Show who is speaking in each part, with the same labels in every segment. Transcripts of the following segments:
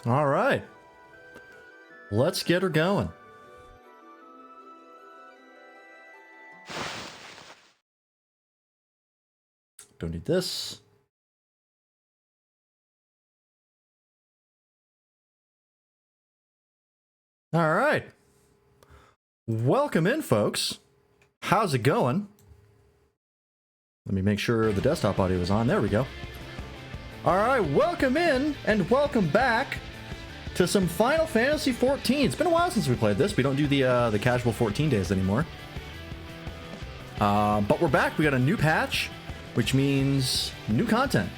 Speaker 1: All right. Let's get her going. Don't need this. All right. Welcome in, folks. How's it going? Let me make sure the desktop audio is on. There we go. All right, welcome in and welcome back to some Final Fantasy XIV. It's been a while since we played this. We don't do the casual 14 days anymore. But we're back. We got a new patch, which means new content.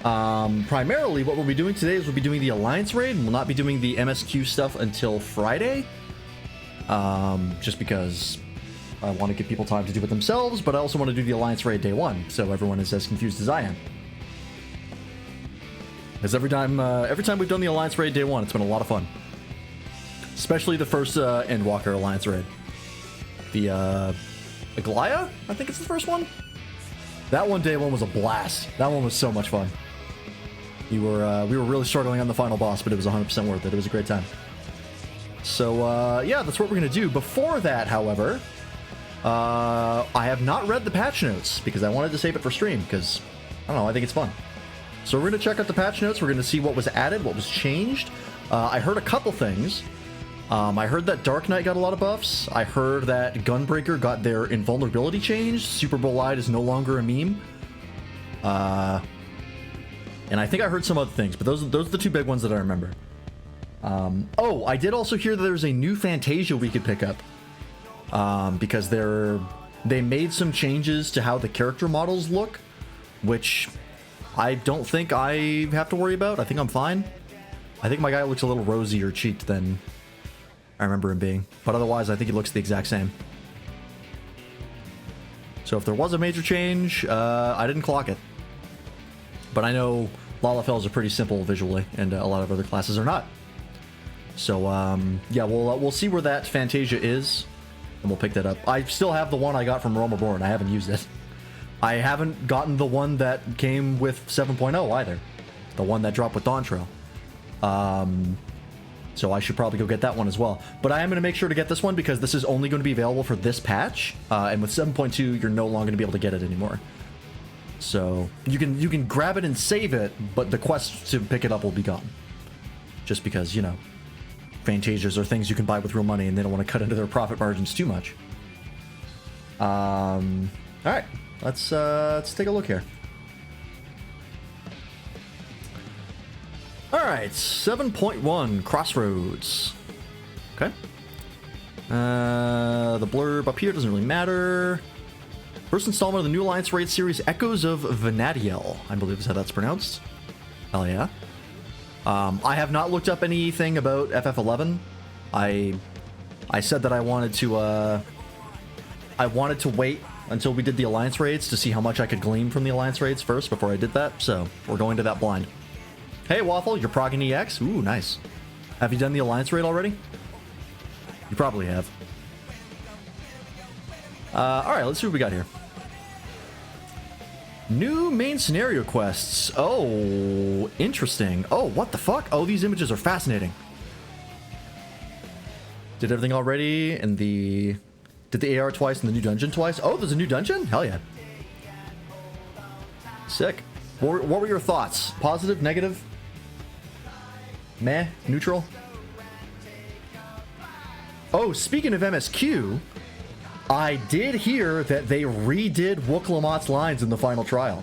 Speaker 1: Primarily, what we'll be doing today is we'll be doing the Alliance Raid, and we'll not be doing the MSQ stuff until Friday. Just because I want to give people time to do it themselves, but I also want to do the Alliance Raid day one, so everyone is as confused as I am. Because every time we've done the Alliance Raid day one, it's been a lot of fun. Especially the first Endwalker Alliance Raid. The Aglaya? I think it's the first one? That one day one was a blast. That one was so much fun. We were really struggling on the final boss, but it was 100% worth it. It was a great time. So, yeah, that's what we're going to do. Before that, however, I have not read the patch notes because I wanted to save it for stream because, I don't know, I think it's fun. So we're going to check out the patch notes. We're going to see what was added, what was changed. I heard a couple things. I heard that Dark Knight got a lot of buffs. I heard that Gunbreaker got their invulnerability changed. Super Bolide is no longer a meme. And I think I heard some other things, but those are the two big ones that I remember. Oh, I did also hear that there's a new Fantasia we could pick up. Because they made some changes to how the character models look, which I don't think I have to worry about. I think I'm fine. I think my guy looks a little rosier cheeked than I remember him being, but otherwise I think he looks the exact same. So if there was a major change, I didn't clock it. But I know Lalafell is pretty simple visually, and a lot of other classes are not. So yeah, we'll see where that Fantasia is, and we'll pick that up. I still have the one I got from Rome Reborn. I haven't used it. I haven't gotten the one that came with 7.0 either. The one that dropped with Dawntrail. So I should probably go get that one as well. But I am going to make sure to get this one because this is only going to be available for this patch. And with 7.2, you're no longer going to be able to get it anymore. So you can grab it and save it, but the quest to pick it up will be gone. Just because, you know, Fantasias are things you can buy with real money and they don't want to cut into their profit margins too much. All right. Let's take a look here. All right, 7.1 Crossroads. Okay. The blurb up here doesn't really matter. First installment of the new Alliance Raid series, Echoes of Vanadiel, I believe is how that's pronounced. Hell yeah. I have not looked up anything about FF11. I said that I wanted to wait until we did the Alliance Raids to see how much I could glean from the Alliance Raids first before I did that, so we're going to that blind. Hey, Waffle, you're progging EX? Ooh, nice. Have you done the Alliance Raid already? You probably have. Alright, let's see what we got here. New main scenario quests. Oh, interesting. Oh, what the fuck? Oh, these images are fascinating. Did everything already in the... Did the AR twice and the new dungeon twice? Oh, there's a new dungeon? Hell yeah. Sick. What were your thoughts? Positive? Negative? Meh? Neutral? Oh, speaking of MSQ, I did hear that they redid Wooklamot's lines in the final trial.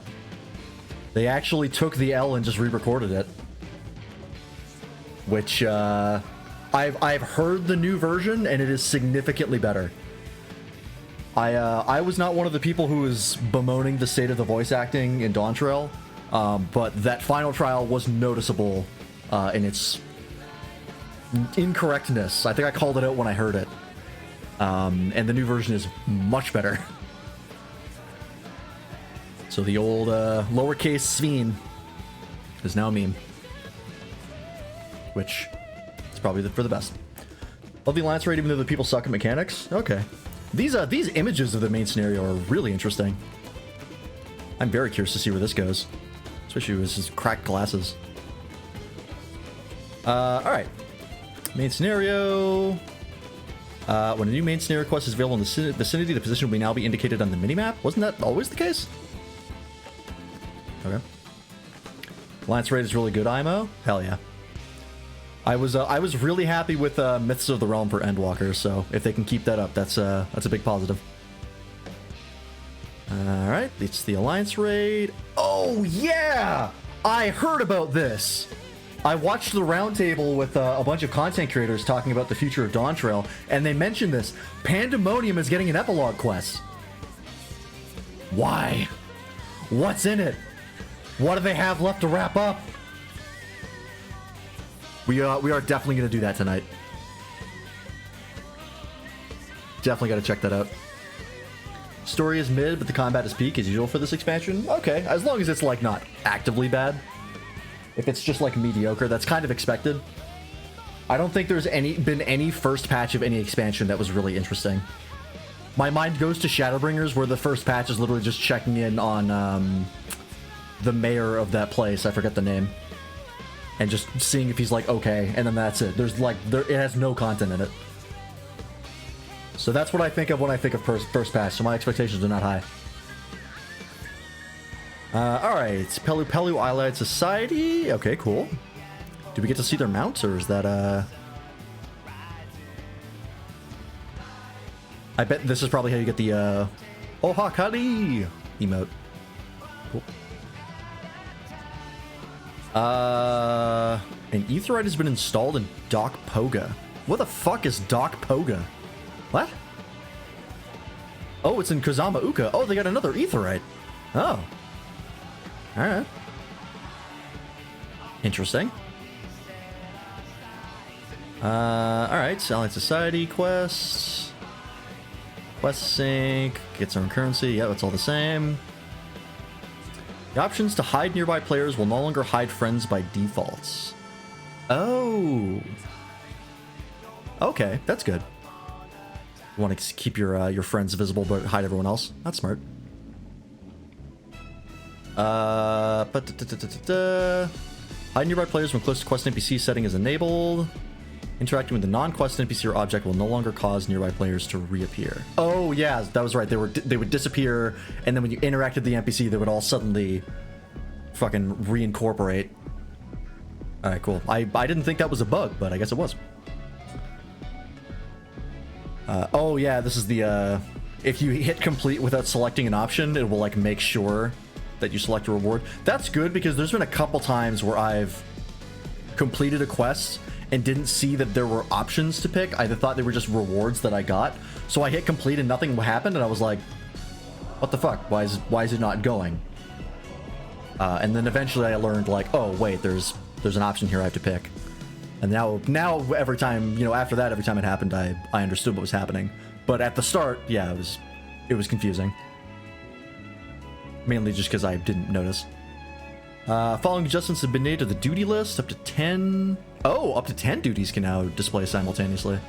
Speaker 1: They actually took the L and just re-recorded it. Which, I've heard the new version, and it is significantly better. I was not one of the people who was bemoaning the state of the voice acting in Dawntrail, but that final trial was noticeable in its incorrectness. I think I called it out when I heard it. And the new version is much better. So the old lowercase Sveen is now a meme. Which is probably for the best. Love the Alliance Raid even though the people suck at mechanics? Okay. These images of the main scenario are really interesting. I'm very curious to see where this goes. Especially with his cracked glasses. Alright. Main scenario. When a new main scenario quest is available in the vicinity, the position will now be indicated on the minimap. Wasn't that always the case? Okay. Alliance raid is really good, IMO. Hell yeah. I was really happy with Myths of the Realm for Endwalker, so if they can keep that up, that's a big positive. All right, it's the Alliance raid. Oh yeah, I heard about this. I watched the roundtable with a bunch of content creators talking about the future of Dawntrail, and they mentioned this. Pandemonium is getting an epilogue quest. Why? What's in it? What do they have left to wrap up? We are definitely going to do that tonight. Definitely got to check that out. Story is mid, but the combat is peak as usual for this expansion. Okay, as long as it's like not actively bad. If it's just like mediocre, that's kind of expected. I don't think there's been any first patch of any expansion that was really interesting. My mind goes to Shadowbringers, where the first patch is literally just checking in on the mayor of that place. I forget the name. And just seeing if he's like okay, and then that's it. There's like it has no content in it. So that's what I think of when I think of first patch. So my expectations are not high. All right, Pelu Pelu Allied Society. Okay, cool. Do we get to see their mounts, or is that I bet this is probably how you get the Ohakari emote. Cool. An Aetheryte has been installed in Doc Poga. What the fuck is Doc Poga? What? Oh, it's in Kozama Uka. Oh, they got another Aetheryte. Oh. Alright. Interesting. Alright, Allied Society quests. Quest sync. Get some currency. Yeah, it's all the same. The options to hide nearby players will no longer hide friends by defaults. Oh. Okay, that's good. You want to keep your friends visible but hide everyone else. That's smart. Hide nearby players when close to quest NPC setting is enabled. Interacting with the non-quest NPC or object will no longer cause nearby players to reappear. Oh yeah, that was right. They would disappear, and then when you interacted with the NPC, they would all suddenly fucking reincorporate. All right, cool. I didn't think that was a bug, but I guess it was. Oh yeah, this is the if you hit complete without selecting an option, it will like make sure that you select a reward. That's good, because there's been a couple times where I've completed a quest and didn't see that there were options to pick. I thought they were just rewards that I got. So I hit complete and nothing happened, and I was like, what the fuck? Why is it not going? And then eventually I learned, like, oh wait, there's an option here I have to pick. And now every time, after that, every time it happened, I understood what was happening. But at the start, yeah, it was confusing. Mainly just because I didn't notice. Following adjustments have been made to the duty list. Up to 10... Oh, up to 10 duties can now display simultaneously.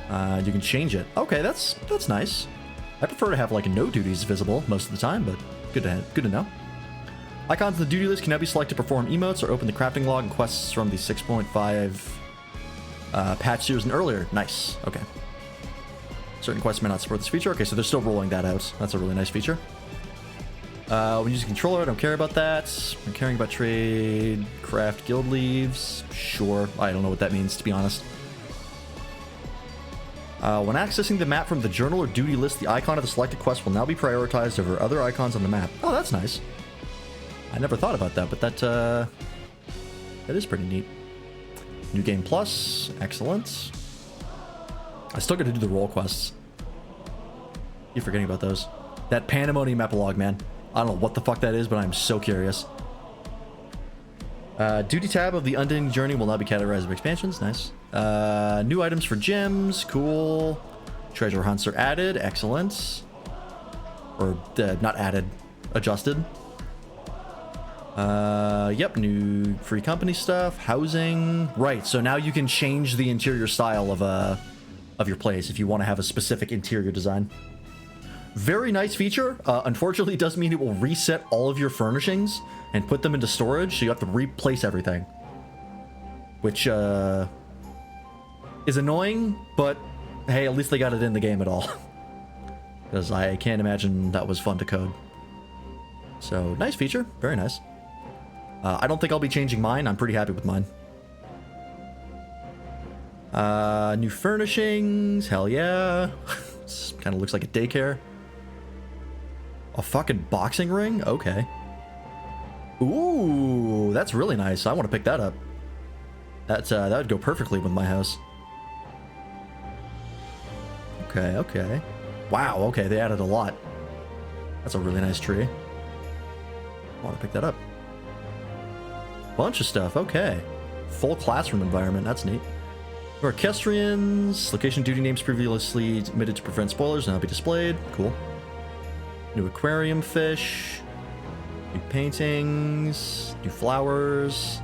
Speaker 1: You can change it. Okay, that's nice. I prefer to have like no duties visible most of the time, but good to know. Icons on the duty list can now be selected to perform emotes or open the crafting log and quests from the 6.5 patch series and earlier. Nice. Okay. Certain quests may not support this feature. Okay, so they're still rolling that out. That's a really nice feature. When using controller, I don't care about that. I'm caring about trade, craft, guild leaves. Sure, I don't know what that means, to be honest. When accessing the map from the journal or duty list, the icon of the selected quest will now be prioritized over other icons on the map. Oh, that's nice. I never thought about that, but that is pretty neat. New Game Plus, excellent. I still got to do the role quests. Keep forgetting about those. That Pandemonium epilogue, man. I don't know what the fuck that is, but I'm so curious. Duty tab of the Unending Journey will now be categorized as expansions. Nice. New items for gems. Cool. Treasure hunts are added. Excellent. Or not added. Adjusted. Yep. New free company stuff. Housing. Right. So now you can change the interior style of your place if you want to have a specific interior design. Very nice feature. Unfortunately, it does mean it will reset all of your furnishings and put them into storage, so you have to replace everything. which is annoying, but hey, at least they got it in the game at all. Because I can't imagine that was fun to code. So, nice feature. Very nice. I don't think I'll be changing mine. I'm pretty happy with mine. New furnishings. Hell yeah. This kind of looks like a daycare. A fucking boxing ring? Okay. Ooh, that's really nice. I want to pick that up. That would go perfectly with my house. Okay, okay. Wow, okay, they added a lot. That's a really nice tree. I want to pick that up. Bunch of stuff, okay. Full classroom environment, that's neat. New orchestrions. Location duty names previously admitted to prevent spoilers now be displayed. Cool. New aquarium fish. New paintings. New flowers.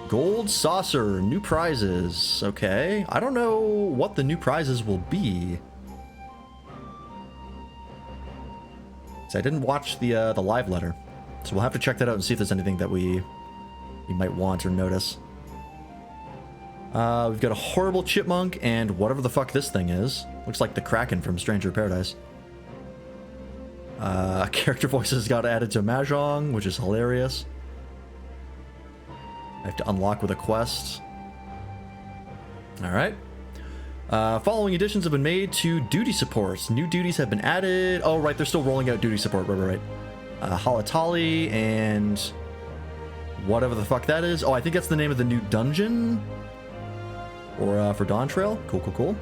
Speaker 1: Gold saucer. New prizes. Okay. I don't know what the new prizes will be. So I didn't watch the live letter. So we'll have to check that out and see if there's anything that we might want or notice. We've got a horrible chipmunk and whatever the fuck this thing is. Looks like the Kraken from Stranger in Paradise. Character voices got added to Mahjong, which is hilarious. I have to unlock with a quest. Alright. Following additions have been made to duty supports. New duties have been added. Oh, right, they're still rolling out duty support. Right. Halatali and whatever the fuck that is. Oh, I think that's the name of the new dungeon. Or for Dawntrail. Cool.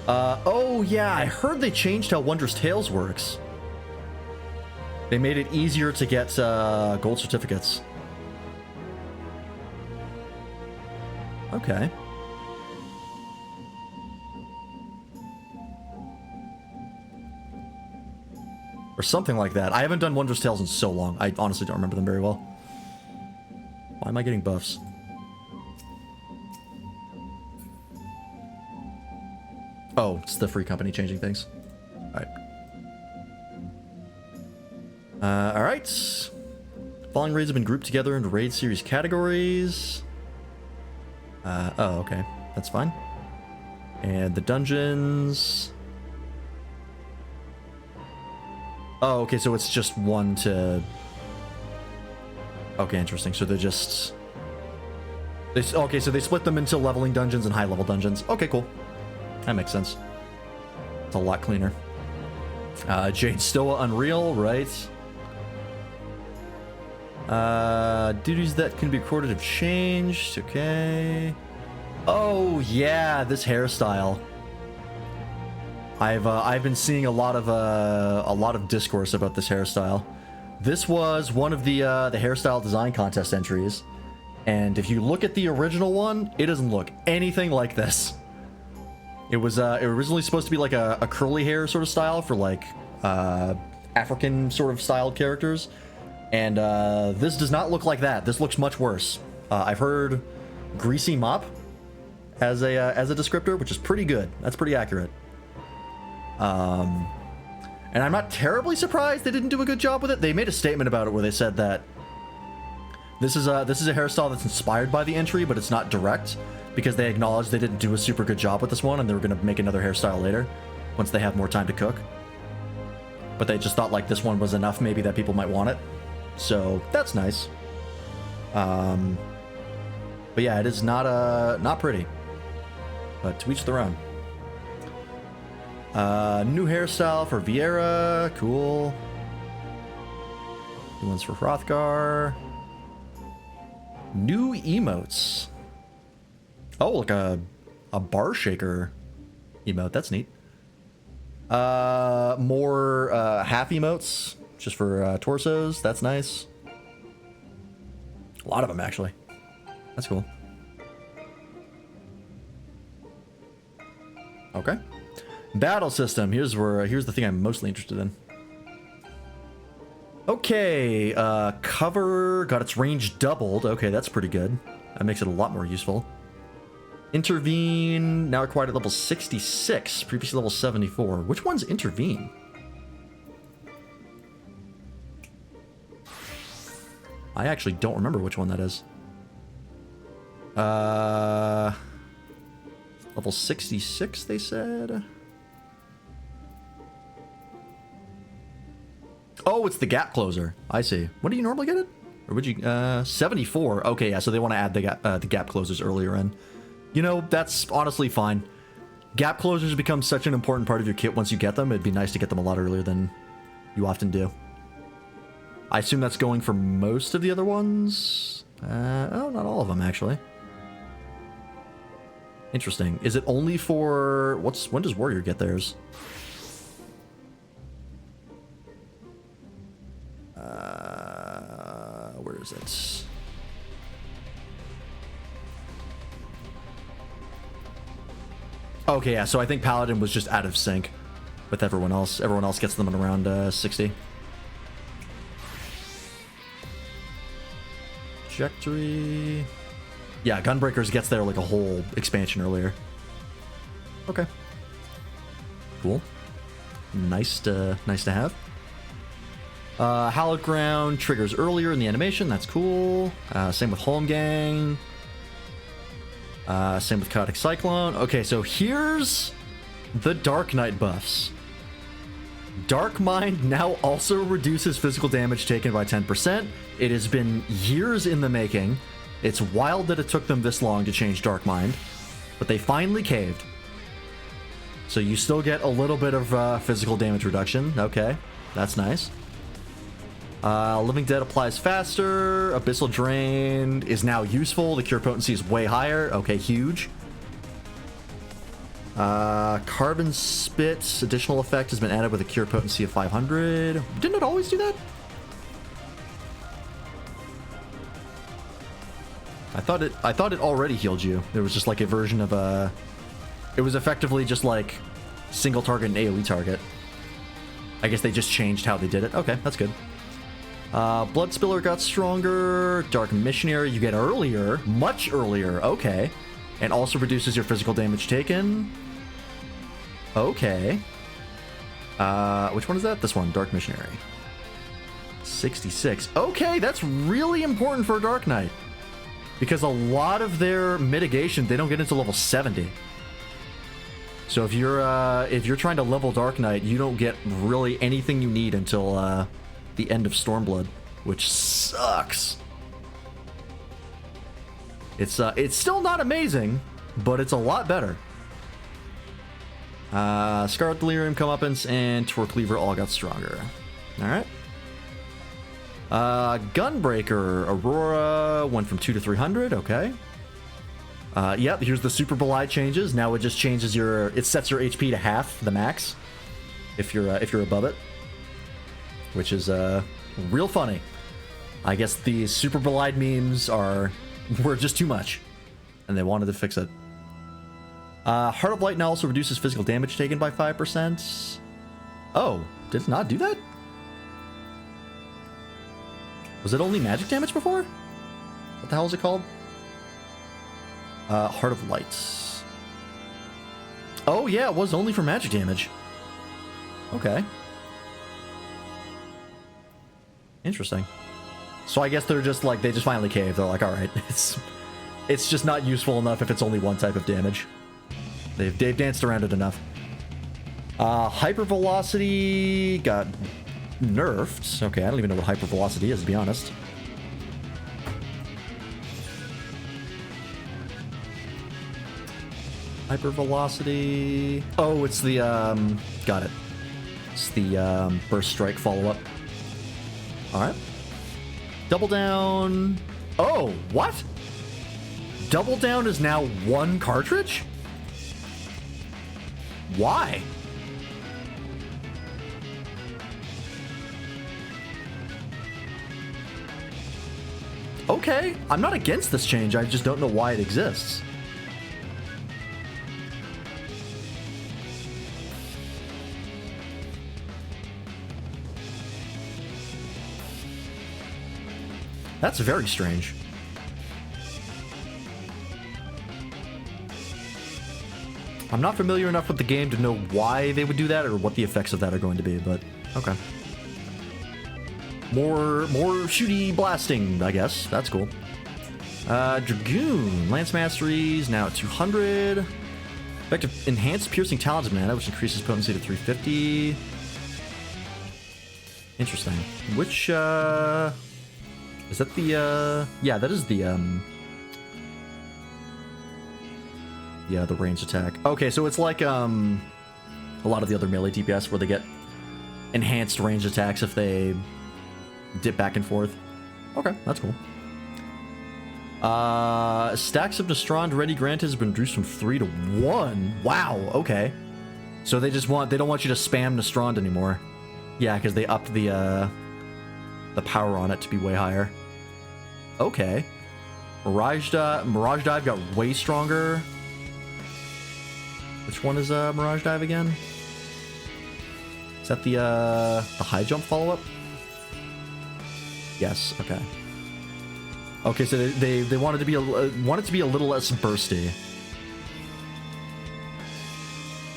Speaker 1: Oh yeah, I heard they changed how Wondrous Tales works. They made it easier to get gold certificates. Okay. Or something like that. I haven't done Wondrous Tales in so long. I honestly don't remember them very well. Why am I getting buffs? Oh, it's the free company changing things. Alright. Alright. Following raids have been grouped together into raid series categories. Oh, okay. That's fine. And the dungeons... Oh, okay, so it's just one to... Okay, interesting. So they're just... Okay, so they split them into leveling dungeons and high-level dungeons. Okay, cool. That makes sense. It's a lot cleaner. Jade Stoa Unreal, right? Duties that can be recorded have changed. Okay. Oh, yeah, this hairstyle. I've been seeing a lot of discourse about this hairstyle. This was one of the hairstyle design contest entries, and if you look at the original one, it doesn't look anything like this. It was originally supposed to be like a curly hair sort of style for like African sort of styled characters, and this does not look like that. This looks much worse. I've heard greasy mop as a descriptor, which is pretty good. That's pretty accurate. And I'm not terribly surprised they didn't do a good job with it. They made a statement about it where they said that this is a hairstyle that's inspired by the entry, but it's not direct, because they acknowledged they didn't do a super good job with this one, and they were going to make another hairstyle later once they have more time to cook. But they just thought like this one was enough maybe that people might want it. So that's nice. But yeah, it is not pretty. But to each their own. New hairstyle for Vieira. Cool. New ones for Hrothgar. New emotes. Oh, like a bar shaker emote. That's neat. More half emotes just for torsos. That's nice. A lot of them, actually. That's cool. Okay. Battle system. Here's the thing I'm mostly interested in. Okay, cover got its range doubled. Okay, that's pretty good. That makes it a lot more useful. Intervene, now required at level 66, previously level 74. Which one's intervene? I actually don't remember which one that is. Level 66, they said. Oh, it's the gap closer. I see. When do you normally get it? Or would you, 74. Okay, yeah, so they want to add the gap closers earlier in. You know, that's honestly fine. Gap closers become such an important part of your kit once you get them. It'd be nice to get them a lot earlier than you often do. I assume that's going for most of the other ones. Oh, not all of them, actually. Interesting. Is it only for... when does Warrior get theirs? Where is it? Okay, yeah, so I think Paladin was just out of sync with everyone else. Everyone else gets them at around 60. Trajectory... Yeah, Gunbreakers gets there like a whole expansion earlier. Okay. Cool. Nice to have. Hallowed Ground triggers earlier in the animation. That's cool. Same with Holmgang. Same with Chaotic Cyclone. Okay, so here's the Dark Knight buffs. Dark Mind now also reduces physical damage taken by 10%. It has been years in the making. It's wild that it took them this long to change Dark Mind, but they finally caved. So you still get a little bit of physical damage reduction. Okay, that's nice. Living Dead applies faster. Abyssal Drain is now useful. The cure potency is way higher. Okay, huge. Carbon Spit additional effect has been added with a cure potency of 500. Didn't it always do that? I thought it already healed you. There was just like a version of it was effectively just like single target and AoE target. I guess they just changed how they did it. Okay, that's good. Blood Spiller got stronger. Dark Missionary you get earlier, much earlier. Okay, and also reduces your physical damage taken. Okay. Which one is that? This one, Dark Missionary. 66. Okay, that's really important for Dark Knight. Because a lot of their mitigation, they don't get into level 70. So if you're trying to level Dark Knight, you don't get really anything you need until the end of Stormblood, which sucks. It's still not amazing, but it's a lot better. Scarlet Delirium, Comeuppance, and Torque Cleaver all got stronger. All right. Gunbreaker, Aurora went from 2 to 300. Okay. Yep. Here's the Super Belie changes. Now it just changes it sets your HP to half the max if you're above it, which is real funny. I guess the Super Belied memes were just too much, and they wanted to fix it. Heart of Light now also reduces physical damage taken by 5%. Oh, did it not do that? Was it only magic damage before? What the hell is it called? Heart of Light. Oh yeah, it was only for magic damage. Okay. Interesting. So I guess they're just like, they just finally caved. They're like, alright, it's just not useful enough if it's only one type of damage. They've danced around it enough. Hypervelocity got nerfed. Okay, I don't even know what hypervelocity is, to be honest. Hypervelocity. Oh, it's the got it. It's the burst strike follow-up. All right. Double down. Oh, what? Double down is now one cartridge? Why? Okay, I'm not against this change, I just don't know why it exists. That's very strange. I'm not familiar enough with the game to know why they would do that or what the effects of that are going to be, but okay. More shooty blasting, I guess. That's cool. Dragoon. Lance Masteries, now at 200. Effective Enhanced Piercing Talisman, which increases potency to 350. Interesting. Which, is that the, yeah, that is the ranged attack. Okay, so it's like, a lot of the other melee DPS where they get enhanced ranged attacks if they dip back and forth. Okay, that's cool. Stacks of Nestrond ready granted has been reduced from 3 to 1. Wow, okay. So they don't want you to spam Nestrond anymore. Yeah, because they upped the power on it to be way higher. Okay. Mirage Dive got way stronger. Which one is Mirage Dive again? Is that the high jump follow-up? Yes, okay. Okay, so they wanted to be want it to be a little less bursty.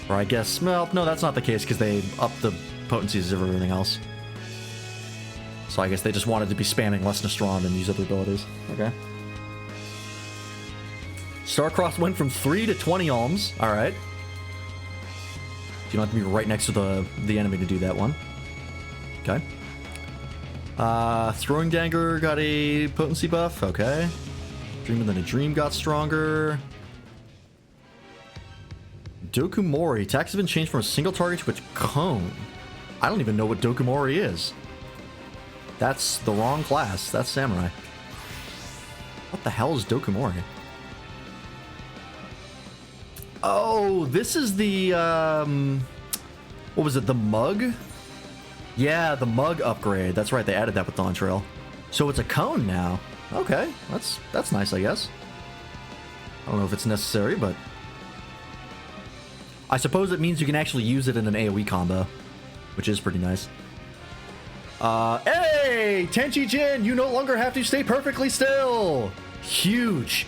Speaker 1: Or I guess, well, no, that's not the case because they upped the potencies of everything else. So I guess they just wanted to be spamming less Nestrond and use other abilities. Okay. Starcross went from 3 to 20 alms. All right. You don't have to be right next to the enemy to do that one. Okay. Throwing Dagger got a potency buff. Okay. Dream Within a Dream got stronger. Dokumori. Attacks have been changed from a single target to a cone. I don't even know what Dokumori is. That's the wrong class. That's Samurai. What the hell is Dokumori? Oh, this is the, what was it, the mug? Yeah, the mug upgrade. That's right, they added that with Dawntrail. So it's a cone now. Okay, that's nice, I guess. I don't know if it's necessary, but... I suppose it means you can actually use it in an AoE combo, which is pretty nice. Hey! Tenchi Jin, you no longer have to stay perfectly still! Huge!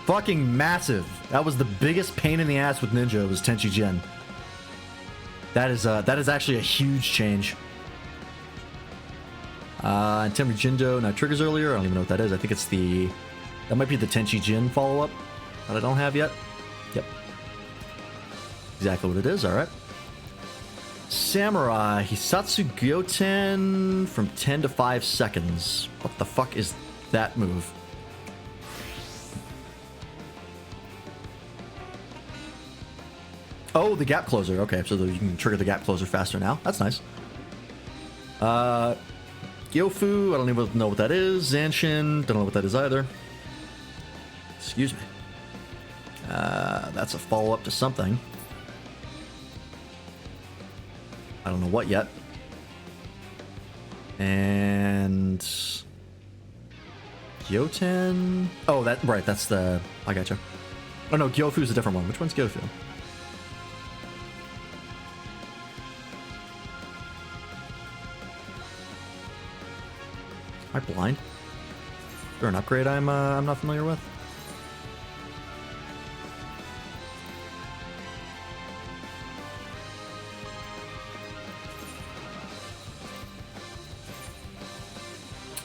Speaker 1: Fucking massive. That was the biggest pain in the ass with Ninja, was Tenchi Jin. That is actually a huge change. And Tenri Jindo, now triggers earlier. I don't even know what that is. I think it's that might be the Tenchi Jin follow-up that I don't have yet. Yep. Exactly what it is, alright. Samurai, Hisatsu Gyoten from 10 to 5 seconds. What the fuck is that move? Oh, the gap closer. Okay, so you can trigger the gap closer faster now. That's nice. Gyofu, I don't even know what that is. Zanshin, don't know what that is either. Excuse me. That's a follow-up to something. I don't know what yet. And... Gyoten? Oh, right, that's the... I gotcha. Oh no, Gyofu's a different one. Which one's Gyofu? Am I blind? Is there an upgrade I'm not familiar with?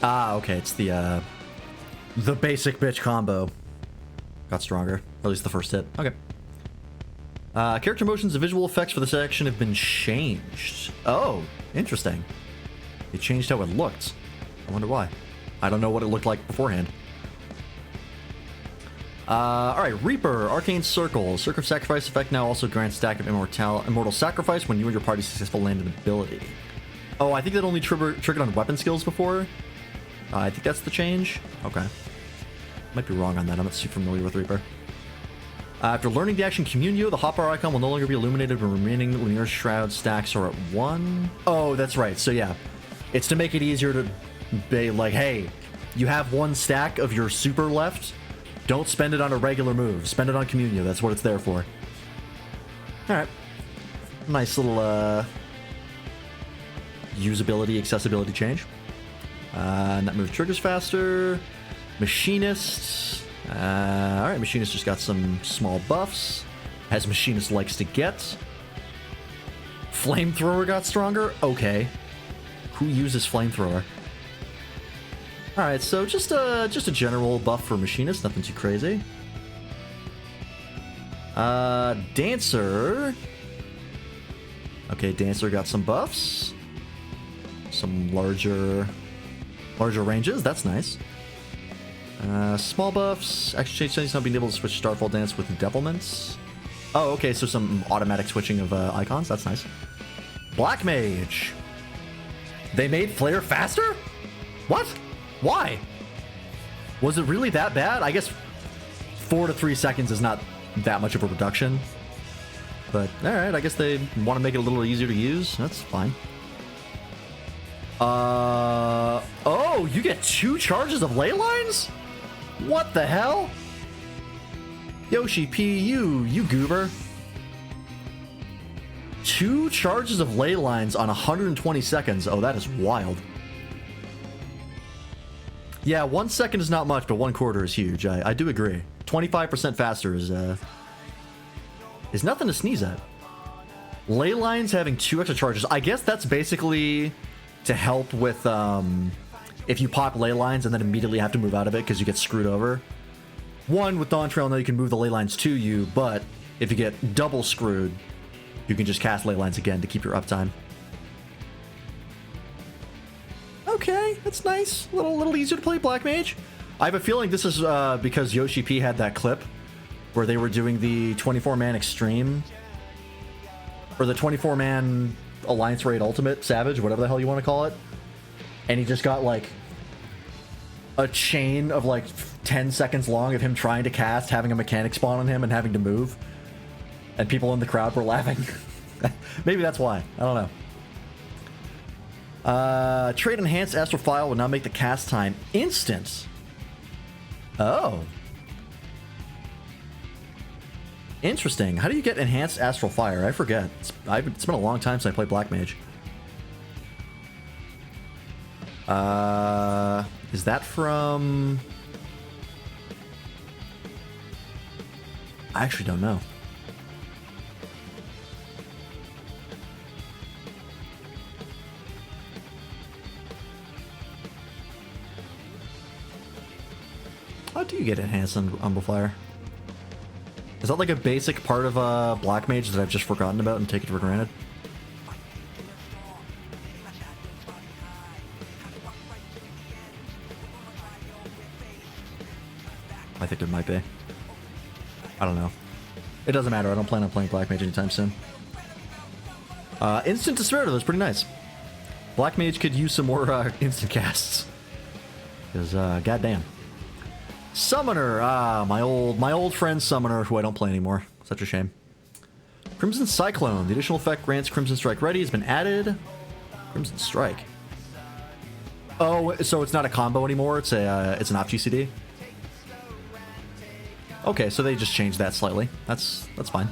Speaker 1: Ah, okay, it's the basic bitch combo. Got stronger, or at least the first hit. Okay. Character motions and visual effects for this action have been changed. Oh, interesting. They changed how it looked. I wonder why. I don't know what it looked like beforehand. Alright, Reaper, Arcane Circle. Circle of Sacrifice effect now also grants stack of Immortal Sacrifice when you and your party successful land an ability. Oh, I think that only triggered on weapon skills before. I think that's the change. Okay. Might be wrong on that. I'm not too familiar with Reaper. After learning the action Communio, the hotbar icon will no longer be illuminated when remaining linear shroud stacks are at 1. Oh, that's right. So yeah, it's to make it easier to be like, hey, you have 1 stack of your super left. Don't spend it on a regular move. Spend it on Communio. That's what it's there for. All right. Nice little usability, accessibility change. And that move triggers faster. Machinist. Alright, Machinist just got some small buffs, as Machinist likes to get. Flamethrower got stronger? Okay. Who uses Flamethrower? All right, so just a general buff for Machinist, nothing too crazy. Dancer. Okay, Dancer got some buffs. Some larger ranges, that's nice. Small buffs. Actually, change not being able to switch Starfall Dance with Devilments. Oh, okay, so some automatic switching of icons, that's nice. Black Mage. They made Flare faster? What? Why? Was it really that bad? I guess 4 to 3 seconds is not that much of a reduction. But, alright, I guess they want to make it a little easier to use. That's fine. Oh, you get 2 charges of ley lines? What the hell? Yoshi P, you goober. 2 charges of ley lines on 120 seconds. Oh, that is wild. Yeah, 1 second is not much, but 1/4 is huge. I do agree. 25% faster is nothing to sneeze at. Ley lines having 2 extra charges. I guess that's basically to help with if you pop ley lines and then immediately have to move out of it because you get screwed over. One, with Dawntrail, now you can move the ley lines to you, but if you get double screwed, you can just cast ley lines again to keep your uptime. Okay, that's nice. A little easier to play Black Mage. I have a feeling this is because Yoshi P had that clip where they were doing the 24-man Extreme, or the 24-man Alliance Raid Ultimate Savage, whatever the hell you want to call it, and he just got like a chain of like 10 seconds long of him trying to cast, having a mechanic spawn on him, and having to move, and people in the crowd were laughing. Maybe that's why. I don't know. Trade Enhanced Astrophile will now make the cast time instant. Oh. Interesting. How do you get Enhanced Astral Fire? I forget. It's been a long time since I played Black Mage. Is that from... I actually don't know. How do you get Enhanced Umbral Fire? Is that like a basic part of Black Mage that I've just forgotten about and taken for granted? I think there might be. I don't know. It doesn't matter. I don't plan on playing Black Mage anytime soon. Instant Despair, that's pretty nice. Black Mage could use some more instant casts. Because, goddamn. Summoner, my old friend Summoner, who I don't play anymore. Such a shame. Crimson Cyclone. The additional effect grants Crimson Strike Ready has been added. Crimson Strike. Oh, so it's not a combo anymore. It's an off GCD. Okay, so they just changed that slightly. That's fine.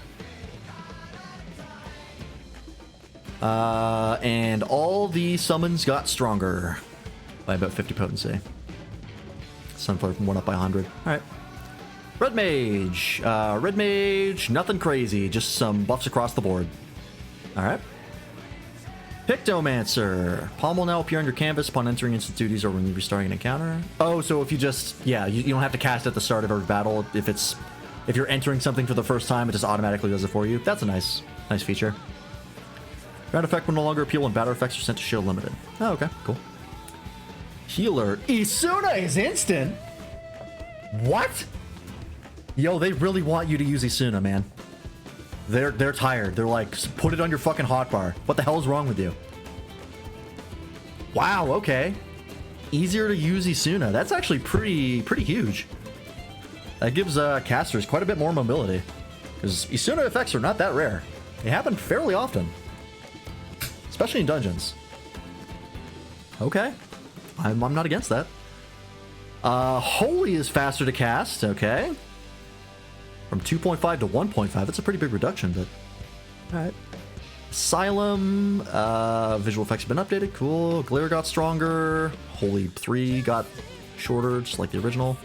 Speaker 1: And all the summons got stronger by about 50 potency. Sunflower went up by 100. Alright. Red Mage. Red Mage, nothing crazy. Just some buffs across the board. Alright. Pictomancer. Palm will now appear on your canvas upon entering instant duties or when you're restarting an encounter. Oh, so if you just... Yeah, you don't have to cast at the start of every battle. If you're entering something for the first time, it just automatically does it for you. That's a nice feature. Ground effect will no longer appeal when battle effects are sent to Shield Limited. Oh, okay, cool. Healer. Isuna is instant? What? Yo, they really want you to use Isuna, man. They're tired. They're like, put it on your fucking hotbar. What the hell is wrong with you? Wow, okay. Easier to use Isuna. That's actually pretty huge. That gives casters quite a bit more mobility. Because Isuna effects are not that rare. They happen fairly often. Especially in dungeons. Okay. I'm not against that. Holy is faster to cast, okay. From 2.5 to 1.5, that's a pretty big reduction, but... Alright. Asylum, visual effects have been updated, cool. Glare got stronger. Holy 3 got shorter, just like the original.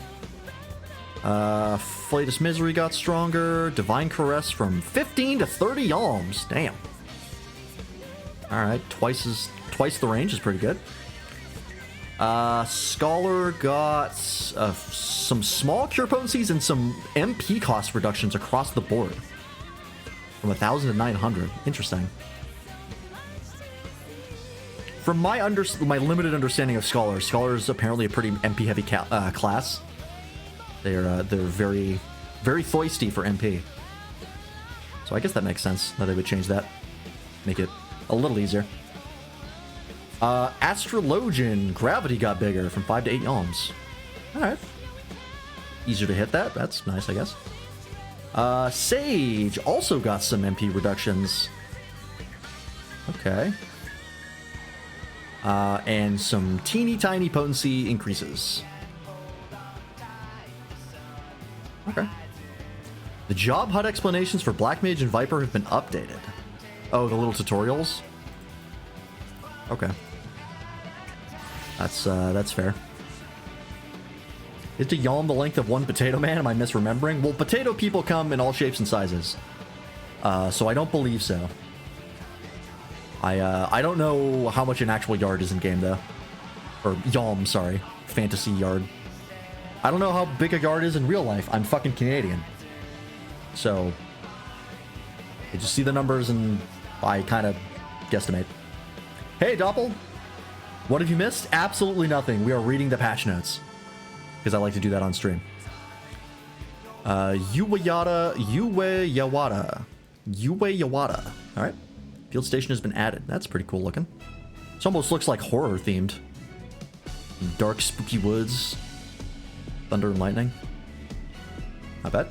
Speaker 1: Flatus Misery got stronger. Divine Caress from 15 to 30 alms, damn. Alright, twice the range is pretty good. Scholar got some small cure potencies and some MP cost reductions across the board. From 1,000 to 900. Interesting. From my limited understanding of Scholar, Scholar is apparently a pretty MP heavy class. They're very, very foisty for MP. So I guess that makes sense that they would change that. Make it a little easier. Astrologian, gravity got bigger from 5 to 8 yalms. Alright. Easier to hit that. That's nice, I guess. Sage also got some MP reductions. Okay. And some teeny tiny potency increases. Okay. The job HUD explanations for Black Mage and Viper have been updated. Oh, the little tutorials? Okay. That's fair. Is the yalm the length of one Potato Man? Am I misremembering? Well, potato people come in all shapes and sizes. So I don't believe so. I don't know how much an actual yard is in game though. Or yalm, sorry. Fantasy yard. I don't know how big a yard is in real life. I'm fucking Canadian. So I just see the numbers and I kind of guesstimate. Hey, Doppel. What have you missed? Absolutely nothing. We are reading the patch notes. Because I like to do that on stream. Yue Yawada. Alright. Field station has been added. That's pretty cool looking. This almost looks like horror themed. Dark, spooky woods. Thunder and lightning. Not bad.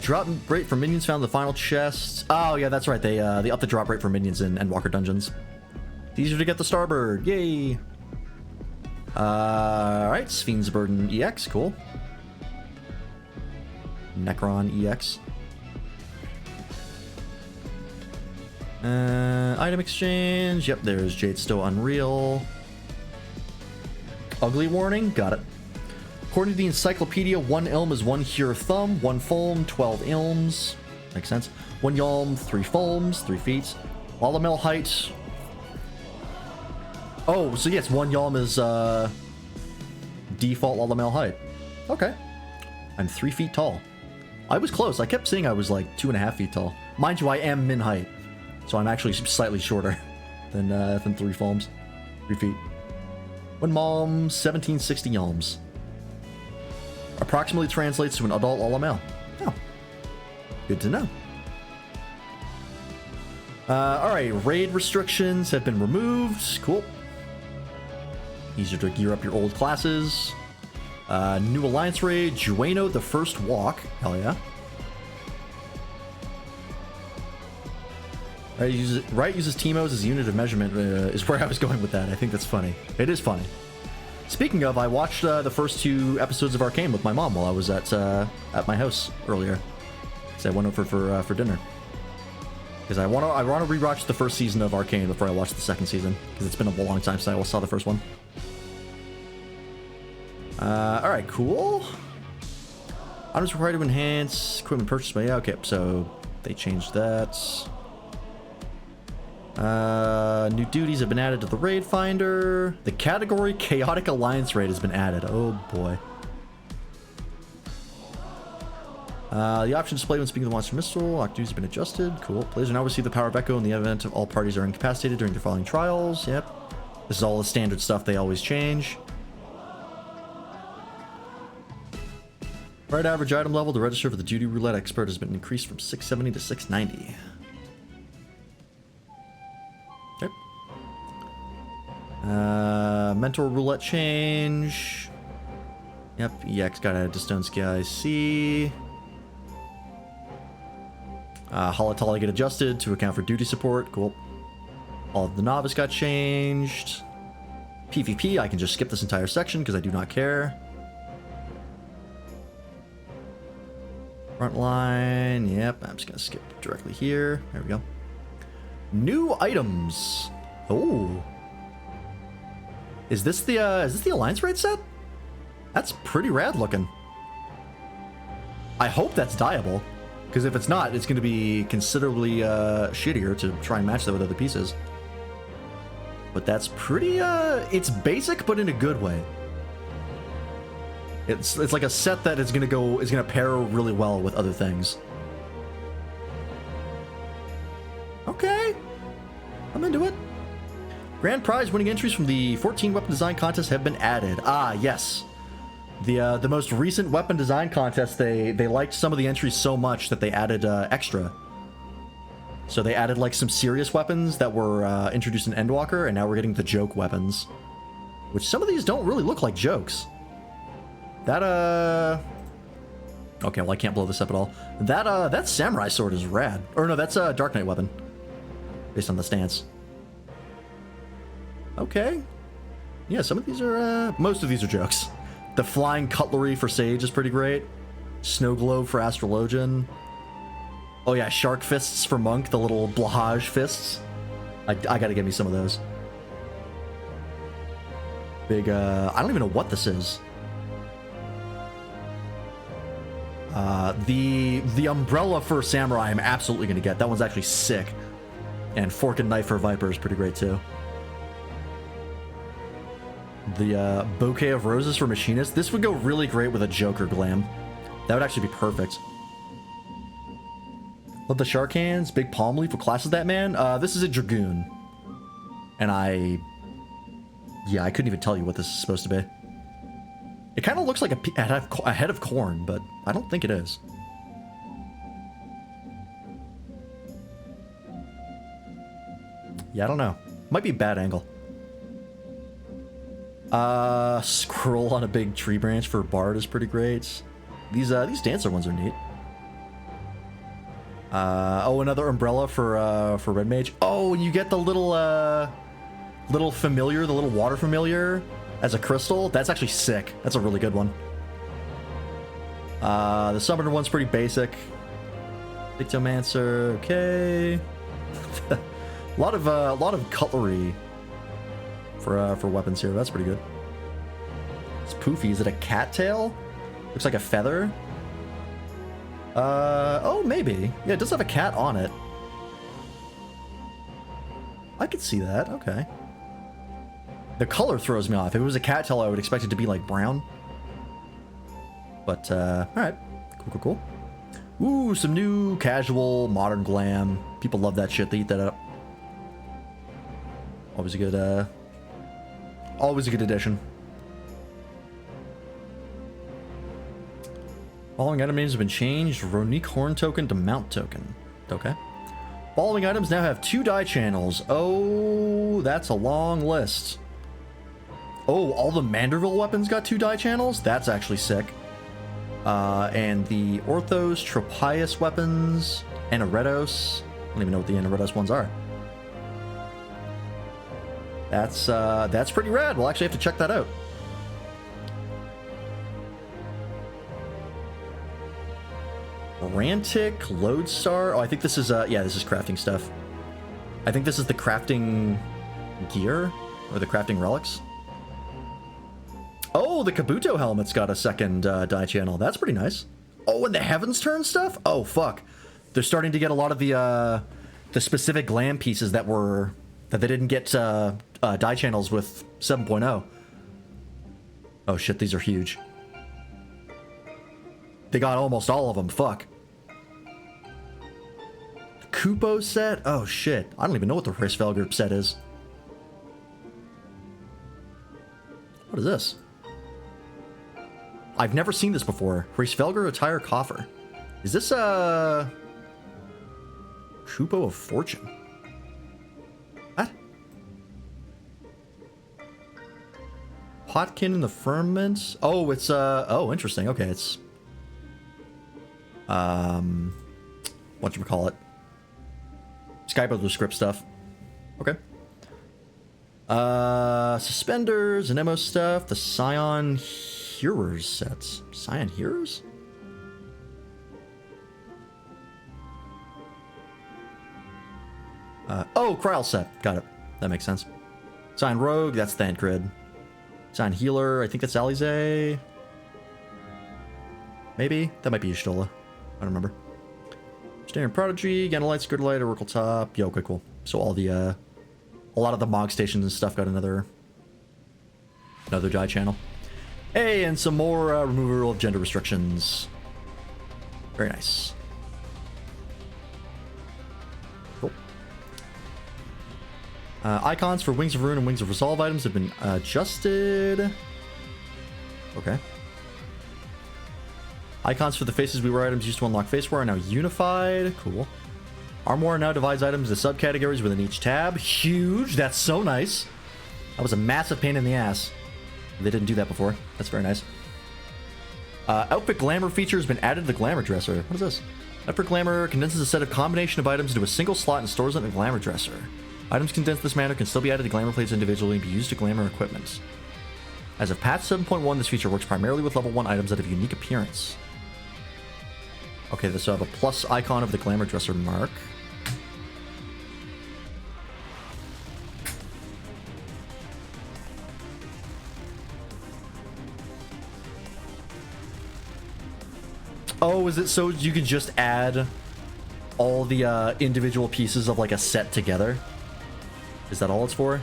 Speaker 1: Drop rate for minions found in the final chest. Oh, yeah, that's right. They upped the drop rate for minions in Endwalker dungeons. It's easier to get the Starbird. Yay! Alright, Sphinx Burden EX. Cool. Necron EX. Item exchange. Yep, there's Jade Stow Unreal. Ugly warning. Got it. According to the encyclopedia, 1 ilm is 1 Here Thumb, 1 Fulm, 12 ilms. Makes sense. 1 Yalm, 3 Fulms, 3 feet. Lalamel height. Oh, so yes, 1 Yalm is default Lalamel height. Okay. I'm 3 feet tall. I was close. I kept saying I was like 2.5 feet tall. Mind you, I am min height. So I'm actually slightly shorter than 3 Fulms. 3 feet. 1 Malm, 1760 Yalms. Approximately translates to an adult Lalamel. Oh. Good to know. Alright, raid restrictions have been removed. Cool. Easier to gear up your old classes. New Alliance raid, Jueno the First Walk. Hell yeah. Right uses Teemos as a unit of measurement is where I was going with that. I think that's funny. It is funny. Speaking of, I watched the first 2 episodes of Arcane with my mom while I was at my house earlier. So I went over for dinner. Because I want to rewatch the first season of Arcane before I watch the second season. Because it's been a long time since I saw the first one. Alright, cool. Items required to enhance equipment purchased by... Yeah, okay, so they changed that. New duties have been added to the raid finder. The category Chaotic Alliance raid has been added. Oh boy. The option displayed when speaking to the monster missile. Lock duties have been adjusted. Cool. Players will now receive the power of Echo in the event of all parties are incapacitated during their following trials. Yep. This is all the standard stuff they always change. Right average item level to register for the Duty Roulette Expert has been increased from 670 to 690. Yep. Mentor Roulette change. Yep, EX got added to Stone Sky IC. Holotali get adjusted to account for duty support. Cool. All of the Novice got changed. PvP, I can just skip this entire section because I do not care. Frontline, yep, I'm just gonna skip directly here. There we go. New items. Oh. Is this the Alliance raid set? That's pretty rad looking. I hope that's dyeable, because if it's not, it's going to be considerably shittier to try and match that with other pieces. But that's pretty, it's basic, but in a good way. It's like a set that is gonna pair really well with other things. Okay. I'm into it. Grand prize winning entries from the 14 weapon design contest have been added. Ah, yes. The most recent weapon design contest, they liked some of the entries so much that they added extra. So they added like some serious weapons that were introduced in Endwalker, and now we're getting the joke weapons. Which some of these don't really look like jokes. That okay, well I can't blow this up at all. That samurai sword is rad. Or no, that's a Dark Knight weapon. Based on the stance. Okay. Yeah, some of these are most of these are jokes. The flying cutlery for Sage is pretty great. Snow globe for Astrologian. Oh yeah, shark fists for Monk, the little blahage fists. I gotta get me some of those. Big, I don't even know what this is. The umbrella for Samurai I'm absolutely gonna get. That one's actually sick. And fork and knife for Viper is pretty great too. The bouquet of roses for Machinist. This would go really great with a Joker glam. That would actually be perfect. Love the shark hands. Big palm leaf. What class is that, man? This is a Dragoon. And yeah, I couldn't even tell you what this is supposed to be. It kind of looks like a head of corn, but I don't think it is. Yeah, I don't know. Might be a bad angle. Scroll on a big tree branch for Bard is pretty great. These dancer ones are neat. Oh, another umbrella for Red Mage. Oh, you get the little familiar, the little water familiar as a crystal. That's actually sick. That's a really good one. The summoner one's pretty basic. Dictomancer, okay. a lot of cutlery for weapons here. That's pretty good. It's poofy. Is it a cattail? Looks like a feather. Oh, maybe. Yeah, it does have a cat on it. I could see that. Okay. The color throws me off. If it was a cattail, I would expect it to be like brown. But, alright. Cool. Ooh, some new casual modern glam. People love that shit. They eat that up. Always a good addition. Following item names have been changed. Ronique Horn token to Mount token. Okay. Following items now have 2 die channels. Oh, that's a long list. Oh, all the Manderville weapons got 2 die channels? That's actually sick. And the Orthos, Tropius weapons, Anaretos. I don't even know what the Anaretos ones are. That's pretty rad. We'll actually have to check that out. Rantic, Lodestar. Oh, I think this is, yeah, this is crafting stuff. I think this is the crafting gear, or the crafting relics. Oh, the Kabuto helmet's got a second die channel. That's pretty nice. Oh, and the Heaven's Turn stuff? Oh, fuck. They're starting to get a lot of the specific glam pieces that they didn't get die channels with 7.0. Oh, shit, these are huge. They got almost all of them. Fuck. The Kupo set? Oh, shit. I don't even know what the Hrisvelgr set is. What is this? I've never seen this before. Hrisvelgr Attire Coffer. Is this a Kupo of Fortune? What? Potkin in the Firmament? Oh, it's oh, interesting. Okay, it's whatchamacallit? Skybuilder script stuff. Okay. Suspenders and ammo stuff. The Scion Hearers sets. Scion Hearers? Oh, Kryl set. Got it. That makes sense. Scion Rogue, that's Thancred. Scion Healer, I think that's Alize. Maybe? That might be Y'shtola. I don't remember. Standard Prodigy, Ganalite, Skirtlight, Oracle Top. Yeah, okay, cool. So all a lot of the Mog stations and stuff got another dye channel. Hey, and some more removal of gender restrictions. Very nice. Cool. Icons for Wings of Ruin and Wings of Resolve items have been adjusted. Okay. Icons for the faces we wear items used to unlock face wear are now unified. Cool. Armor now divides items into subcategories within each tab. Huge. That's so nice. That was a massive pain in the ass. They didn't do that before. That's very nice. Outfit Glamour feature has been added to the Glamour Dresser. What is this? Outfit Glamour condenses a set of combination of items into a single slot and stores it in the Glamour Dresser. Items condensed this manner can still be added to Glamour plates individually and be used to Glamour equipment. As of patch 7.1, this feature works primarily with level 1 items that have unique appearance. Okay, this will have a plus icon of the Glamour Dresser mark. Oh, is it so you can just add all the individual pieces of like a set together? Is that all it's for?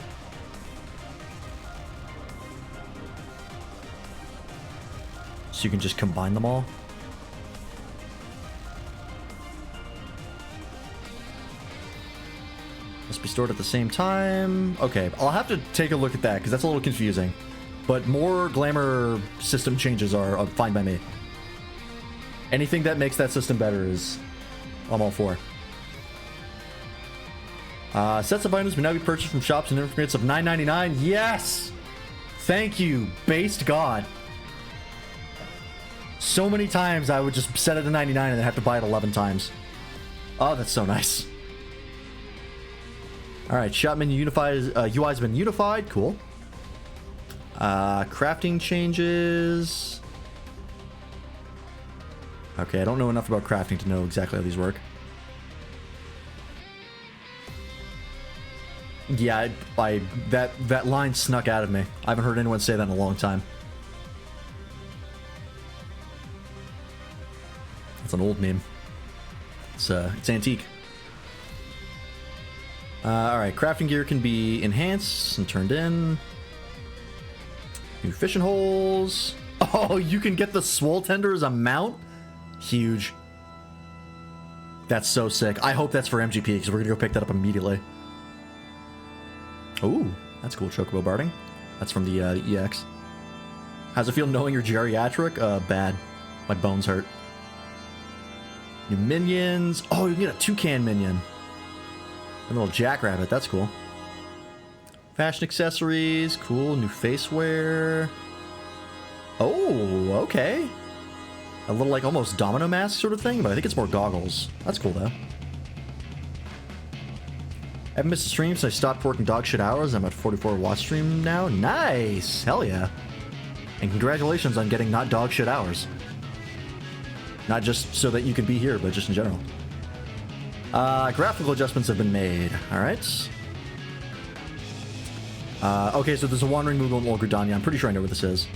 Speaker 1: So you can just combine them all? Must be stored at the same time. Okay, I'll have to take a look at that because that's a little confusing. But more Glamour system changes are fine by me. Anything that makes that system better is I'm all for. Sets of items may now be purchased from shops in increments of $9.99. Yes! Thank you, based God. So many times I would just set it to 99 and then have to buy it 11 times. Oh, that's so nice. Alright, shop menu unifies, UI has been unified. Cool. Crafting changes. Okay, I don't know enough about crafting to know exactly how these work. Yeah, that line snuck out of me. I haven't heard anyone say that in a long time. It's an old meme. It's antique. Alright, crafting gear can be enhanced and turned in. New fishing holes. Oh, you can get the swole tender as a mount? Huge. That's so sick. I hope that's for MGP because we're gonna go pick that up immediately. Ooh, that's cool. Chocobo barding. That's from the EX. How's it feel knowing you're geriatric? Bad. My bones hurt. New minions. Oh, you can get a toucan minion. A little jackrabbit. That's cool. Fashion accessories. Cool. New face wear. Oh, okay. A little like almost domino mask sort of thing, but I think it's more goggles. That's cool though. I haven't missed a stream since I stopped working dog shit hours. I'm at 44 watch stream now. Nice! Hell yeah. And congratulations on getting not dog shit hours. Not just so that you can be here, but just in general. Graphical adjustments have been made. Alright. Okay, so there's a wandering Moogle in Old Gridania. I'm pretty sure I know where this is.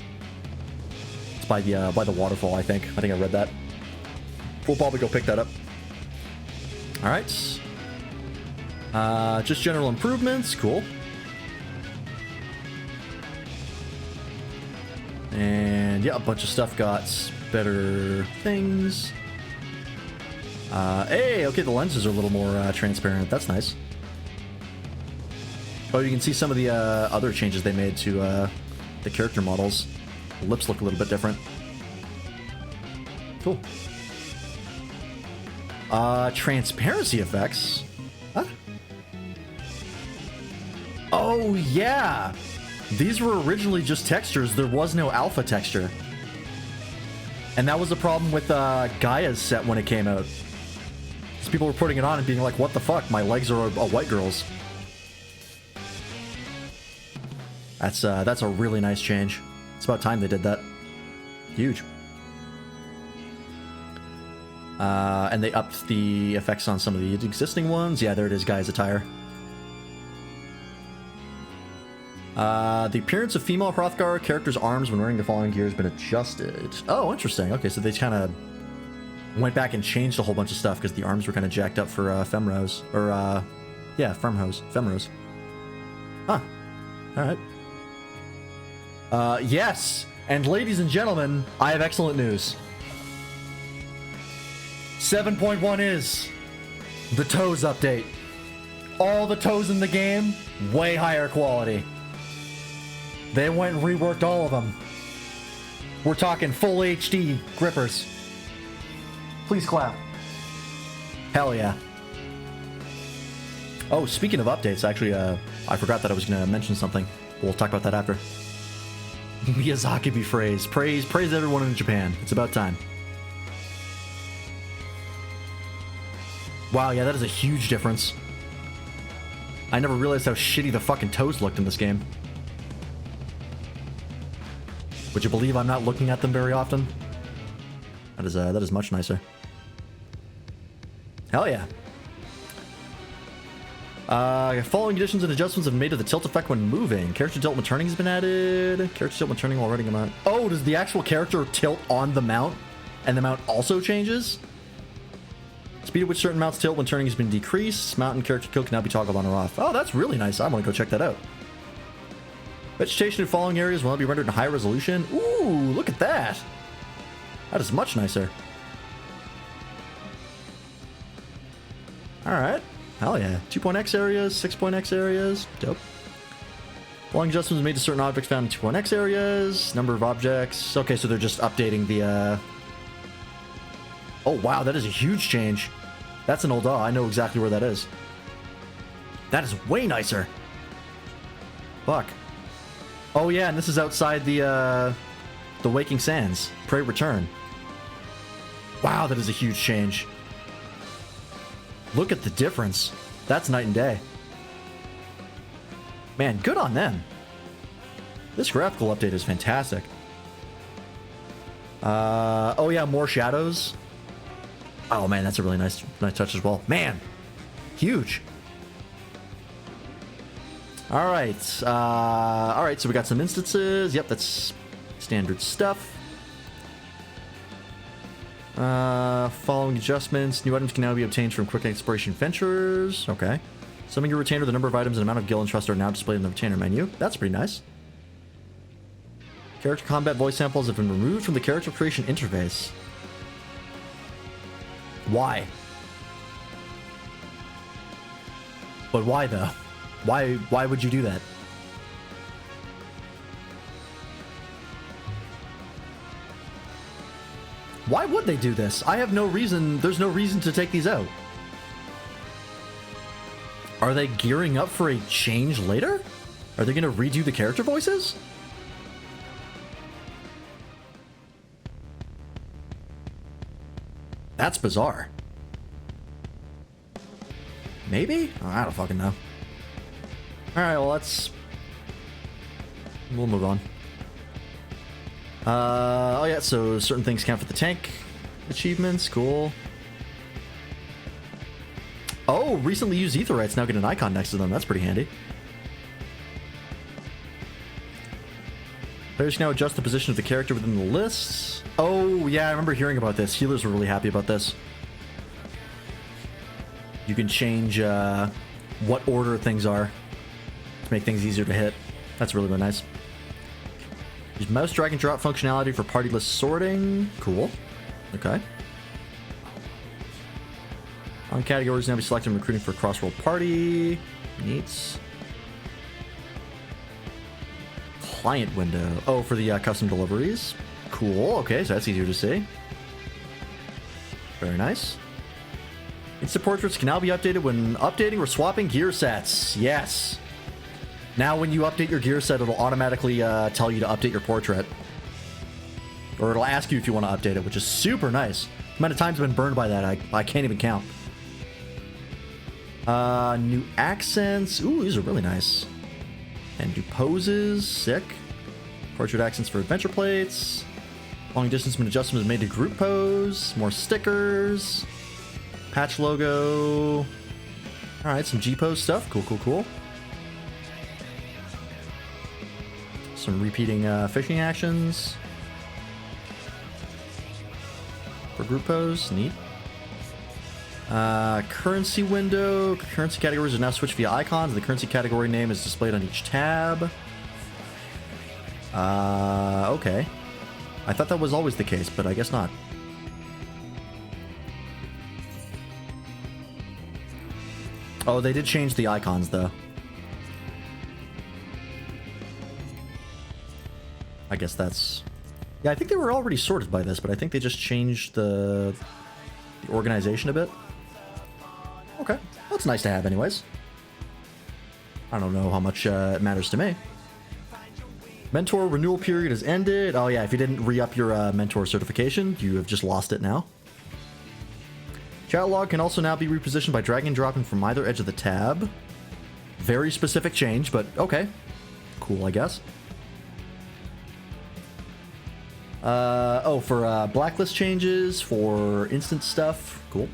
Speaker 1: It's by the waterfall, I think. I think I read that. We'll probably go pick that up. Alright. Just general improvements. Cool. And yeah, a bunch of stuff got better things. Hey, okay, the lenses are a little more transparent. That's nice. Oh, you can see some of the other changes they made to the character models. The lips look a little bit different. Cool. Transparency effects. Huh? Oh, yeah. These were originally just textures. There was no alpha texture. And that was the problem with Gaia's set when it came out. Because people were putting it on and being like, what the fuck? My legs are a white girl's. That's a really nice change. It's about time they did that. Huge. And they upped the effects on some of the existing ones. Yeah, there it is, Gaia's attire. The appearance of female Hrothgar characters' arms when wearing the following gear has been adjusted. Oh, interesting. Okay, so they kind of went back and changed a whole bunch of stuff because the arms were kind of jacked up for Femrose. Or, yeah, Femrose. Huh. All right. Yes. And ladies and gentlemen, I have excellent news. 7.1 is the toes update. All the toes in the game, way higher quality. They went and reworked all of them. We're talking full HD grippers. Please clap. Hell yeah. Oh, speaking of updates, actually, I forgot that I was going to mention something. We'll talk about that after. Miyazaki be praised. Praise everyone in Japan. It's about time. Wow, yeah, that is a huge difference. I never realized how shitty the fucking toes looked in this game. Would you believe I'm not looking at them very often? That is much nicer. Hell yeah. Following additions and adjustments have been made to the tilt effect when moving. Character tilt when turning has been added. Character tilt when turning while riding a mount. Oh, does the actual character tilt on the mount? And the mount also changes? Speed at which certain mounts tilt when turning has been decreased. Mount and character tilt can now be toggled on or off. Oh, that's really nice. I want to go check that out. Vegetation in following areas will now be rendered in high resolution. Ooh, look at that. That is much nicer. Alright. Hell yeah. 2.x areas, 6.x areas. Dope. Following adjustments made to certain objects found in 2.x areas. Number of objects. Okay, so they're just updating the, Oh, wow, that is a huge change. That's an old I know exactly where that is. That is way nicer. Fuck. Oh, yeah, and this is outside the Waking Sands. Prey Return. Wow, that is a huge change. Look at the difference. That's night and day. Man, good on them. This graphical update is fantastic. Oh yeah, more shadows. Oh man, that's a really nice touch as well. Man, huge. All right, so we got some instances. Yep, that's standard stuff. Following adjustments, new items can now be obtained from quick exploration ventures. Okay. Summing your retainer, the number of items and amount of gil and trust are now displayed in the retainer menu. That's pretty nice. Character combat voice samples have been removed from the character creation interface. Why? But why though? Why would you do that? Why would they do this? I have no reason, there's no reason to take these out. Are they gearing up for a change later? Are they gonna redo the character voices? That's bizarre. Maybe? Oh, I don't fucking know. Alright, well we'll move on. Oh yeah, so certain things count for the tank achievements. Cool. Oh, recently used aetherytes now get an icon next to them. That's pretty handy. Players can now adjust the position of the character within the lists. Oh yeah, I remember hearing about this. Healers were really happy about this. You can change what order things are to make things easier to hit. That's really, really nice. Use mouse drag and drop functionality for party list sorting. Cool. Okay. On categories now be selected and recruiting for cross-roll party. Neat. Client window. Oh, for the custom deliveries. Cool. Okay, so that's easier to see. Very nice. Instant portraits can now be updated when updating or swapping gear sets. Yes. Now when you update your gear set, it'll automatically tell you to update your portrait. Or it'll ask you if you want to update it, which is super nice. The amount of times I've been burned by that, I can't even count. New accents. Ooh, these are really nice. And new poses. Sick. Portrait accents for adventure plates. Long distance adjustment is made to group pose. More stickers. Patch logo. Alright, some G-pose stuff. Cool, cool, cool. Some repeating fishing actions. For group pose. Neat. Currency window. Currency categories are now switched via icons. The currency category name is displayed on each tab. Okay. I thought that was always the case, but I guess not. Oh, they did change the icons, though. I guess that's... Yeah, I think they were already sorted by this, but I think they just changed the organization a bit. Okay, that's nice to have anyways. I don't know how much it matters to me. Mentor renewal period has ended. Oh yeah, if you didn't re-up your mentor certification, you have just lost it now. Chat log can also now be repositioned by dragging and dropping from either edge of the tab. Very specific change, but okay. Cool, I guess. For blacklist changes, for instant stuff. Cool.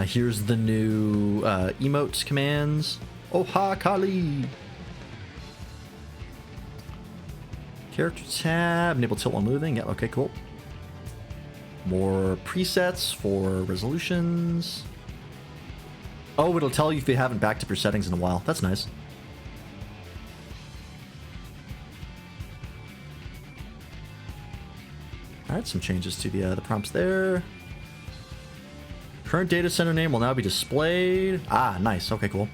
Speaker 1: Here's the new emotes commands. Oha Kali! Character tab, enable tilt while moving. Yeah, okay, cool. More presets for resolutions. Oh, it'll tell you if you haven't backed up your settings in a while. That's nice. Alright, some changes to the prompts there. Current data center name will now be displayed. Ah, nice. Okay, cool.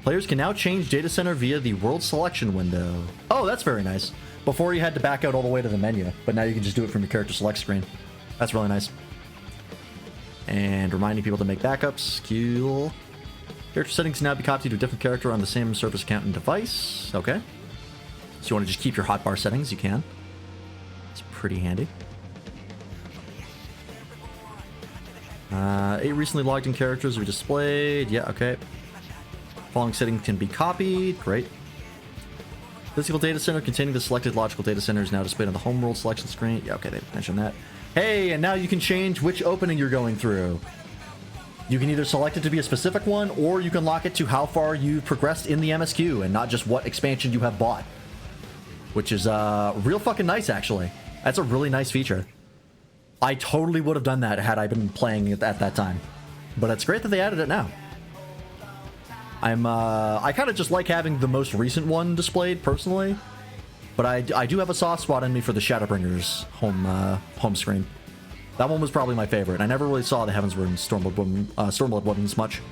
Speaker 1: Players can now change data center via the world selection window. Oh, that's very nice. Before you had to back out all the way to the menu, but now you can just do it from your character select screen. That's really nice. And reminding people to make backups. Cool. Character settings can now be copied to a different character on the same service account and device. Okay. So you want to just keep your hotbar settings, you can. It's pretty handy. 8 recently logged in characters are displayed. Yeah, okay. Following settings can be copied. Great. Physical data center containing the selected logical data center is now displayed on the home world selection screen. Yeah, okay, they mentioned that. Hey, and now you can change which opening you're going through. You can either select it to be a specific one, or you can lock it to how far you've progressed in the MSQ, and not just what expansion you have bought. Which is real fucking nice, actually. That's a really nice feature. I totally would have done that had I been playing it at that time. But it's great that they added it now. I kind of just like having the most recent one displayed, personally. But I do have a soft spot in me for the Shadowbringers home screen. That one was probably my favorite. I never really saw the Heavensward and Stormblood ones much.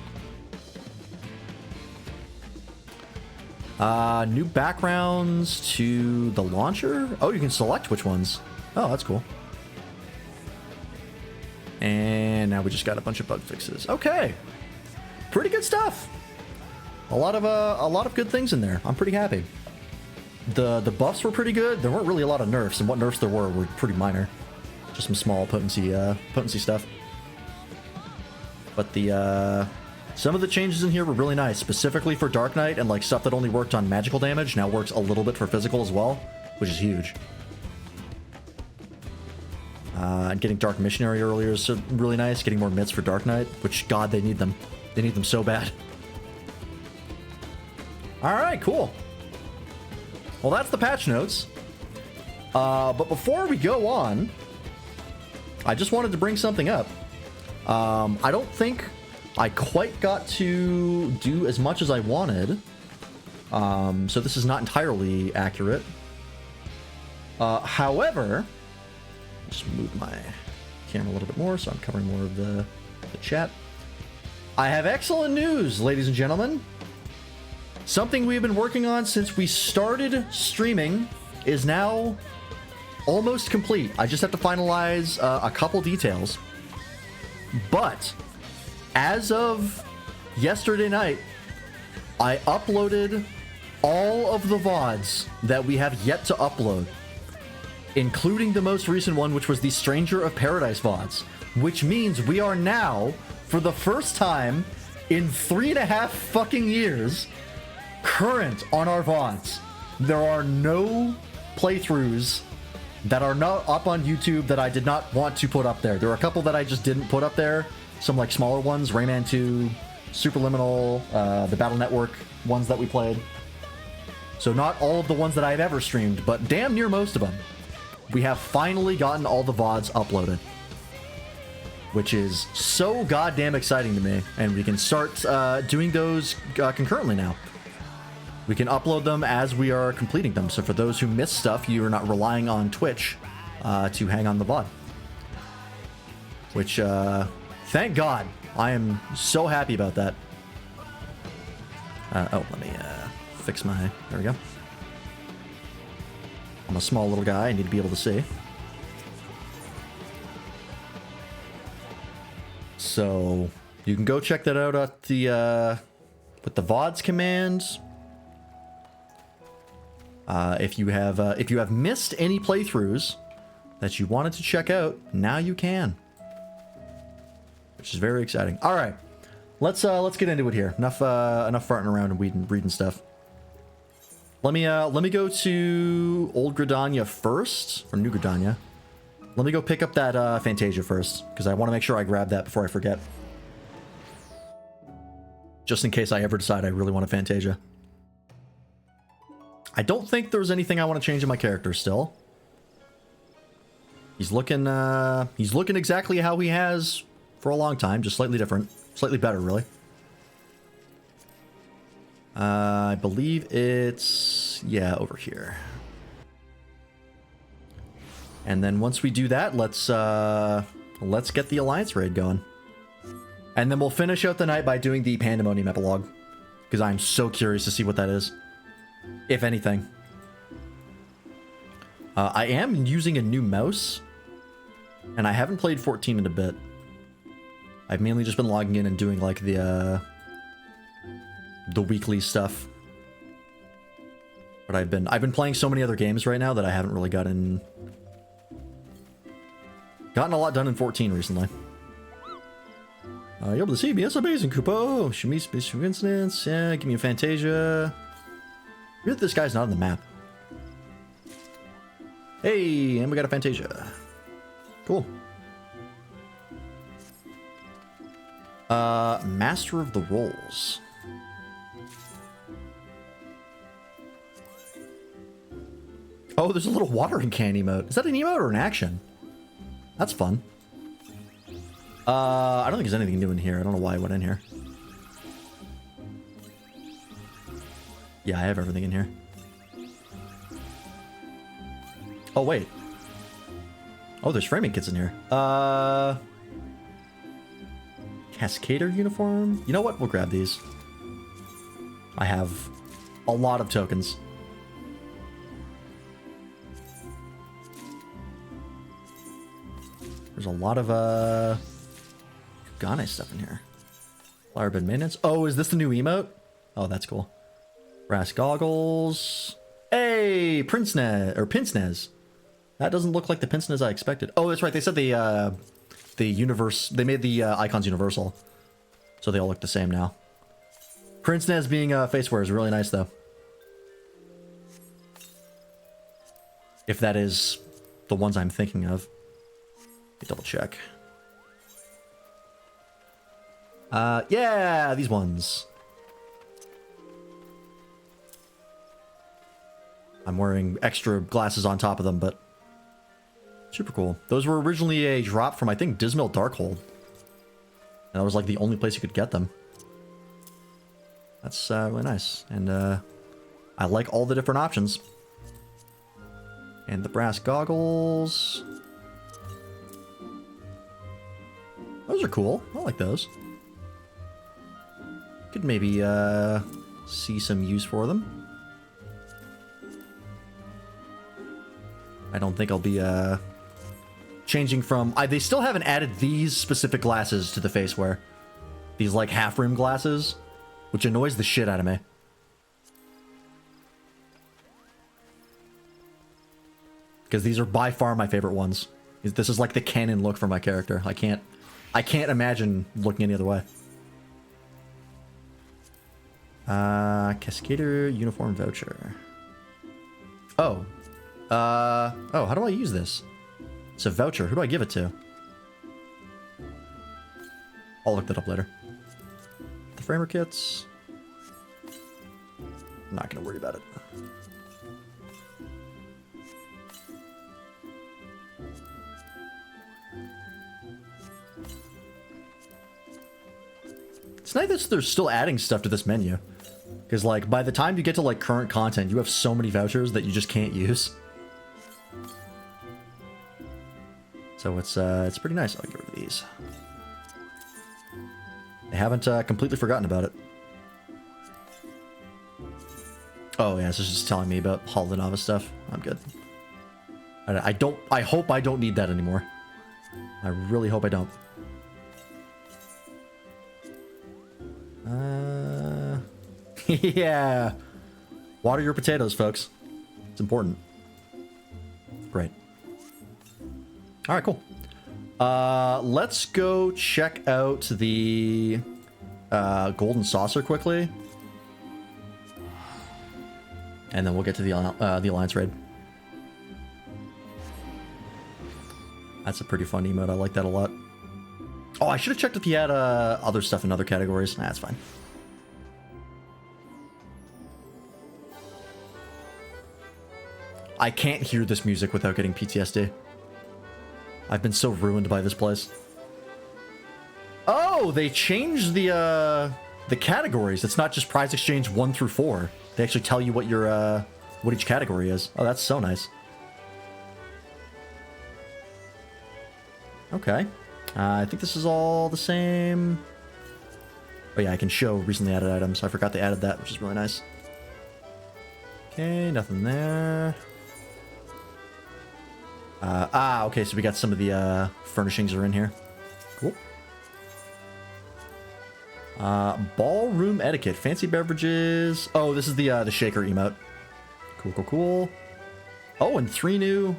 Speaker 1: New backgrounds to the launcher? Oh, you can select which ones. Oh, that's cool. And now we just got a bunch of bug fixes. Okay. Pretty good stuff. A lot of good things in there. I'm pretty happy. The buffs were pretty good. There weren't really a lot of nerfs, and what nerfs there were pretty minor. Just some small potency stuff. But some of the changes in here were really nice, specifically for Dark Knight, and like stuff that only worked on magical damage now works a little bit for physical as well, which is huge. Getting Dark Missionary earlier is really nice. Getting more mitts for Dark Knight, which, God, they need them. They need them so bad. Alright, cool. Well, that's the patch notes. But before we go on, I just wanted to bring something up. I don't think I quite got to do as much as I wanted. So this is not entirely accurate. However... just move my camera a little bit more so I'm covering more of the chat. I have excellent news, ladies and gentlemen. Something we've been working on since we started streaming is now almost complete. I just have to finalize a couple details. But as of yesterday night, I uploaded all of the VODs that we have yet to upload, including the most recent one, which was the Stranger of Paradise VODs, which means we are now, for the first time in 3.5 fucking years, current on our VODs. There are no playthroughs that are not up on YouTube that I did not want to put up there. There are a couple that I just didn't put up there. Some like smaller ones, Rayman 2, Superliminal, the Battle Network ones that we played. So not all of the ones that I've ever streamed, but damn near most of them. We have finally gotten all the VODs uploaded. which is so goddamn exciting to me. And we can start doing those concurrently now. We can upload them as we are completing them. So for those who miss stuff, you are not relying on Twitch to hang on the VOD. Which, thank God, I am so happy about that. Oh, let me fix my... There we go. I'm a small little guy. I need to be able to see. So you can go check that out at the with the VODs commands. If you have missed any playthroughs that you wanted to check out, now you can, which is very exciting. All right, let's get into it here. Enough farting around and reading stuff. Let me go to Old Gridania first, or New Gridania. Let me go pick up that Fantasia first, because I want to make sure I grab that before I forget. Just in case I ever decide I really want a Fantasia. I don't think there's anything I want to change in my character still. He's looking exactly how he has for a long time, just slightly different. Slightly better, really. I believe it's... yeah, over here. And then once we do that, let's get the Alliance raid going. And then we'll finish out the night by doing the Pandemonium epilogue. Because I'm so curious to see what that is. If anything. I am using a new mouse. And I haven't played 14 in a bit. I've mainly just been logging in and doing like the weekly stuff. But I've been playing so many other games right now that I haven't really gotten a lot done in 14 recently. You're able to see me. That's amazing, Koopo. Show me special incidents. Yeah, give me a Fantasia. Weird that this guy's not on the map. Hey, and we got a Fantasia. Cool. Master of the Rolls. Oh, there's a little watering can emote. Is that an emote or an action? That's fun. I don't think there's anything new in here. I don't know why I went in here. Yeah, I have everything in here. Oh, wait. Oh, there's framing kits in here. Cascader uniform? You know what? We'll grab these. I have a lot of tokens. There's a lot of Gane stuff in here. Flower bed maintenance. Oh, is this the new emote? Oh, that's cool. Brass goggles. Hey, Pince-Nez. That doesn't look like the Pince-Nez I expected. Oh, that's right. They said the universe. They made the icons universal, so they all look the same now. Pince-Nez being faceware is really nice, though. If that is the ones I'm thinking of. Let me double check. Yeah, these ones. I'm wearing extra glasses on top of them, but super cool. Those were originally a drop from, I think, Dismal Darkhold. And that was like the only place you could get them. That's really nice. And I like all the different options. And the brass goggles. Those are cool. I like those. Could maybe see some use for them. I don't think I'll be changing from... they still haven't added these specific glasses to the faceware. These like half-rim glasses, which annoys the shit out of me. Because these are by far my favorite ones. This is like the canon look for my character. I can't imagine looking any other way. Cascader uniform voucher. Oh. Oh, how do I use this? It's a voucher. Who do I give it to? I'll look that up later. The framer kits. I'm not gonna worry about it. It's nice that they're still adding stuff to this menu. Because, like, by the time you get to, like, current content, you have so many vouchers that you just can't use. So it's pretty nice. I'll get rid of these. They haven't completely forgotten about it. Oh, yeah, this is just telling me about Hall of the Novice stuff. I'm good. I hope I don't need that anymore. I really hope I don't. Yeah. Water your potatoes, folks. It's important. Great. All right, cool. Let's go check out the Golden Saucer quickly. And then we'll get to the Alliance raid. That's a pretty fun emote. I like that a lot. Oh, I should have checked if he had other stuff in other categories. Nah, that's fine. I can't hear this music without getting PTSD. I've been so ruined by this place. Oh, they changed the categories. It's not just prize exchange 1 through 4. They actually tell you what your what each category is. Oh, that's so nice. Okay. I think this is all the same. Oh yeah, I can show recently added items. I forgot they added that, which is really nice. Okay, nothing there. Okay, so we got some of the furnishings are in here. Cool. Ballroom etiquette, fancy beverages. Oh, this is the shaker emote. Cool, cool, cool. Oh, and 3 new.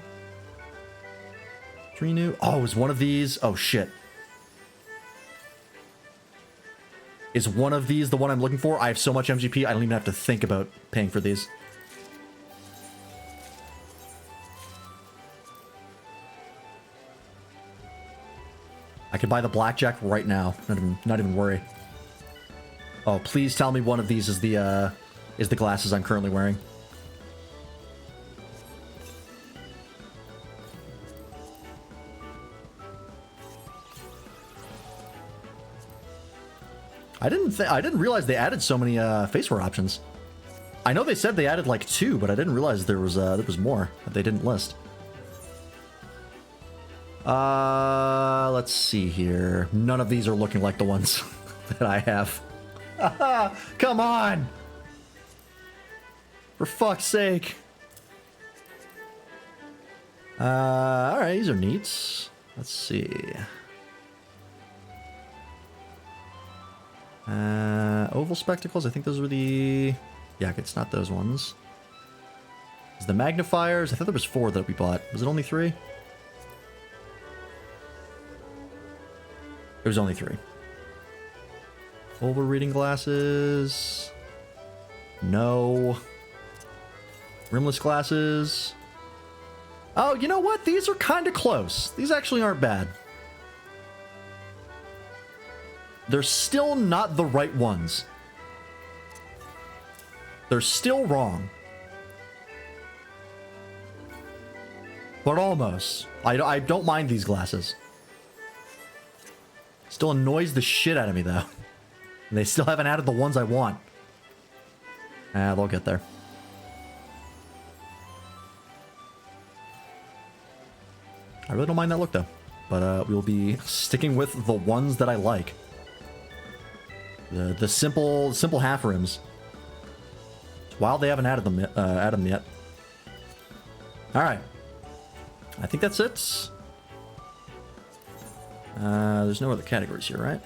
Speaker 1: Oh, is one of these? Oh shit. Is one of these the one I'm looking for? I have so much MGP, I don't even have to think about paying for these. I could buy the blackjack right now. Not even worry. Oh, please tell me one of these is the glasses I'm currently wearing. I didn't realize they added so many faceware options. I know they said they added like 2, but I didn't realize there was more that they didn't list. Let's see here. None of these are looking like the ones that I have. Come on! For fuck's sake. Alright, these are neat. Let's see. Oval spectacles, I think those were the... Yeah, it's not those ones. It's the magnifiers. I thought there was 4 that we bought. Was it only 3? It was only 3. Oval reading glasses. No. Rimless glasses. Oh, you know what? These are kind of close. These actually aren't bad. They're still not the right ones. They're still wrong. But almost. I don't mind these glasses. Still annoys the shit out of me, though. And they still haven't added the ones I want. They'll get there. I really don't mind that look, though. But we'll be sticking with the ones that I like. The simple half rims. While they haven't added them yet. All right. I think that's it. There's no other categories here, right?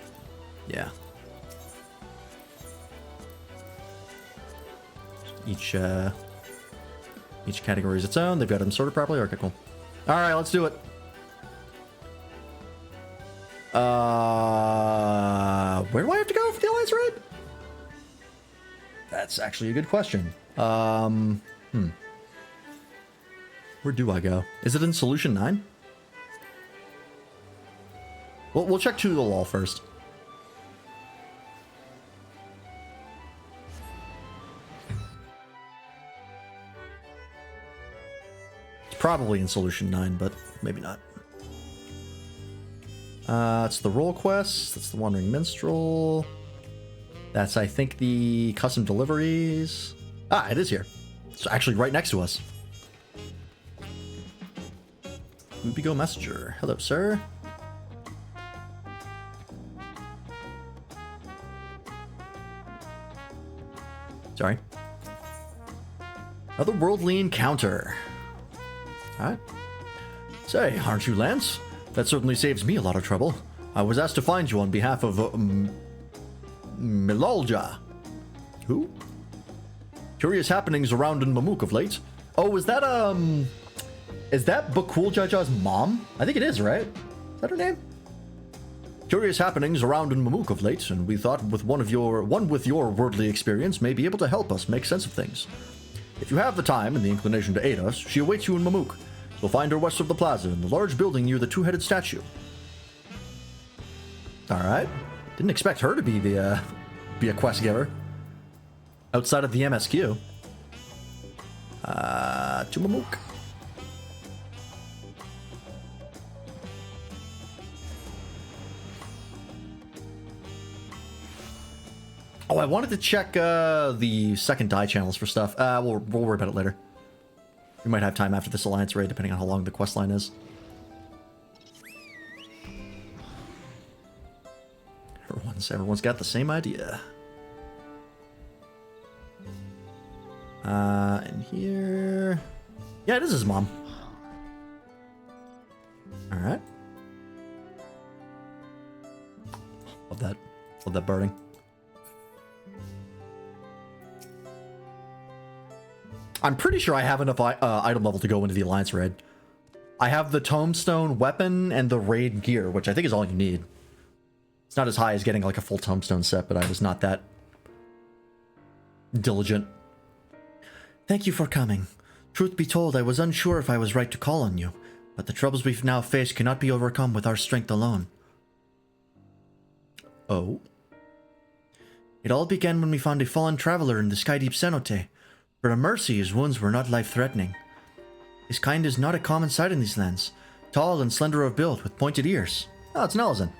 Speaker 1: Yeah. Each category is its own. They've got them sorted properly. Okay, cool. All right, let's do it. Where do I have to go for the Alliance raid? That's actually a good question. Where do I go? Is it in Solution 9? We'll check 2 of the wall first. It's probably in Solution 9, but maybe not. It's the Roll Quest. That's the Wandering Minstrel. That's, I think, the custom deliveries. Ah, it is here. It's actually right next to us. Rubigo Messenger. Hello, sir. Sorry. Otherworldly encounter. Alright. Say, aren't you Lance? That certainly saves me a lot of trouble. I was asked to find you on behalf of Milalja. Who? Curious happenings around in Mamuk of late. Oh, is that Bakul Jaja's mom? I think it is, right? Is that her name? Curious happenings around in Mamuk of late, and we thought with one with your worldly experience may be able to help us make sense of things. If you have the time and the inclination to aid us, she awaits you in Mamuk. You'll find her west of the plaza in the large building near the two-headed statue. Alright. Didn't expect her to be a quest giver. Outside of the MSQ. To Mamuk. Oh, I wanted to check the second die channels for stuff. We'll worry about it later. We might have time after this alliance raid, depending on how long the quest line is. Everyone's got the same idea. And here... Yeah, it is his mom. Alright. Love that. Love that birding. I'm pretty sure I have enough item level to go into the Alliance raid. I have the Tombstone weapon and the raid gear, which I think is all you need. It's not as high as getting like a full Tombstone set, but I was not that diligent. Thank you for coming. Truth be told, I was unsure if I was right to call on you, but the troubles we've now faced cannot be overcome with our strength alone. Oh? It all began when we found a fallen traveler in the Skydeep cenote. For a mercy, his wounds were not life-threatening. His kind is not a common sight in these lands. Tall and slender of build, with pointed ears. Oh, it's an Elizin.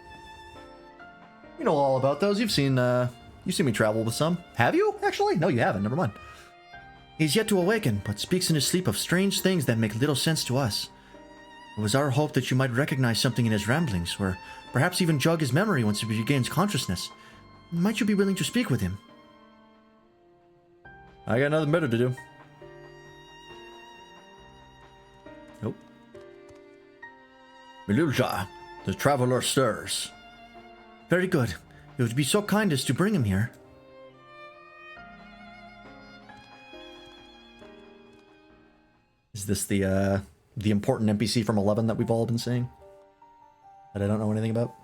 Speaker 1: You know all about those. You've seen me travel with some. Have you, actually? No, you haven't. Never mind. He's yet to awaken, but speaks in his sleep of strange things that make little sense to us. It was our hope that you might recognize something in his ramblings, or perhaps even jog his memory once he regains consciousness. Might you be willing to speak with him? I got nothing better to do. Nope. Milulja, the traveler stirs. Very good. It would be so kind as to bring him here. Is this the important NPC from 11 that we've all been seeing? That I don't know anything about?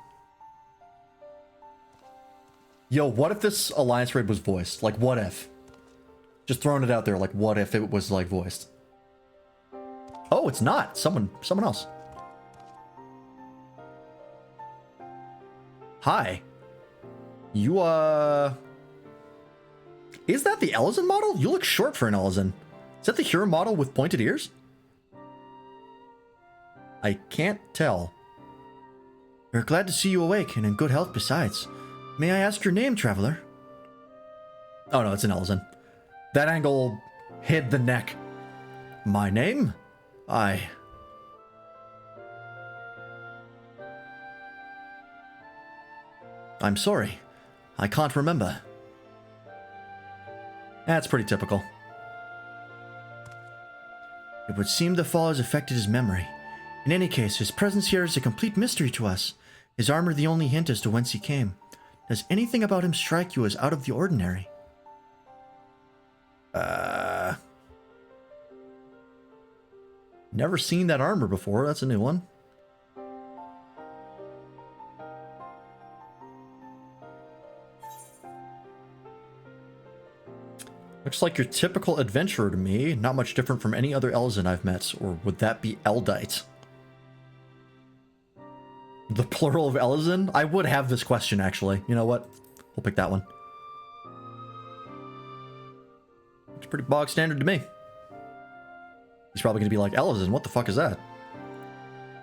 Speaker 1: Yo, what if this Alliance raid was voiced? Like, what if? Just throwing it out there, like, what if it was, like, voiced? Oh, it's not. Someone else. Hi. You, is that the Elizin model? You look short for an Elizin. Is that the hero model with pointed ears? I can't tell. We're glad to see you awake and in good health besides. May I ask your name, traveler? Oh no, it's an Elizin. That angle hid the neck. My name? I'm sorry. I can't remember. That's pretty typical. It would seem the fall has affected his memory. In any case, his presence here is a complete mystery to us. His armor the only hint as to whence he came. Does anything about him strike you as out of the ordinary? Never seen that armor before. That's a new one. Looks like your typical adventurer to me. Not much different from any other Elzin I've met. Or would that be Eldite? The plural of Elzin? I would have this question, actually. You know what? We'll pick that one. It's pretty bog standard to me. He's probably going to be like, Elzin, what the fuck is that?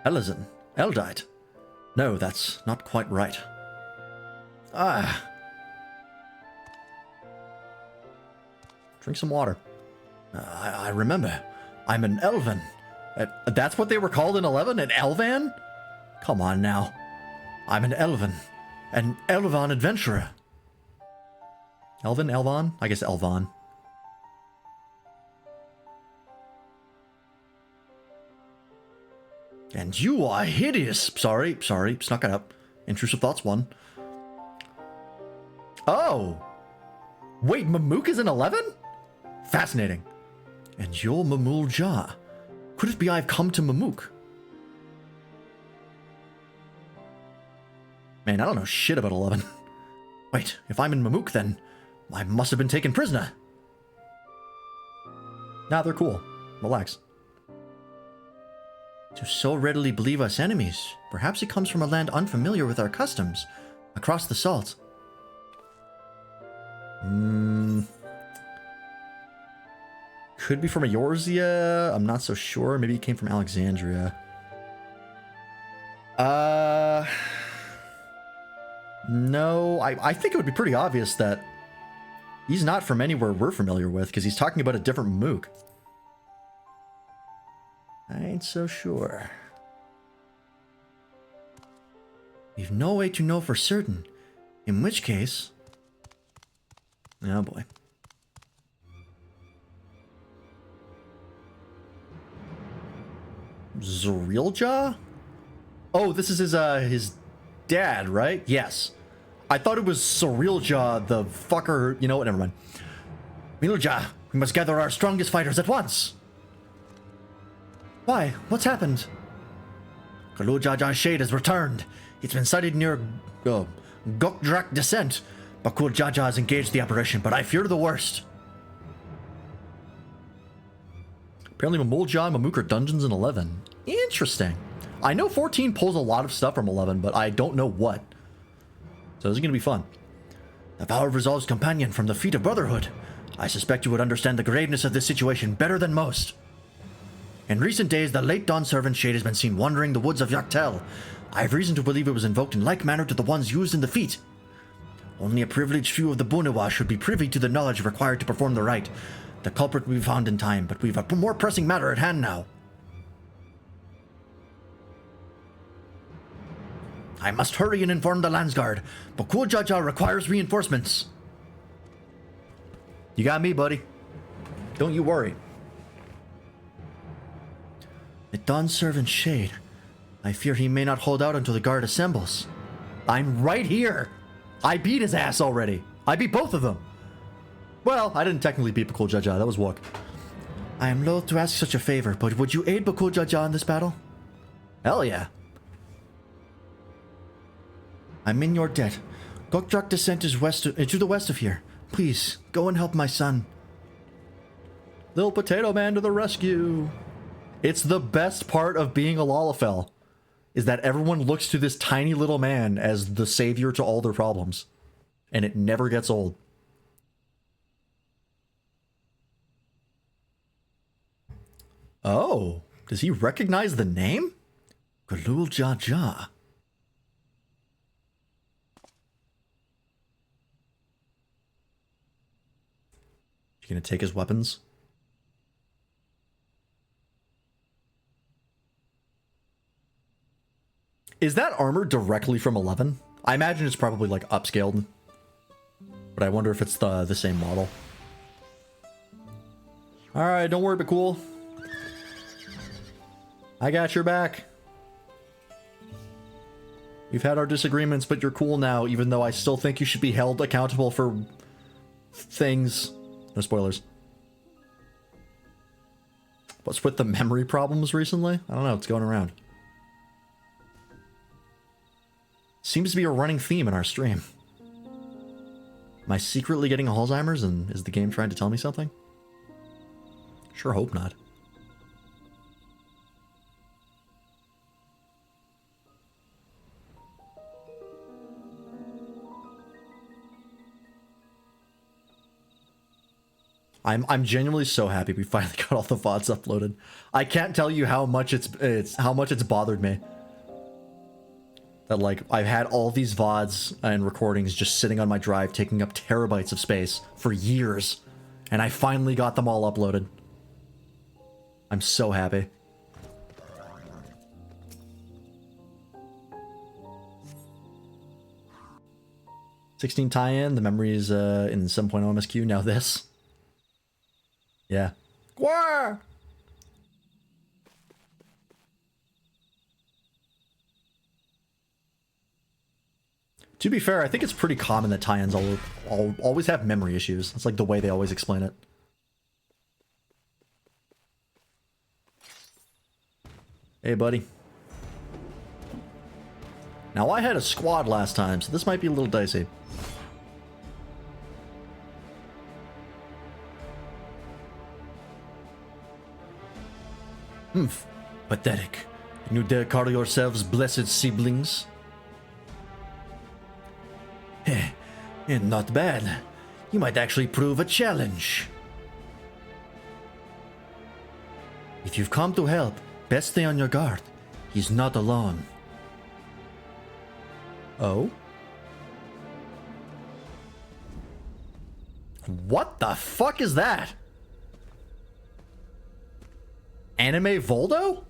Speaker 1: Elzin. Eldite. No, that's not quite right. Ah. Drink some water. I remember. I'm an elven. That's what they were called in 11? An elvan? Come on now. I'm an elven. An elvan adventurer. Elven? Elvan? I guess elvan. And you are hideous. Sorry. Snuck it up. Intrusive thoughts 1. Oh. Wait, Mamook is an 11? Fascinating. And you're Mamul Jah. Could it be I've come to Mamook? Man, I don't know shit about 11. Wait, if I'm in Mamook, then I must have been taken prisoner. Nah, they're cool. Relax. To so readily believe us enemies, perhaps it comes from a land unfamiliar with our customs, across the salt. Could be from Eorzea. I'm not so sure. Maybe it came from Alexandria. No, I think it would be pretty obvious that he's not from anywhere we're familiar with, because he's talking about a different Mook. I ain't so sure. We've no way to know for certain. In which case... Oh boy. Zorilja? Oh, this is his dad, right? Yes. I thought it was Zorilja, the fucker. You know what? Never mind. Milja, we must gather our strongest fighters at once. Why? What's happened? Kalujaja's shade has returned. It's been sighted near Gokdrak descent. Bakul Jaja has engaged the apparition, but I fear the worst. Apparently Mamulja and Mamook are dungeons in 11. Interesting. I know 14 pulls a lot of stuff from 11, but I don't know what. So this is going to be fun. The power of Resolve's companion from the feet of Brotherhood. I suspect you would understand the graveness of this situation better than most. In recent days, the late Dawn Servant Shade has been seen wandering the woods of Yaktel. I have reason to believe it was invoked in like manner to the ones used in the feat. Only a privileged few of the Bunewa should be privy to the knowledge required to perform the rite. The culprit will be found in time, but we've a more pressing matter at hand now. I must hurry and inform the Landsguard. Bakul Jaja requires reinforcements. You got me, buddy. Don't you worry. The Dawn Servant Shade. I fear he may not hold out until the guard assembles. I'm right here. I beat his ass already. I beat both of them. Well, I didn't technically beat Bakul Jaja. That was Wook. I am loath to ask such a favor, but would you aid Bakul Jaja in this battle? Hell yeah. I'm in your debt. Gokdrak descent is to the west of here. Please, go and help my son. Little Potato Man to the rescue. It's the best part of being a Lalafell, is that everyone looks to this tiny little man as the savior to all their problems. And it never gets old. Oh, does he recognize the name? Galul Jaja. You gonna take his weapons? Is that armor directly from 11? I imagine it's probably like upscaled, but I wonder if it's the same model. All right, don't worry, but cool. I got your back. We've had our disagreements, but you're cool now, even though I still think you should be held accountable for things. No spoilers. What's with the memory problems recently? I don't know, it's going around. Seems to be a running theme in our stream. Am I secretly getting Alzheimer's and is the game trying to tell me something? Sure hope not. I'm genuinely so happy we finally got all the VODs uploaded. I can't tell you how much it's bothered me. That like I've had all these VODs and recordings just sitting on my drive taking up terabytes of space for years. And I finally got them all uploaded. I'm so happy. $16 tie-in, the memories in 7.0 MSQ, now this. Yeah. Gwar! To be fair, I think it's pretty common that tie-ins always have memory issues. It's like the way they always explain it. Hey, buddy. Now, I had a squad last time, so this might be a little dicey. Humph. Pathetic. You dare call yourselves blessed siblings? Heh. Not bad. You might actually prove a challenge. If you've come to help, best stay on your guard. He's not alone. Oh? What the fuck is that? Anime Voldo?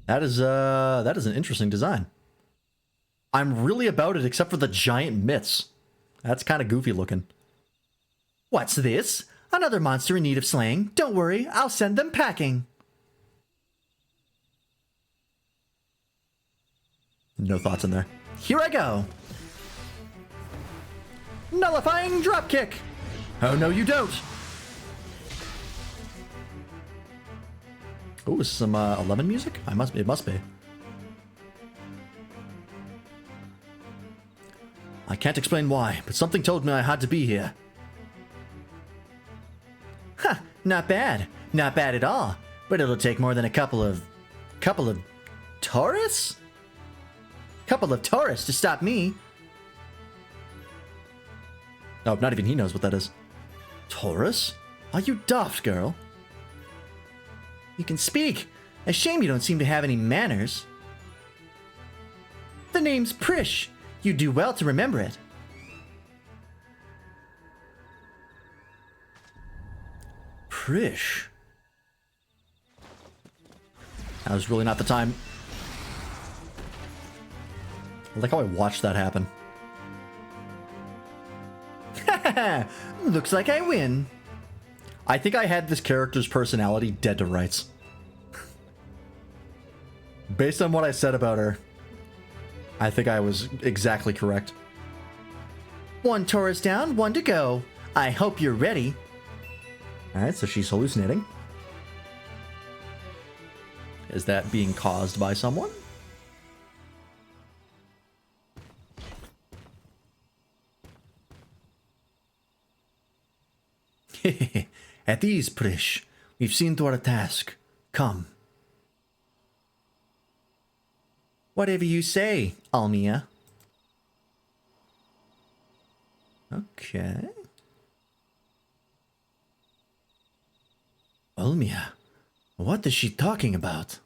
Speaker 1: That is an interesting design. I'm really about it except for the giant mitts. That's kind of goofy looking. What's this? Another monster in need of slaying. Don't worry, I'll send them packing. No thoughts in there. Here I go. Nullifying dropkick. Oh, no, you don't. Oh, is some 11 music? It must be. I can't explain why, but something told me I had to be here. Huh, not bad. Not bad at all. But it'll take more than a couple of tourists? Couple of tourists to stop me. Oh, not even he knows what that is. Taurus? Are you daft, girl? You can speak. A shame you don't seem to have any manners. The name's Prish. You do well to remember it. Prish. That was really not the time. I like how I watched that happen. Looks like I win. I think I had this character's personality dead to rights. Based on what I said about her, I think I was exactly correct. One tourist down, one to go. I hope you're ready. Alright, so she's hallucinating. Is that being caused by someone? At ease, Prish. We've seen to our task. Come. Whatever you say, Almia. Okay. Almia, what is she talking about?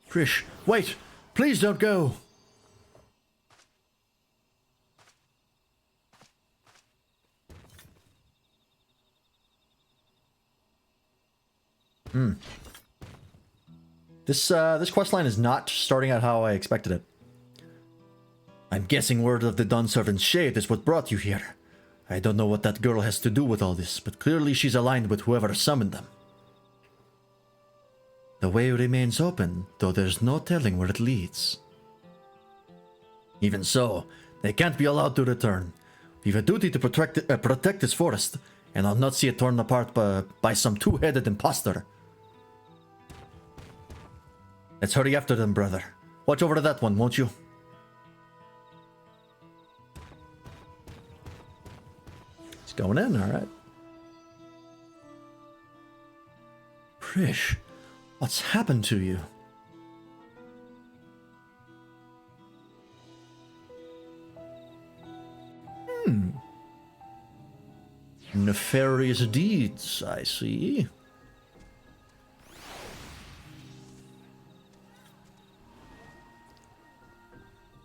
Speaker 1: Prish, wait! Please don't go! This questline is not starting out how I expected it. I'm guessing word of the Dawn Servant's shade is what brought you here. I don't know what that girl has to do with all this, but clearly she's aligned with whoever summoned them. The way remains open, though there's no telling where it leads. Even so, they can't be allowed to return. We've a duty to protect this forest, and I'll not see it torn apart by some two-headed imposter. Let's hurry after them, brother. Watch over that one, won't you? He's going in, alright. Prish, what's happened to you? Nefarious deeds, I see.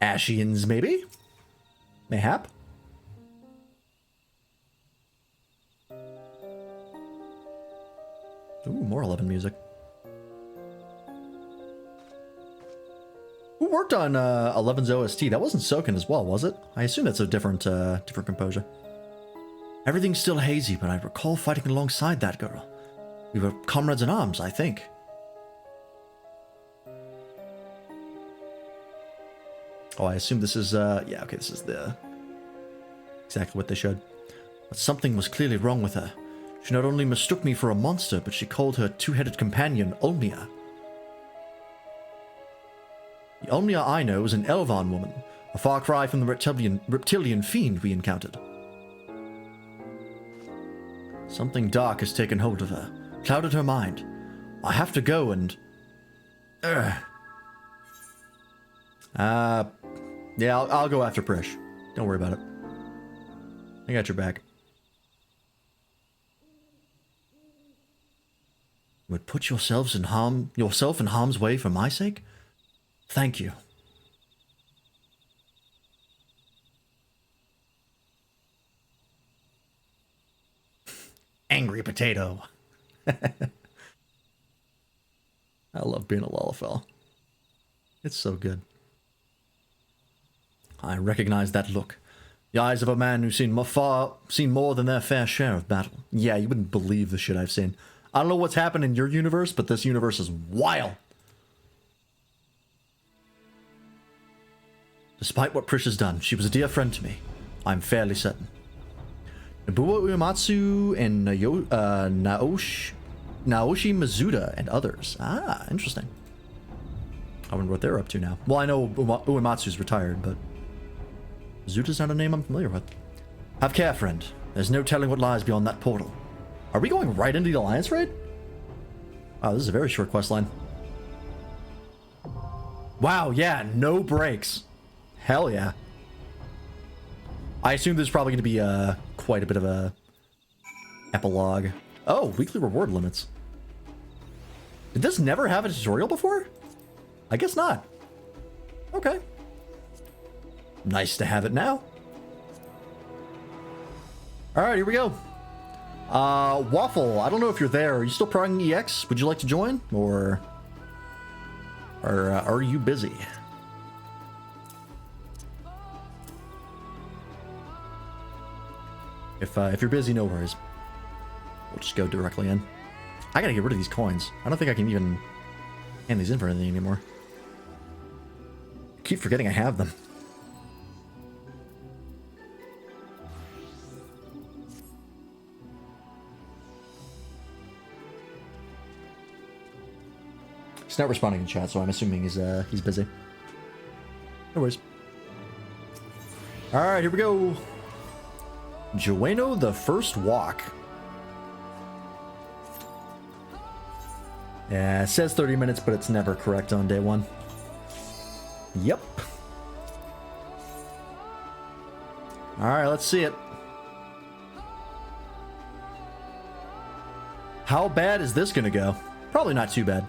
Speaker 1: Ashians, maybe? Mayhap? Ooh, more 11 music. Who worked on 11's OST? That wasn't Soken as well, was it? I assume that's a different composer. Everything's still hazy, but I recall fighting alongside that girl. We were comrades in arms, I think. Oh, I assume this is, yeah, okay, this is exactly what they showed. But something was clearly wrong with her. She not only mistook me for a monster, but she called her two-headed companion Olmia. The Olmia I know is an Elvan woman, a far cry from the reptilian fiend we encountered. Something dark has taken hold of her, clouded her mind. I have to go and... Yeah, I'll go after Prish. Don't worry about it. I got your back. You would put yourself in harm's way for my sake? Thank you. Angry potato. I love being a Lalafell. It's so good. I recognize that look. The eyes of a man who's seen more than their fair share of battle. Yeah, you wouldn't believe the shit I've seen. I don't know what's happened in your universe, but this universe is wild. Despite what Prish has done, she was a dear friend to me. I'm fairly certain. Nobuo Uematsu and Naoshi Mizuta and others. Ah, interesting. I wonder what they're up to now. Well, I know Uematsu's retired, but Mizuta's not a name I'm familiar with. Have care, friend. There's no telling what lies beyond that portal. Are we going right into the Alliance raid? Wow, this is a very short quest line. Wow, yeah, no breaks. Hell yeah. I assume there's probably going to be quite a bit of a epilogue. Oh, weekly reward limits. Did this never have a tutorial before? I guess not. Okay. Nice to have it now. Alright, here we go. Waffle, I don't know if you're there. Are you still prying EX? Would you like to join? Or are you busy? If you're busy, no worries. We'll just go directly in. I gotta get rid of these coins. I don't think I can even hand these in for anything anymore. I keep forgetting I have them. He's not responding in chat, so I'm assuming he's busy. No worries. Alright, here we go. Joano, the First Walk. Yeah, it says 30 minutes, but it's never correct on day one. Yep. Alright, let's see it. How bad is this gonna go? Probably not too bad.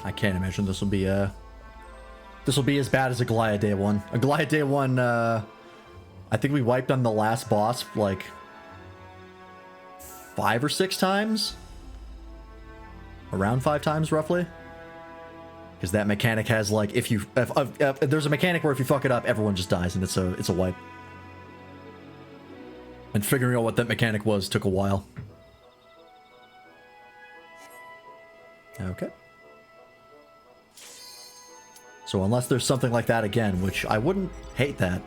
Speaker 1: I can't imagine this will be as bad as Aglaya Day 1. Aglaya Day 1, I think we wiped on the last boss like 5 or 6 times. Around 5 times, roughly. Because that mechanic has like, if there's a mechanic where if you fuck it up, everyone just dies, and it's a wipe. And figuring out what that mechanic was took a while. Okay. So unless there's something like that again, which I wouldn't hate that.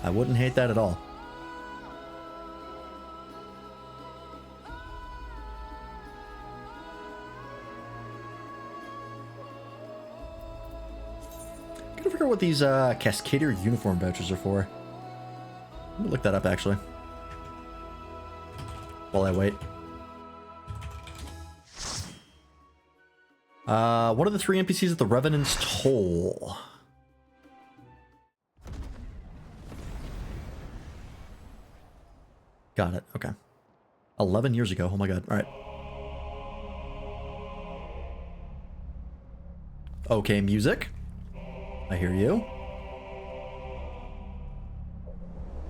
Speaker 1: I wouldn't hate that at all. I gotta figure out what these Cascader uniform vouchers are for. Let me look that up actually. While I wait. What are the 3 NPCs at the Revenant's Toll? Got it, okay. 11 years ago, oh my god, alright. Okay, music. I hear you.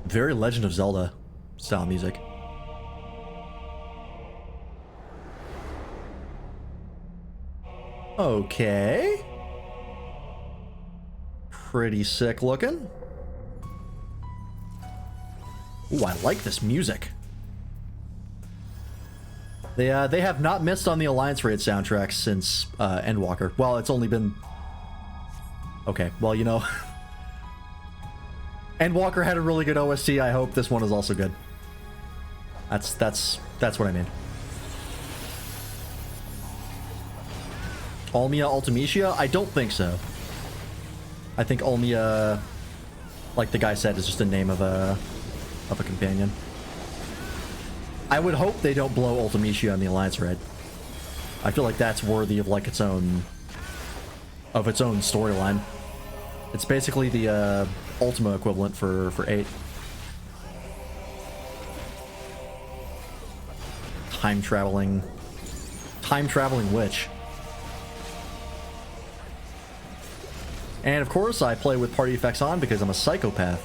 Speaker 1: Very Legend of Zelda style music. Okay. Pretty sick looking. Ooh, I like this music. They have not missed on the Alliance Raid soundtrack since Endwalker. Well, it's only been... Okay, well, you know... Endwalker had a really good OST. I hope this one is also good. That's what I mean. Olmia Ultimecia? I don't think so. I think Olmia, like the guy said, is just a name of a companion. I would hope they don't blow Ultimecia on the Alliance Raid. I feel like that's worthy of like its own storyline. It's basically the Ultima equivalent for 8. Time traveling witch. And of course, I play with party effects on because I'm a psychopath.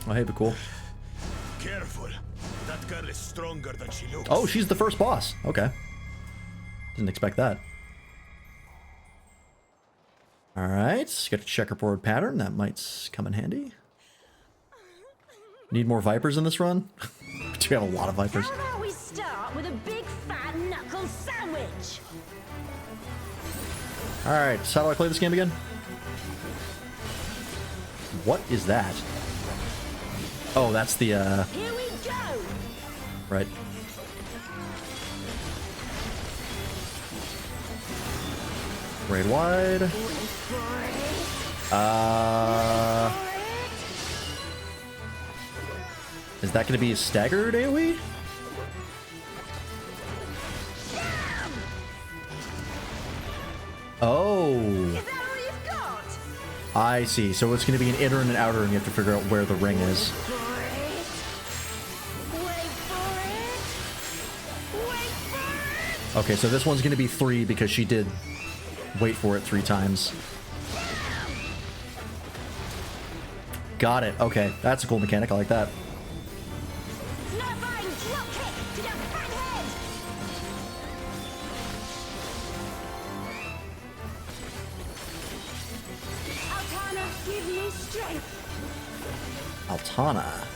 Speaker 1: Oh, hey, but cool.
Speaker 2: Careful. That girl is stronger than she looks.
Speaker 1: Oh, she's the first boss. Okay. Didn't expect that. Alright, got a checkerboard pattern. That might come in handy. Need more Vipers in this run? We have a lot of Vipers.
Speaker 3: How about we start with a big fat knuckle sandwich?
Speaker 1: Alright, so how do I play this game again? What is that? Oh, that's the,
Speaker 3: Here we go!
Speaker 1: Right. Raid wide. Is that going to be a staggered AoE? Oh.
Speaker 3: Is that all you've got?
Speaker 1: I see. So it's going to be an inner and an outer, and you have to figure out where the ring is. Okay, so this one's going to be 3 because she did wait for it 3 times. Got it. Okay, that's a cool mechanic. I like that. Altana.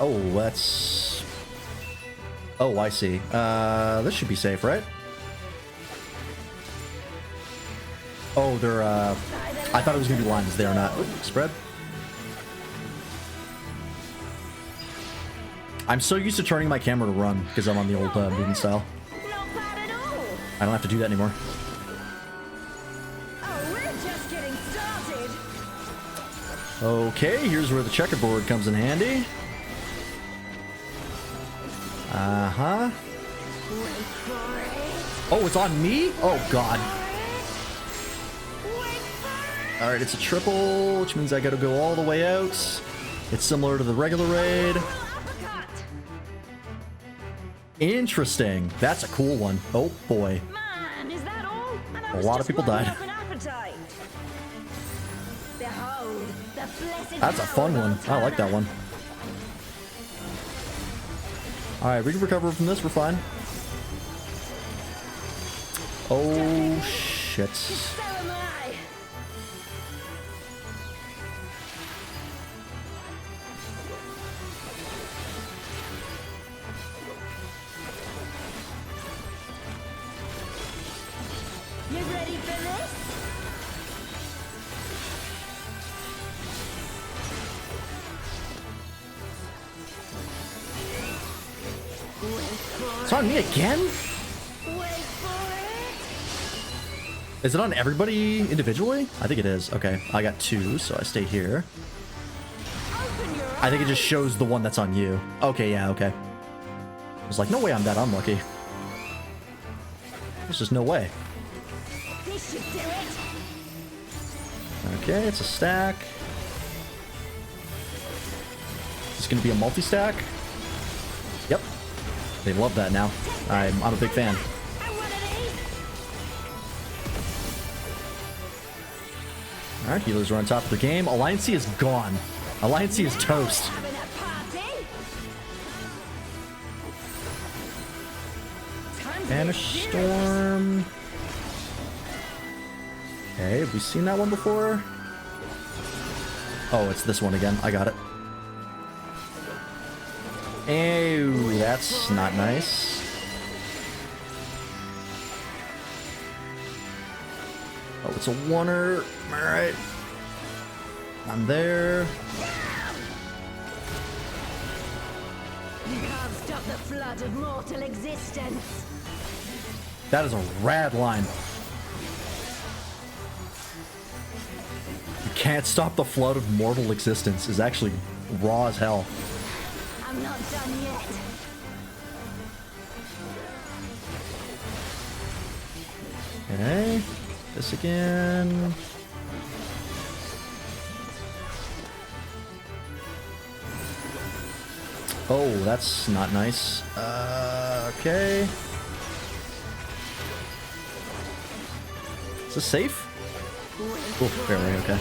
Speaker 1: Oh, that's... Oh, I see. This should be safe, right? Oh, they're, I thought it was gonna be lines. They are not. Ooh, spread. I'm so used to turning my camera to run because I'm on the old movement style.
Speaker 3: Not bad at all.
Speaker 1: I don't have to do that anymore.
Speaker 3: Oh, we're just getting started.
Speaker 1: Okay, here's where the checkerboard comes in handy. Uh-huh. Oh, it's on me? Oh, God. Alright, it's a triple, which means I gotta go all the way out. It's similar to the regular raid. Interesting. That's a cool one. Oh, boy.
Speaker 3: Man, is that all?
Speaker 1: A lot of people died. That's a fun one. I like that one. Alright, we can recover from this. We're fine. Oh, shit.
Speaker 3: So am I. You ready for this?
Speaker 1: It's on me again?
Speaker 3: Wait for it.
Speaker 1: Is it on everybody individually? I think it is. Okay, I got 2, so I stay here.
Speaker 3: Open your
Speaker 1: I think it just shows the one that's on you. Okay, yeah, okay. I was like, no way I'm that unlucky. There's just no way.
Speaker 3: This should do it.
Speaker 1: Okay, it's a stack. it's going to be a multi-stack. Yep. They love that now. I'm a big fan. Alright, healers are on top of the game. Alliance is gone. Alliance is toast. Banish Storm. Okay, have we seen that one before? Oh, it's this one again. I got it. Ew, that's not nice. Oh, it's a oneer. Alright. I'm there.
Speaker 3: You can't stop the flood of mortal existence.
Speaker 1: That is a rad line. You can't stop the flood of mortal existence is actually raw as hell.
Speaker 3: I'm not done yet.
Speaker 1: Okay. This again. Oh, that's not nice. Okay. Is this safe? Oh, barely okay.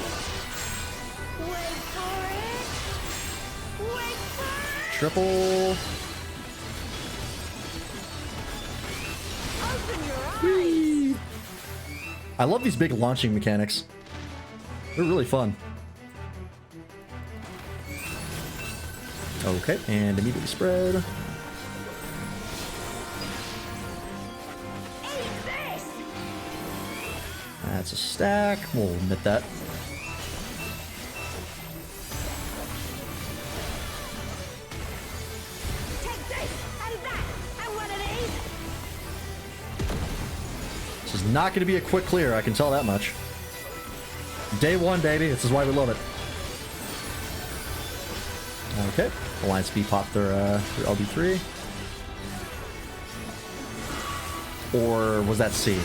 Speaker 3: Wait for it. Wait for it.
Speaker 1: Triple.
Speaker 3: Open your eyes.
Speaker 1: Whee! I love these big launching mechanics. They're really fun. Okay, and immediately spread.
Speaker 3: Eat this.
Speaker 1: That's a stack. We'll admit that.
Speaker 3: Take this and that. And one of these.
Speaker 1: This is not going to be a quick clear, I can tell that much. Day one, baby. This is why we love it. Okay. Alliance B popped their LB3. Or was that C?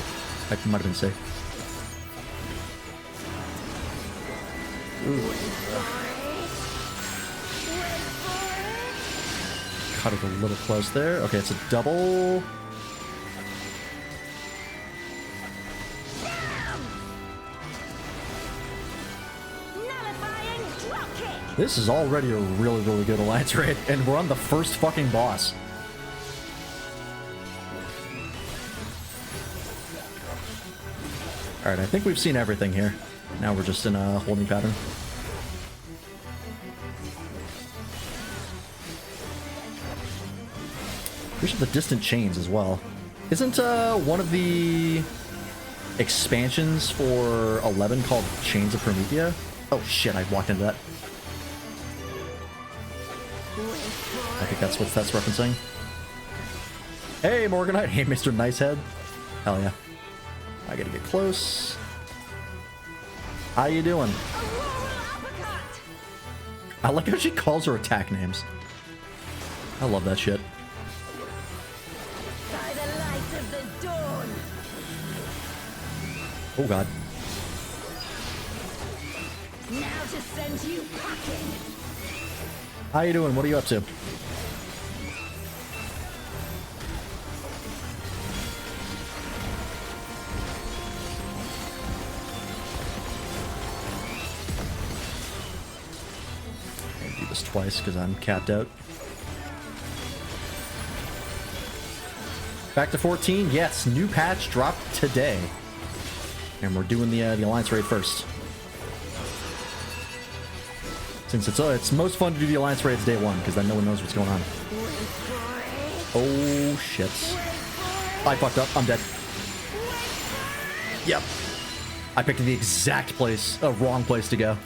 Speaker 1: That might have been C. Ooh. Cut it a little close there. Okay, it's a double.
Speaker 3: Nullifying dropkick.
Speaker 1: This is already a really, really good alliance raid, and we're on the first fucking boss. Alright, I think we've seen everything here. Now we're just in a holding pattern. Here's the distant chains as well. Isn't one of the expansions for 11 called Chains of Promethea? Oh shit, I walked into that. I think that's what that's referencing. Hey, Morganite. Hey, Mr. Nicehead. Hell yeah. I gotta get close. How you doing? I like how she calls her attack names. I love that shit.
Speaker 3: By the light of the dawn.
Speaker 1: Oh god.
Speaker 3: Now to send you packing.
Speaker 1: How you doing? What are you up to? Do this twice because I'm capped out. Back to 14. Yes, new patch dropped today, and we're doing the Alliance raid first. Since it's most fun to do the Alliance raids day one because then no one knows what's going on. Oh shit! I fucked up. I'm dead. Yep. I picked the exact place, wrong place to go.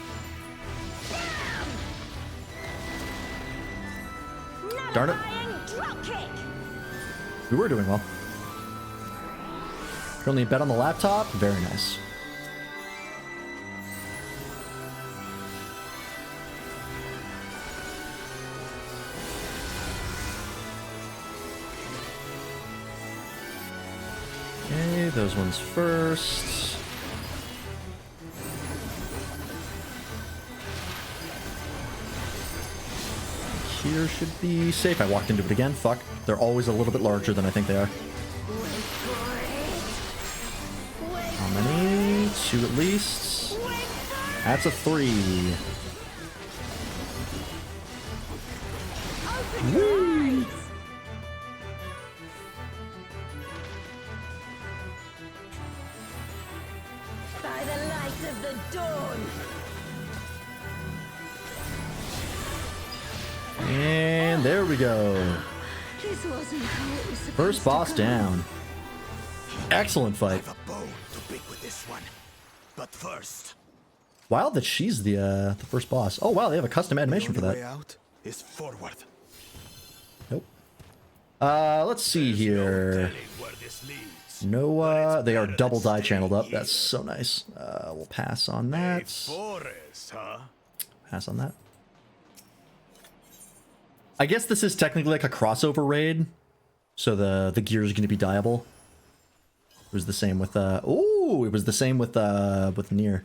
Speaker 1: Darn it. We were doing well. Currently in bed on the laptop. Very nice. Okay, those ones first. here should be safe. I walked into it again. Fuck. They're always a little bit larger than I think they are. How many? 2 at least. That's a 3. Woo!
Speaker 3: By the light of the dawn.
Speaker 1: And there we go.
Speaker 3: This wasn't how it was supposed
Speaker 1: First boss
Speaker 3: to go.
Speaker 1: down. Excellent fight.
Speaker 2: I have a bone to pick with this one. But first,
Speaker 1: Wild that she's the first boss. Oh wow, they have a custom animation for
Speaker 2: the only way
Speaker 1: that.
Speaker 2: out is forward.
Speaker 1: Nope. Let's see
Speaker 2: There's no
Speaker 1: here.
Speaker 2: telling where this leads.
Speaker 1: No, they are
Speaker 2: better
Speaker 1: double
Speaker 2: than
Speaker 1: die channeled up.
Speaker 2: staying
Speaker 1: That's so nice. We'll pass on
Speaker 2: A
Speaker 1: that.
Speaker 2: forest, huh?
Speaker 1: Pass on that. I guess this is technically like a crossover raid, so the gear is going to be dyeable. It was the same with oh, it was the same with Nier.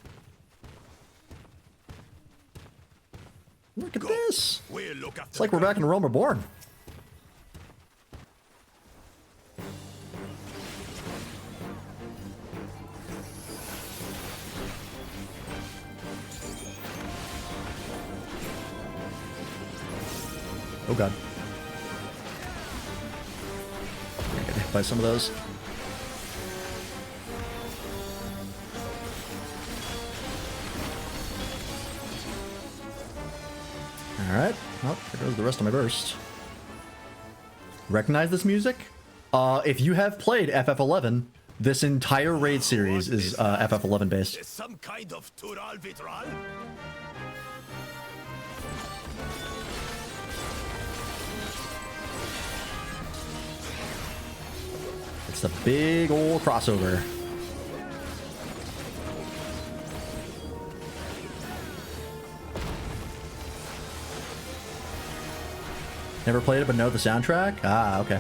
Speaker 1: Look at this.
Speaker 2: We'll look after
Speaker 1: It's like we're back in Realm Reborn. Oh god. I got hit by some of those. Alright. Well, there goes the rest of my burst. Recognize this music? If you have played FF11, this entire raid series is FF11 based.
Speaker 2: Is some kind of Tural Vitral?
Speaker 1: It's the big old crossover. Never played it, but know the soundtrack? Ah, okay.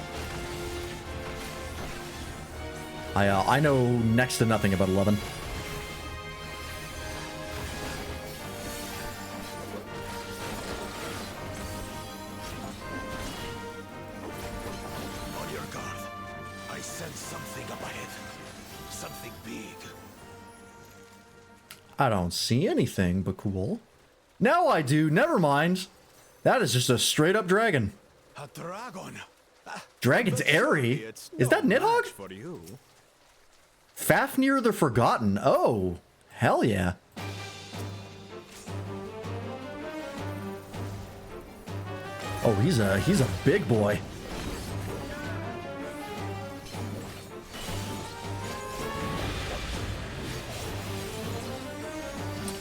Speaker 1: I know next to nothing about 11.
Speaker 2: On your guard. I sense something up ahead. Something big.
Speaker 1: I don't see anything, but cool. Now I do. Never mind. That is just a straight up dragon.
Speaker 2: A dragon.
Speaker 1: Dragon's airy. Is that Nidhogg?
Speaker 2: For you.
Speaker 1: Fafnir the Forgotten. Oh, hell yeah. Oh, he's a big boy.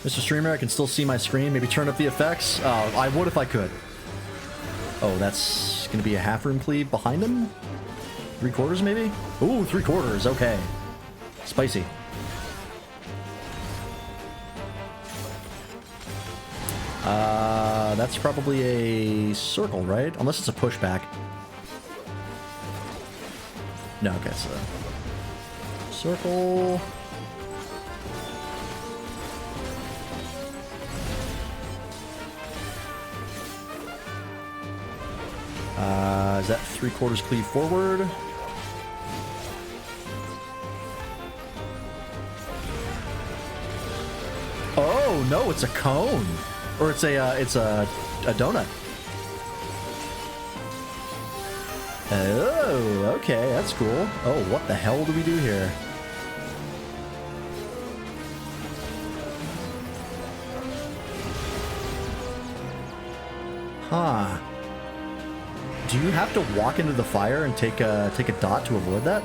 Speaker 1: Mr. Streamer, I can still see my screen. Maybe turn up the effects. I would if I could. Oh, that's gonna be a half room cleave behind him? 3/4 maybe? Ooh, 3/4. Okay. Spicy. That's probably a circle, right? Unless it's a pushback. No, okay, so circle. Is that 3/4 cleave forward? Oh no, it's a cone, or it's a donut. Oh, okay, that's cool. Oh, what the hell do we do here? Huh. Do you have to walk into the fire and take a dot to avoid that?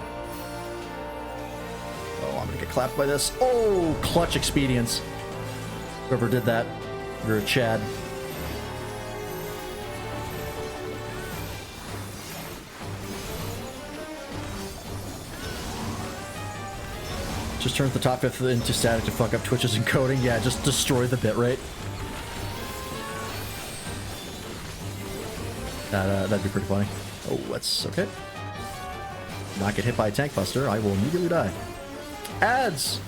Speaker 1: Oh, I'm gonna get clapped by this. Oh, clutch expedience. Whoever did that, you're a Chad. Just turns the top fifth into static to fuck up Twitch's encoding. Yeah, just destroy the bitrate. That'd be pretty funny. Oh, that's okay. Not get hit by a tank buster, I will immediately die. Ads!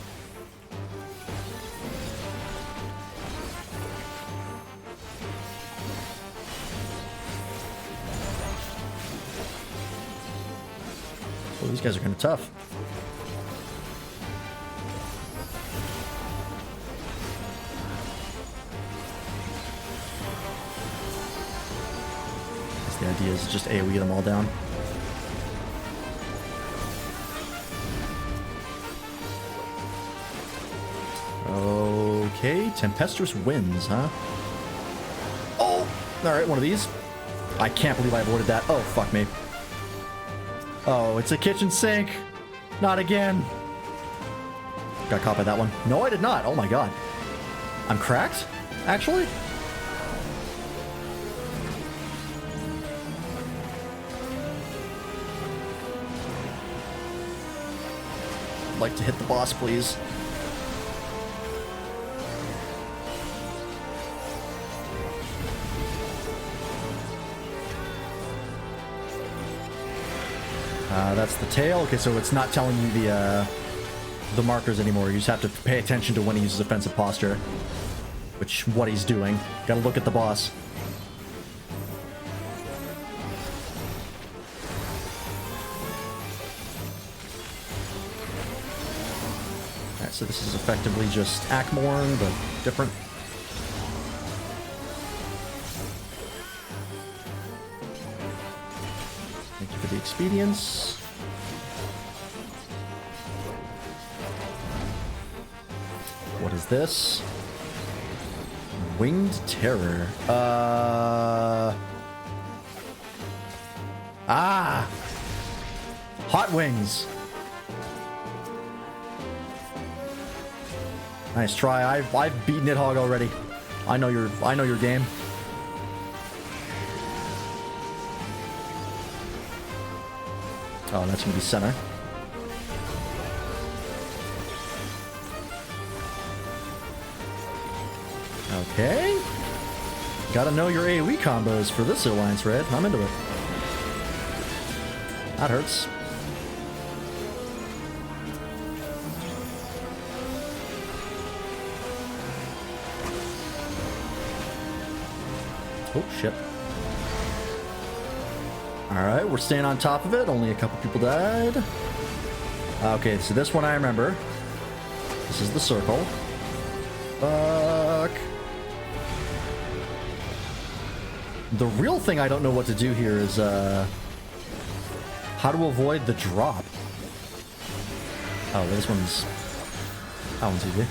Speaker 1: Oh, these guys are kind of tough. The idea is just AoE them all down. Okay, Tempestuous Winds, huh? Oh! Alright, one of these. I can't believe I avoided that. Oh, fuck me. Oh, it's a kitchen sink! Not again! Got caught by that one. No, I did not. Oh my god. I'm cracked? Actually? I'd like to hit the boss, please. That's the tail. Okay, so it's not telling you the markers anymore. You just have to pay attention to when he uses offensive posture, which what he's doing. Gotta look at the boss. Alright, so this is effectively just Akmorn, but different. Thank you for the expedience. What is this? Winged Terror. Hot Wings. Nice try. I've beaten Nidhogg already. I know your game. Oh, that's gonna be center. Okay. Gotta know your AoE combos for this Alliance Red. I'm into it. That hurts. Oh, shit. Alright, we're staying on top of it. Only a couple people died. Okay, so this one I remember. This is the circle. Fuck. The real thing I don't know what to do here is, how to avoid the drop. Oh, this one's... That one's easy.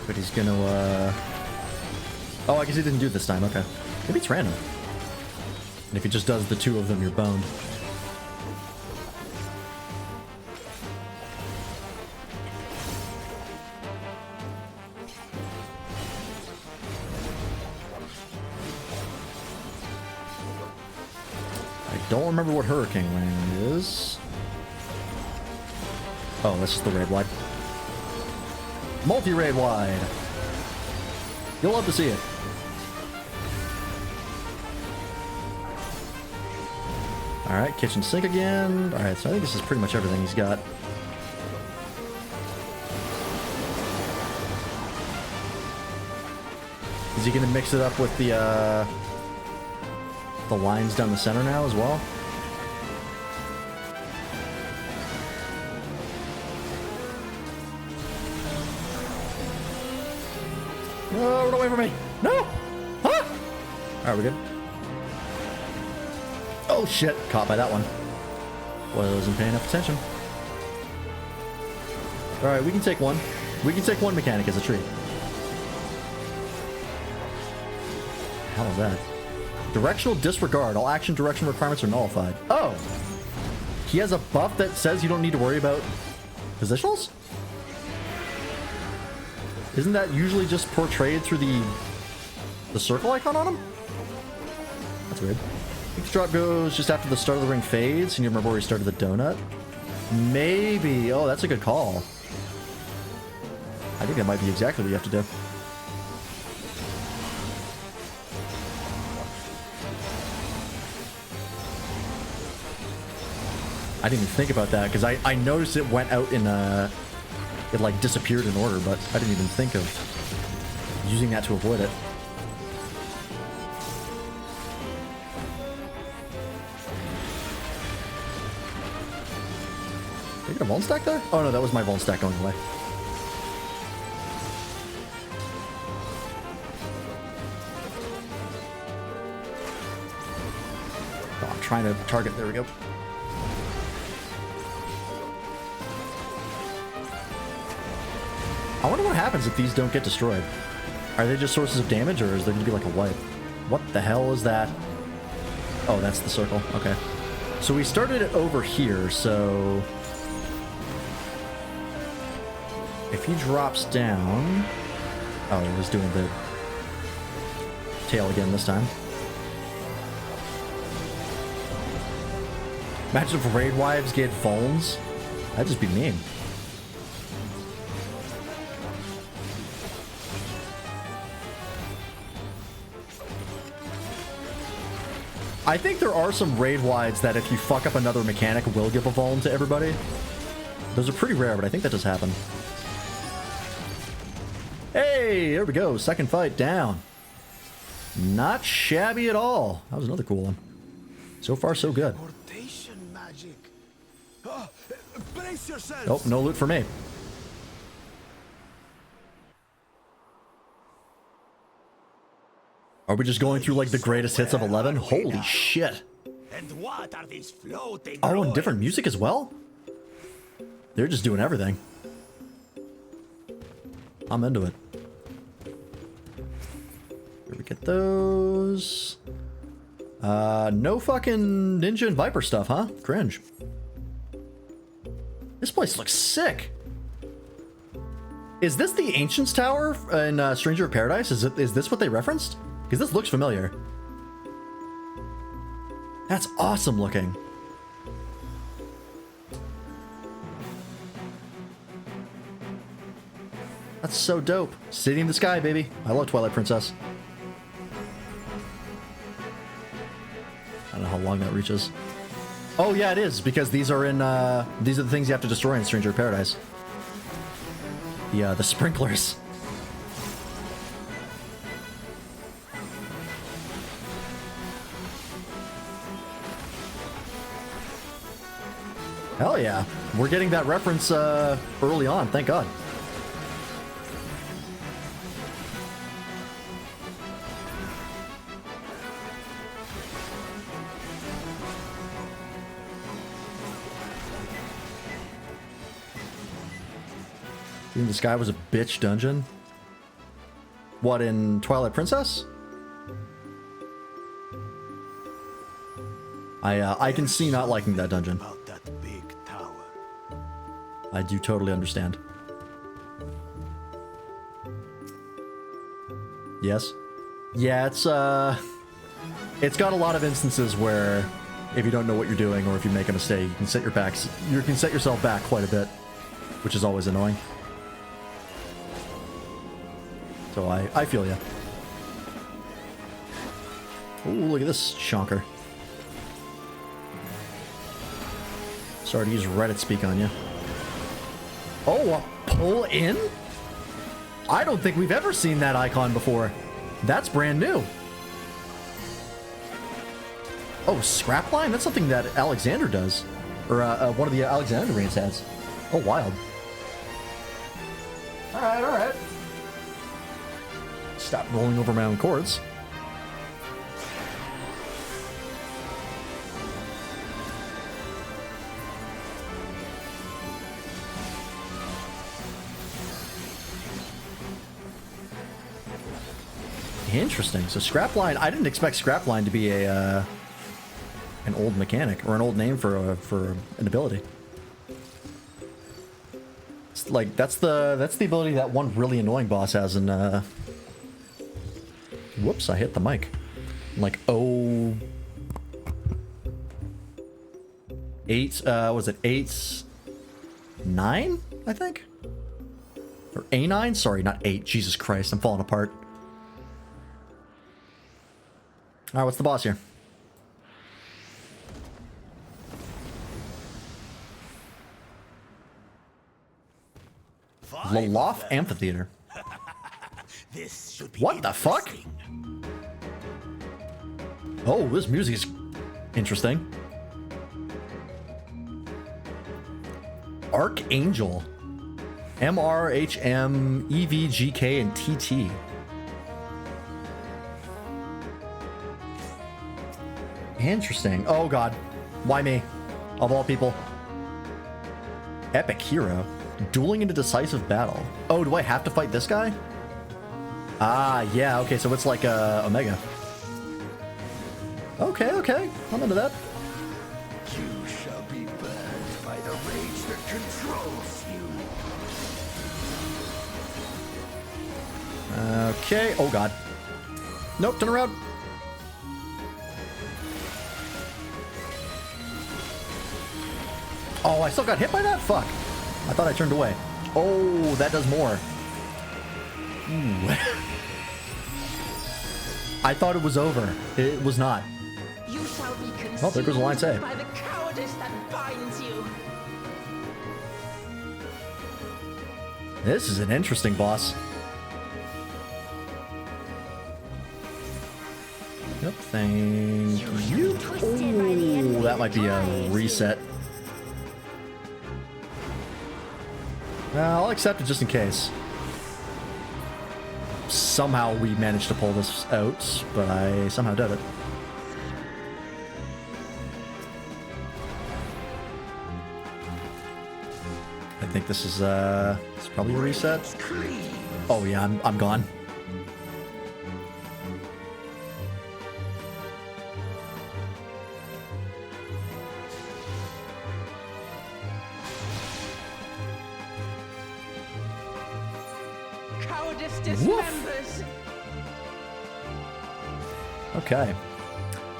Speaker 1: But he's gonna, Oh, I guess he didn't do it this time, okay. Maybe it's random. And if he just does the two of them, you're boned. I don't remember what Hurricane Wing is. Oh, that's just the raid wide. Multi-raid wide. You'll love to see it. Alright, kitchen sink again. Alright, so I think this is pretty much everything he's got. Is he gonna mix it up with the lines down the center now as well? No, run away from me! No! Huh? Alright, we good? Oh shit! Caught by that one. Wasn't paying enough attention. Alright, we can take one. We can take one mechanic as a treat. How is that? Directional disregard. All action direction requirements are nullified. Oh! He has a buff that says you don't need to worry about positionals? Isn't that usually just portrayed through the circle icon on him? That's weird. I think the drop goes just after the start of the ring fades, and you remember where he started the donut? Maybe. Oh, that's a good call. I think that might be exactly what you have to do. I didn't even think about that, because I noticed it went out in it like disappeared in order, but I didn't even think of using that to avoid it. you get a Vuln stack there? Oh no, that was my Vuln stack going away. Oh, I'm trying to target. There we go. I wonder what happens if these don't get destroyed. Are they just sources of damage, or is there going to be like a wipe? What the hell is that? Oh, that's the circle. Okay. So we started it over here, so... if he drops down... oh, he was doing the tail again this time. Imagine if Raid Wives get Vulns. That'd just be mean. I think there are some raid wides that if you fuck up another mechanic will give a vuln to everybody. Those are pretty rare, but I think that does happen. Hey, there we go. Second fight down. Not shabby at all. That was another cool one. So far, so good.
Speaker 2: Magic. Brace yourselves.
Speaker 1: Nope, no loot for me. Are we just going through like the greatest hits of 11? Holy shit.
Speaker 2: And what are these floating
Speaker 1: Oh, and different music as well? They're just doing everything. I'm into it. Here we get those. No fucking Ninja and Viper stuff, huh? Cringe. This place looks sick. Is this the Ancients Tower in Stranger of Paradise? Is this what they referenced? Because this looks familiar. That's awesome looking. That's so dope. City in the sky, baby. I love Twilight Princess. I don't know how long that reaches. Oh yeah, it is, because these are in these are the things you have to destroy in Stranger of Paradise. The sprinklers. Hell yeah. We're getting that reference early on, thank God. You think this guy was a bitch dungeon? What, in Twilight Princess? I can see not liking that dungeon.
Speaker 2: About that big tower.
Speaker 1: I do totally understand. Yes? Yeah, it's got a lot of instances where if you don't know what you're doing or if you make a mistake, you can set yourself back quite a bit, which is always annoying. So I feel ya. Ooh, look at this chonker. Sorry to use Reddit speak on you. Oh, a pull in? I don't think we've ever seen that icon before. That's brand new. Oh, scrapline? That's something that Alexander does. Or one of the Alexandrians has. Oh, wild. Alright, alright. Stop rolling over my own cords. Interesting. So scrapline, I didn't expect scrapline to be an old mechanic or an old name for an ability. It's like that's the ability that one really annoying boss has in whoops, I hit the mic. Like oh 8 was it 8 9, I think? Or A9? Sorry, not 8. Jesus Christ, I'm falling apart. Alright, what's the boss here? Loloth Amphitheater.
Speaker 2: This should be
Speaker 1: What the fuck? Oh, this music's interesting. Archangel. MRHM, EVGK, and TT. Interesting. Oh god. Why me? Of all people. Epic hero. Dueling in a decisive battle. Oh, do I have to fight this guy? Ah, yeah, okay, so it's like Omega. Okay, okay. I'm into that.
Speaker 2: You shall be burned by the rage that controls you.
Speaker 1: Okay. Oh god. Nope, turn around. Oh, I still got hit by that? Fuck. I thought I turned away. Oh, that does more. Ooh. I thought it was over. It was not.
Speaker 3: You shall be consumed
Speaker 1: Oh, there goes Alliance A.
Speaker 3: by the cowardice that binds you.
Speaker 1: This is an interesting boss. Yep, thank you. Oh, that might be a reset. I'll accept it just in case. Somehow we managed to pull this out, but I somehow did it. I think this is it's probably a reset. Oh yeah, I'm gone.
Speaker 3: Cowardice dismembers.
Speaker 1: Okay.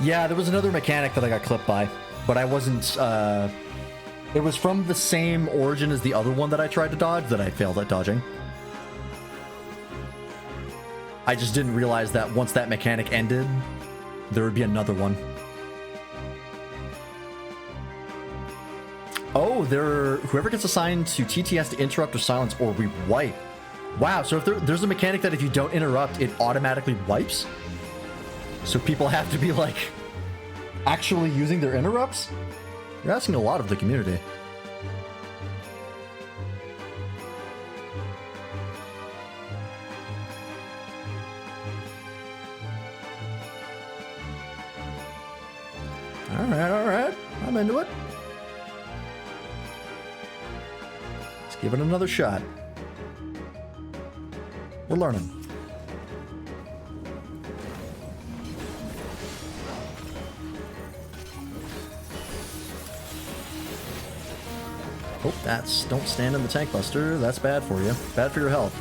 Speaker 1: Yeah, there was another mechanic that I got clipped by, but I wasn't, it was from the same origin as the other one that I tried to dodge that I failed at dodging. I just didn't realize that once that mechanic ended, there would be another one. Oh, whoever gets assigned to TT has to interrupt or silence or re-wipe. Wow, so if there's a mechanic that if you don't interrupt, it automatically wipes? So people have to be, like, actually using their interrupts? You're asking a lot of the community. Alright, I'm into it. Let's give it another shot. We're learning. Oh, don't stand in the tank buster. That's bad for you. Bad for your health.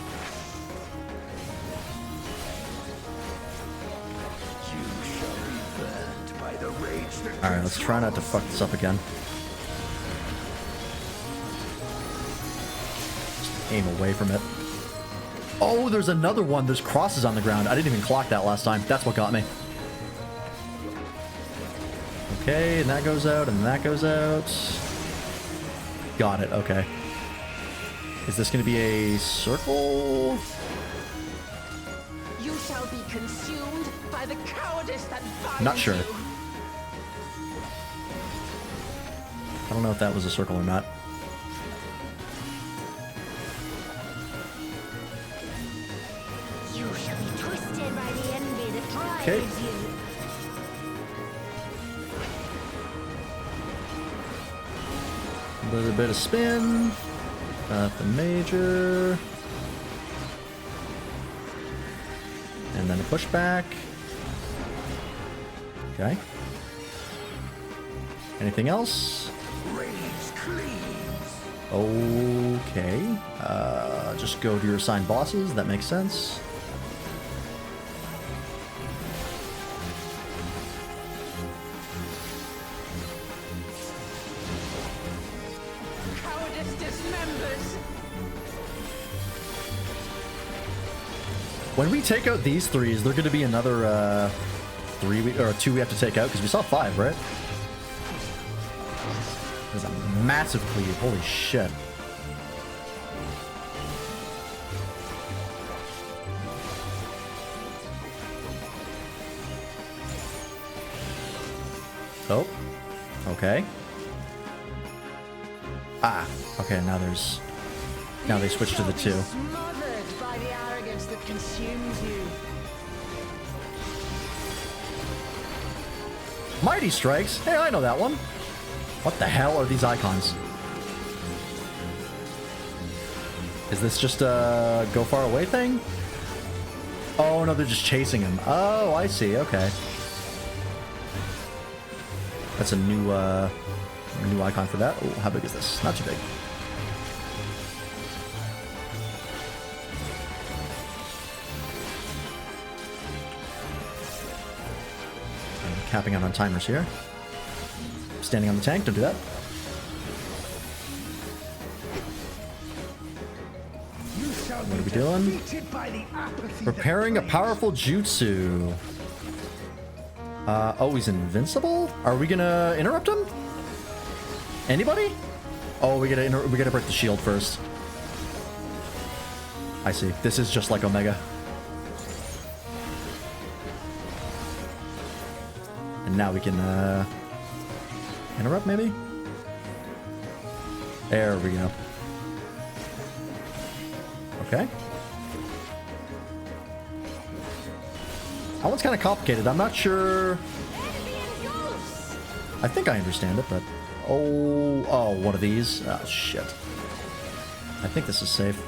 Speaker 1: Alright, let's try not to fuck this up again. Just aim away from it. Oh, there's another one. There's crosses on the ground. I didn't even clock that last time. That's what got me. Okay, and that goes out, and that goes out. Got it, okay. Is this going to be a circle?
Speaker 3: You shall be consumed by the cowardice that binds
Speaker 1: Not sure.
Speaker 3: you.
Speaker 1: I don't know if that was a circle or not.
Speaker 3: You shall be twisted by the envy that drives
Speaker 1: Okay.
Speaker 3: you.
Speaker 1: A little bit of spin. Got the major. And then a pushback. Okay. Anything else? Okay. Just go to your assigned bosses. That makes sense.
Speaker 3: Cowardice dismembers.
Speaker 1: When we take out these three, is there going to be another two we have to take out? Because we saw 5, right? There's a massive cleave. Holy shit. Oh. Okay. Ah, okay, now there's... Now they switch to the 2.
Speaker 3: Smothered by the arrogance that consumes you.
Speaker 1: Mighty Strikes? Hey, I know that one. What the hell are these icons? Is this just a go far away thing? Oh, no, they're just chasing him. Oh, I see. Okay. That's a new icon for that. Oh, how big is this? Not too big. I'm capping out on timers here. Standing on the tank, don't do that. What are we doing? Preparing a powerful jutsu. Oh, he's invincible? Are we gonna interrupt him? Anybody? Oh, we gotta break the shield first. I see. This is just like Omega. And now we can interrupt maybe? There we go. Okay. That one's kind of complicated. I'm not sure. I think I understand it, but... Oh, one of these? Oh, shit. I think this is safe.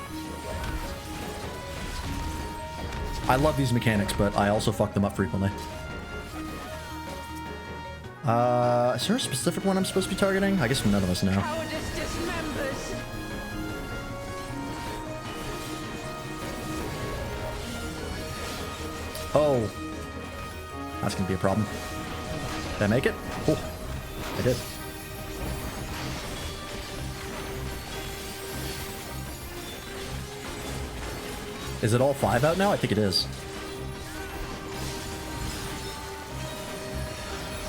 Speaker 1: I love these mechanics, but I also fuck them up frequently. Is there a specific one I'm supposed to be targeting? I guess none of us know. Oh. That's gonna be a problem. Did I make it? Oh, I did. Is it all 5 out now? I think it is.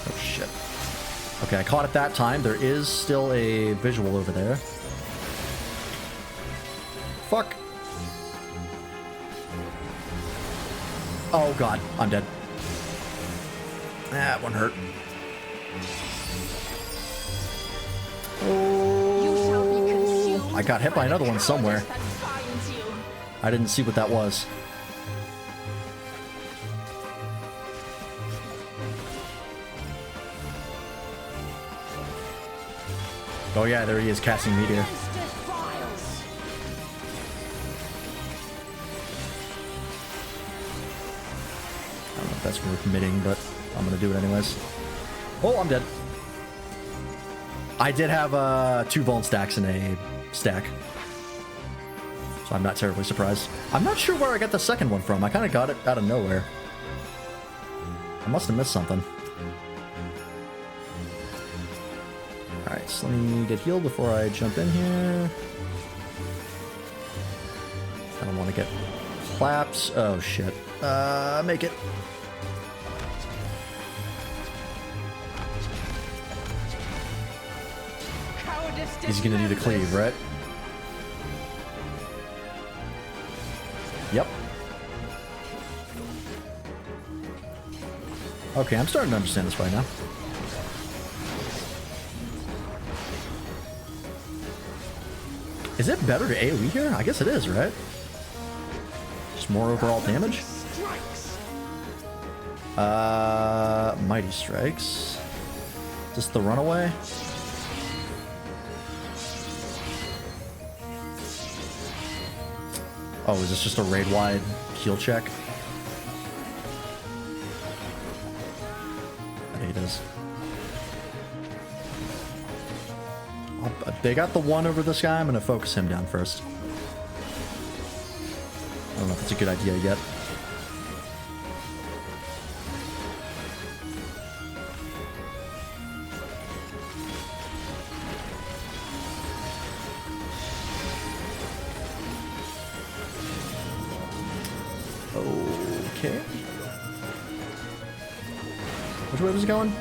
Speaker 1: Oh, shit. Okay, I caught it that time. There is still a visual over there. Fuck. Oh, God. I'm dead. That one hurt. Oh, I got hit by another one somewhere. I didn't see what that was. Oh yeah, there he is, casting meteor. I don't know if that's worth admitting, but I'm gonna do it anyways. Oh, I'm dead. I did have 2 Vuln stacks in a stack. So I'm not terribly surprised. I'm not sure where I got the second one from. I kind of got it out of nowhere. I must have missed something. Alright, so let me get healed before I jump in here. I don't want to get claps. Oh, shit. Make it. He's gonna do the cleave, right? Yep. Okay, I'm starting to understand this right now. Is it better to AoE here? I guess it is, right? Just more overall damage? Mighty Strikes. Is this the runaway? Oh, is this just a raid-wide heal check? I think it is. They got the one over this guy. I'm going to focus him down first. I don't know if it's a good idea yet. Okay. Which way was it going?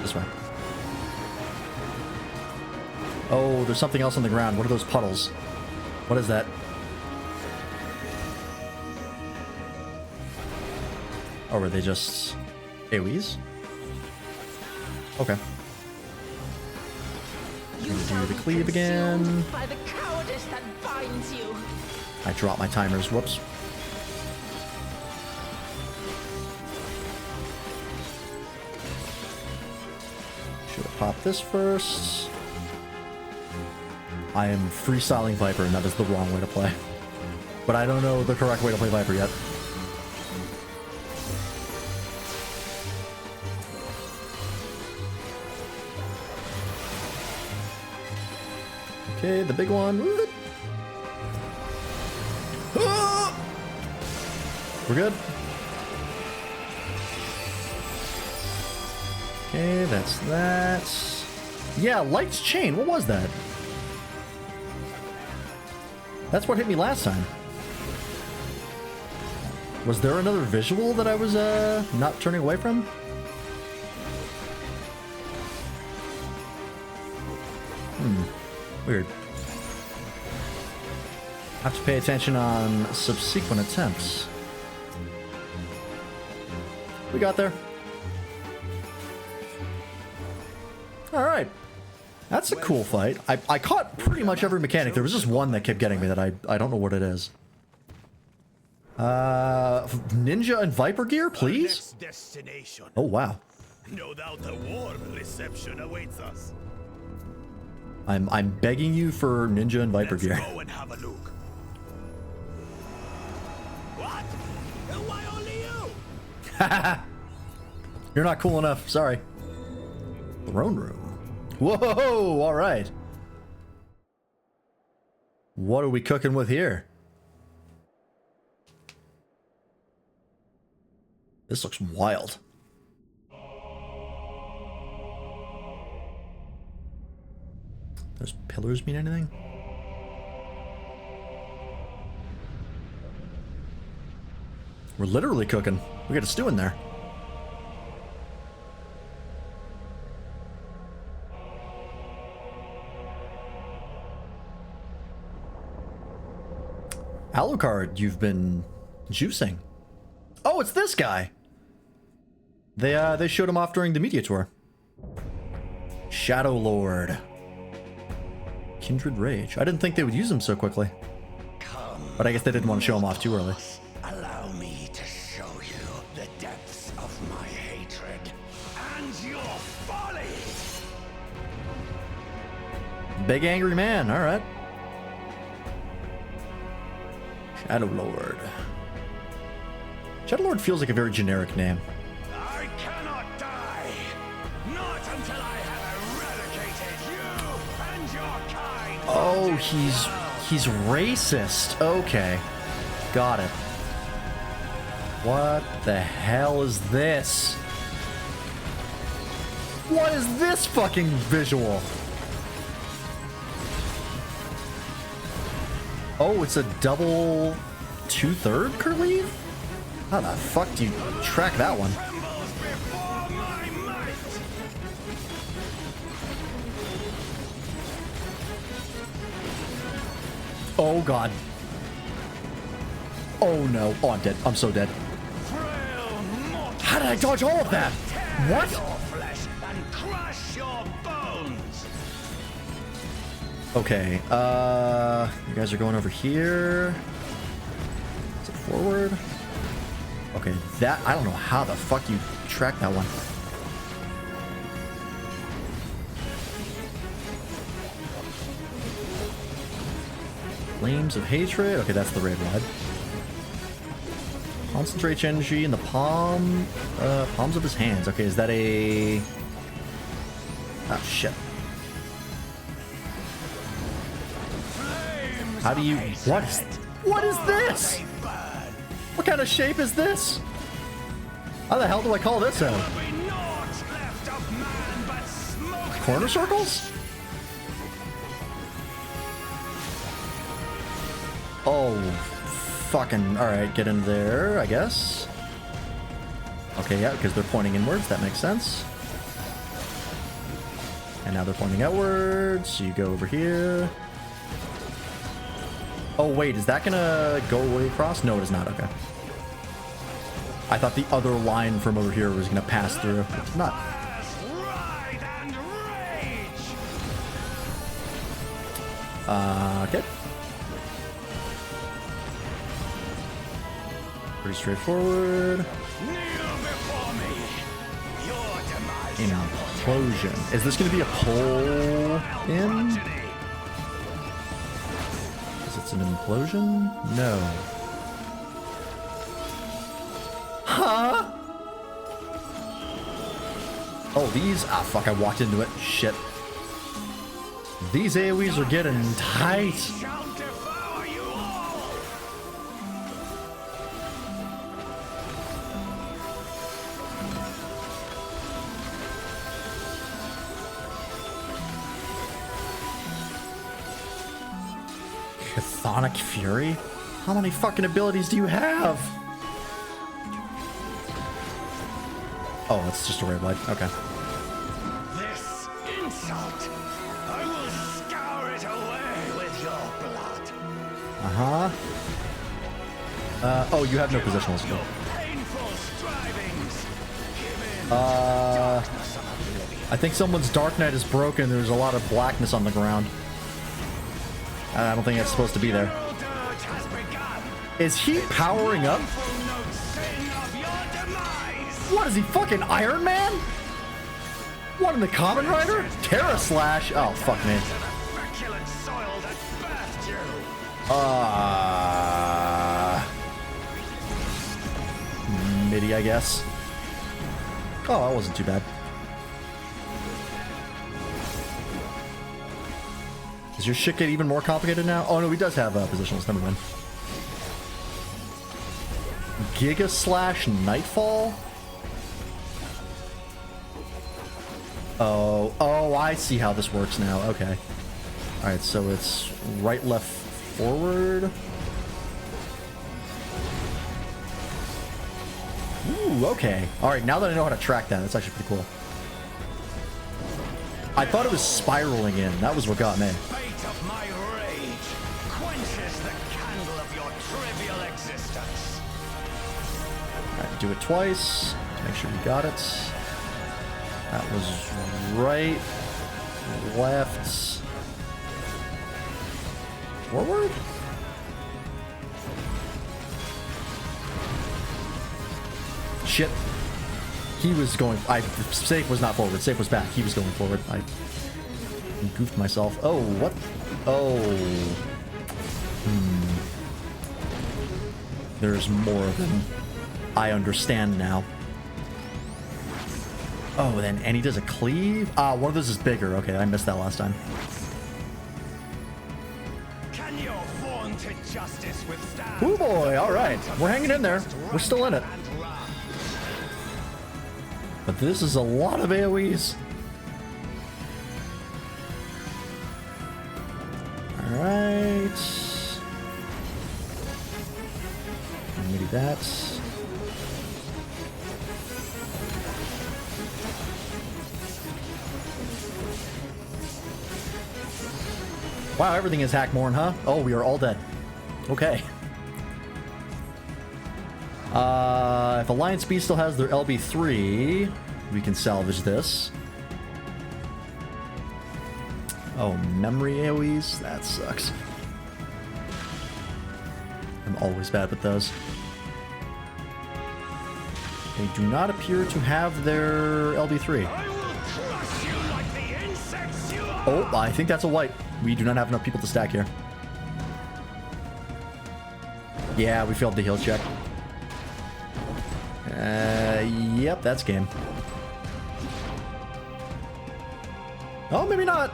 Speaker 1: This way. Oh, there's something else on the ground. What are those puddles? What is that? Oh, were they just AoEs? Okay. do the cleave again.
Speaker 3: By the cowardice that binds you.
Speaker 1: I dropped my timers. Whoops. Should have popped this first. I am freestyling Viper, and that is the wrong way to play. But I don't know the correct way to play Viper yet. Okay, the big one. Ah! We're good. Okay, that's that. Yeah, Light's Chain. What was that? That's what hit me last time. Was there another visual that I was not turning away from? Weird. Have to pay attention on subsequent attempts. We got there. Alright. That's a cool fight. I caught pretty much every mechanic. There was just one that kept getting me that I don't know what it is. Ninja and Viper gear, please?
Speaker 2: Destination.
Speaker 1: Oh, wow.
Speaker 2: No doubt a warm reception awaits us.
Speaker 1: I'm begging you for Ninja and Viper
Speaker 2: Let's
Speaker 1: gear.
Speaker 2: go and have a look. What? Why only you?
Speaker 1: You're not cool enough. Sorry. Throne room. Whoa, all right. What are we cooking with here? This looks wild. Those pillars mean anything? We're literally cooking. We got a stew in there. Alucard, you've been juicing. Oh, it's this guy. They showed him off during the media tour. Shadow Lord. Kindred Rage. I didn't think they would use him so quickly. But I guess they didn't want to show him off too early.
Speaker 2: Allow me to show you the depths of my hatred and your folly.
Speaker 1: Big angry man, alright. Shadow Lord. Shadow Lord feels like a very generic name.
Speaker 2: I cannot die. Not until I have eradicated you and your kind.
Speaker 1: Oh, he's racist. Okay. Got it. What the hell is this? What is this fucking visual? Oh, it's a double 2/3 curleave? How the fuck do you track that one?
Speaker 2: Trembles before my might.
Speaker 1: Oh god. Oh no. Oh, I'm dead. I'm so dead.
Speaker 2: Frail mortal.
Speaker 1: How did I dodge all of that?
Speaker 2: Tear
Speaker 1: What?
Speaker 2: your flesh and crush your bones.
Speaker 1: Okay, you guys are going over here. Is it forward? Okay, that, I don't know how the fuck you track that one. Flames of Hatred. Okay, that's the raid rod. Concentrates energy in the palms of his hands. Okay, is that a... Oh, shit. How do you... What is this? What kind of shape is this? How the hell do I call this out? Corner circles? Oh, fucking... Alright, get in there, I guess. Okay, yeah, because they're pointing inwards. That makes sense. And now they're pointing outwards. So you go over here. Oh, wait, is that gonna go way across? No, it is not. Okay. I thought the other line from over here was gonna pass through. It's not. Okay. Pretty straightforward.
Speaker 2: Kneel before me. Your demise shall
Speaker 1: Implosion. Is this going to be a pull in? Is it an implosion? No. Huh? Oh, these... Ah, fuck, I walked into it. Shit. These AoEs are getting tight.
Speaker 2: shall devour you all.
Speaker 1: Chthonic Fury? How many fucking abilities do you have? Oh, it's just a red light. Okay.
Speaker 2: This insult, I will scour it away with your blood.
Speaker 1: Oh, you have no positional skill.
Speaker 2: Painful strivings. Give in
Speaker 1: I think someone's Dark Knight is broken. There's a lot of blackness on the ground. I don't think that's supposed to be there.
Speaker 2: Your dirge has begun.
Speaker 1: Is he powering up?
Speaker 2: Full note sing of your demise.
Speaker 1: What is he, fucking Iron Man? What in the Common Rider? Terra Slash? Oh, fuck me.
Speaker 2: To the feculent soil that birthed you.
Speaker 1: MIDI, I guess. Oh, that wasn't too bad. Does your shit get even more complicated now? Oh no, he does have positionals. Never mind. Giga Slash Nightfall? Oh, I see how this works now. Okay. Alright, so it's right, left, forward. Ooh, okay. Alright, now that I know how to track that, that's actually pretty cool. I thought it was spiraling in. That was what got me.
Speaker 2: Fate of my rage quenches the candle of your trivial existence.
Speaker 1: Alright, do it twice. Make sure you got it. That was right, left, forward? Shit. He was going... Safe was not forward. Safe was back. He was going forward. I goofed myself. Oh, what? Oh. There's more than I understand now. Oh, then... And he does a cleave? Ah, one of those is bigger. Okay, I missed that last time.
Speaker 2: Can your vaunted justice withstand?
Speaker 1: Ooh, boy. All right. We're hanging in there. We're still in it. But this is a lot of AoEs. Alright. Maybe that. Wow, everything is Hackmorn, huh? Oh, we are all dead. Okay. If Alliance B still has their LB3, we can salvage this. Oh, memory AoEs? That sucks. I'm always bad with those. They do not appear to have their LB3.
Speaker 2: I will crush you like the insects you are.
Speaker 1: Oh, I think that's a white. We do not have enough people to stack here. Yeah, we failed the heal check. Yep, that's game. Oh, maybe not.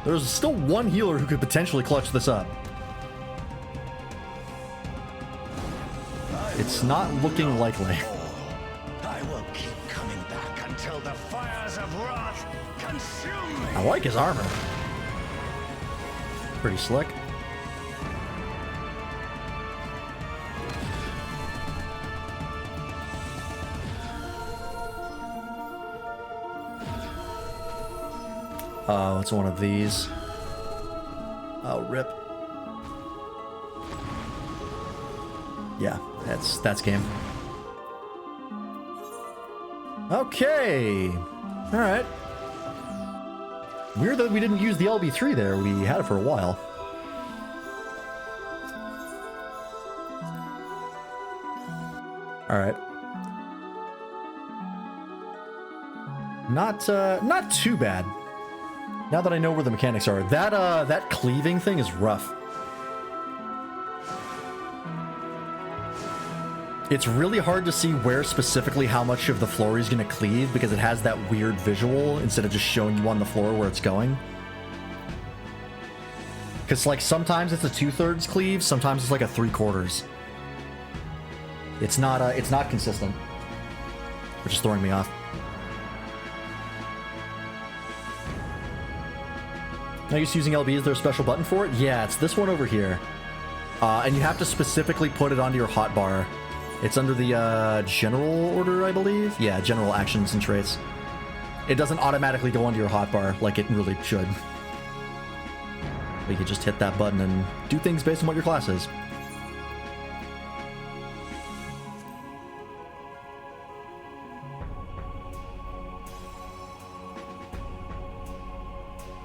Speaker 1: There's still one healer who could potentially clutch this up. It's not looking likely.
Speaker 2: I will keep coming back until the fires of wrath consume me.
Speaker 1: I like his armor. Pretty slick. Oh, it's one of these. Oh, rip. Yeah, that's game. Okay. All right. Weird that we didn't use the LB3 there. We had it for a while. Alright. Not too bad. Now that I know where the mechanics are. That cleaving thing is rough. It's really hard to see where specifically how much of the floor is going to cleave because it has that weird visual instead of just showing you on the floor where it's going. Because, like, sometimes it's a 2/3 cleave, sometimes it's like a 3/4. It's not consistent, which is throwing me off. Now you're using LB, is there a special button for it? Yeah, it's this one over here. And you have to specifically put it onto your hotbar. It's under the general order, I believe. Yeah, general actions and traits. It doesn't automatically go onto your hotbar like it really should. But you can just hit that button and do things based on what your class is.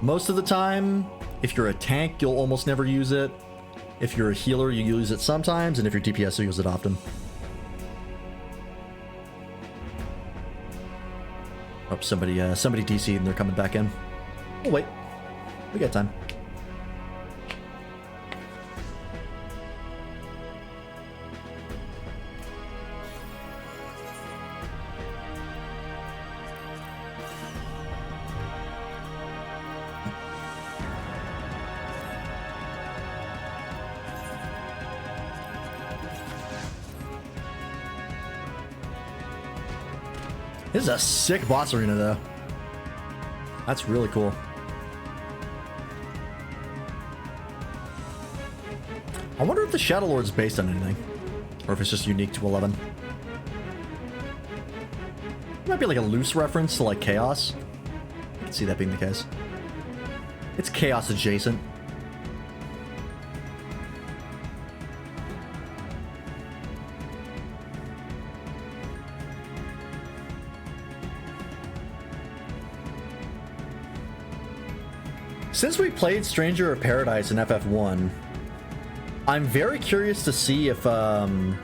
Speaker 1: Most of the time, if you're a tank, you'll almost never use it. If you're a healer, you use it sometimes, and if you're DPS, you use it often. Oh, somebody DC'd and they're coming back in. Oh, wait. We got time. This is a sick boss arena, though. That's really cool. I wonder if the Shadow Lord's based on anything, or if it's just unique to 11. It might be like a loose reference to like Chaos. I can see that being the case. It's Chaos adjacent. Since we played Stranger of Paradise in FF1, I'm very curious to see if, because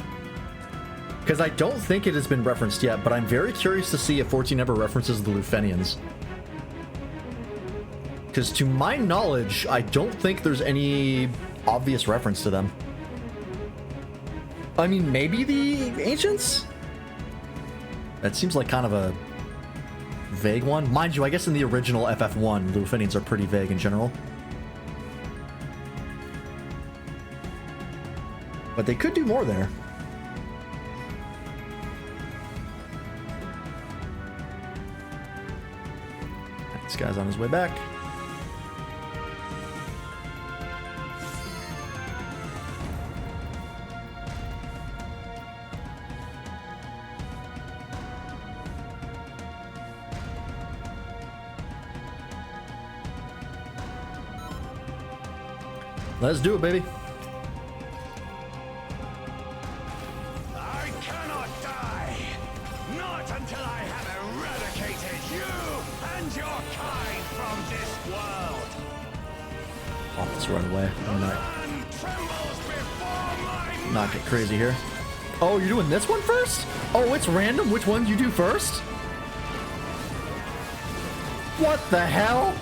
Speaker 1: I don't think it has been referenced yet, but I'm very curious to see if 14 ever references the Lufenians. Because to my knowledge, I don't think there's any obvious reference to them. I mean, maybe the Ancients? That seems like kind of a vague one. Mind you, I guess in the original FF1, Lufenians are pretty vague in general. But they could do more there. This guy's on his way back. Let's do it, baby.
Speaker 2: I cannot die. Not until I have eradicated you and your kind from this world.
Speaker 1: Oh, let's run away. I'm
Speaker 2: Land trembles before my
Speaker 1: not get crazy here. Oh, you're doing this one first? Oh, it's random which one you do first? What the hell?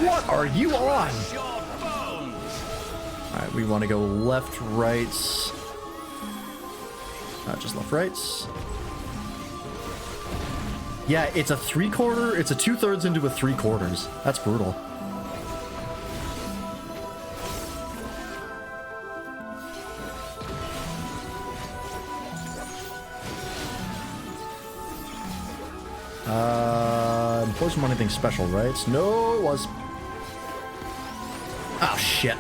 Speaker 1: What are you on? Alright, we want to go left, right. Not just left, right. Yeah, it's a 3/4. It's a 2/3 into a 3/4. That's brutal. Wasn't anything special, right? No, it was. Oh, shit.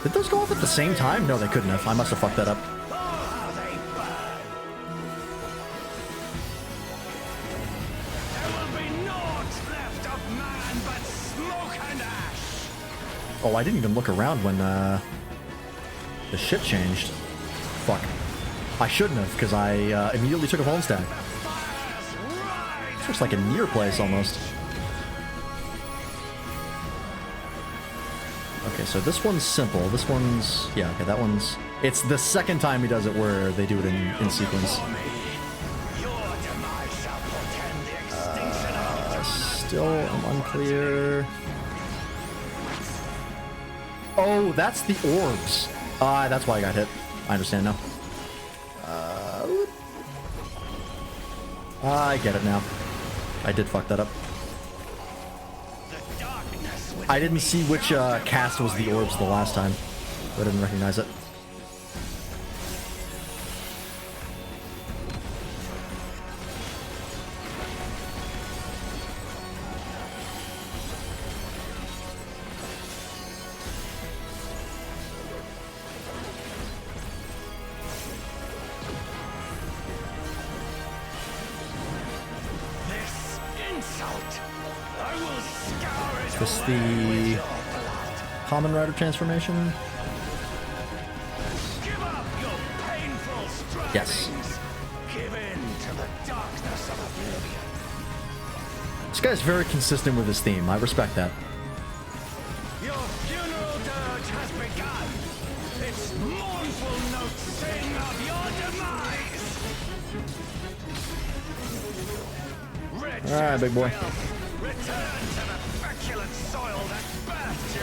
Speaker 1: Did those go off at the same time? No, they couldn't have. I must have fucked that up. Oh, I didn't even look around when the shit changed. Fuck. I shouldn't have, because I immediately took a home stack. This looks like a near place, almost. Okay, so this one's simple. This one's... Yeah, okay, that one's... It's the second time he does it where they do it in sequence. Still, I'm unclear. Oh, that's the orbs. That's why I got hit. I understand now. I get it now. I did fuck that up. I didn't see which cast was the orbs the last time. I didn't recognize it. Is this the Common Rider transformation? Yes. This guy's very consistent with his theme. I respect that.
Speaker 2: Your funeral dirge has begun. Its mournful notes sing of your demise.
Speaker 1: All right, big boy.
Speaker 2: Return to the feculent soil that birthed you.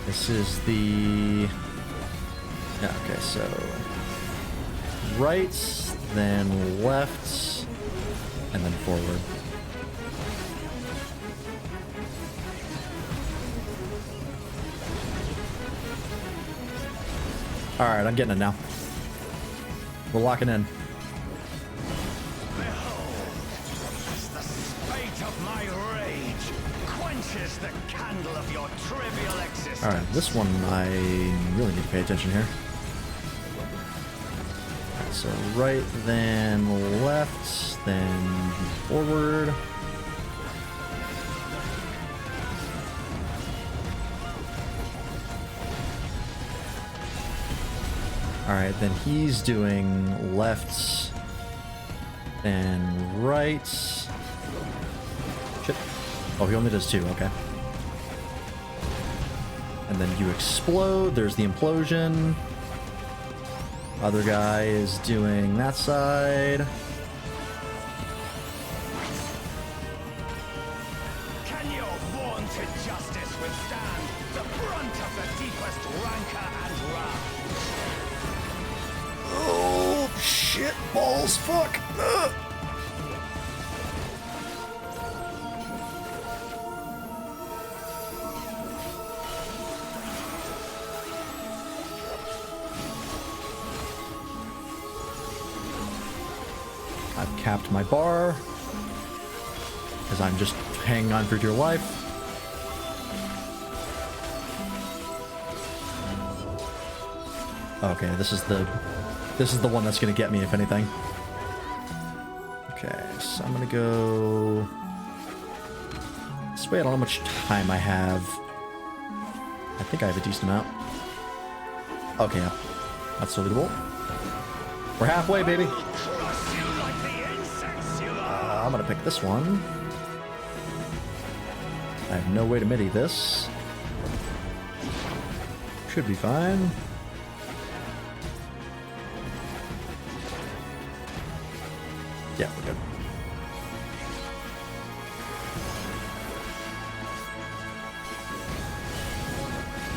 Speaker 1: This is the... Yeah, okay, so... Right, then left, and then forward. Alright, I'm getting it now. We're locking in.
Speaker 2: Behold, as the spate of my rage quenches the candle of your trivial existence.
Speaker 1: Alright, this one I really need to pay attention here. Alright, so right, then left, then forward. Alright, then he's doing left, then right. Shit. Oh, he only does two, okay. And then you explode, there's the implosion. Other guy is doing that side.
Speaker 2: Can your vaunted justice withstand the brunt of the deepest rancor and wrath?
Speaker 1: Oh, shit, balls, fuck. Ugh. I've capped my bar because I'm just hanging on for dear life. Okay, this is the one that's gonna get me, if anything. Okay, so I'm gonna go this way. I don't know how much time I have. I think I have a decent amount. Okay, yeah. That's so doable. We're halfway, baby. I'm gonna pick this one. I have no way to midi this. Should be fine. Yeah, we're good.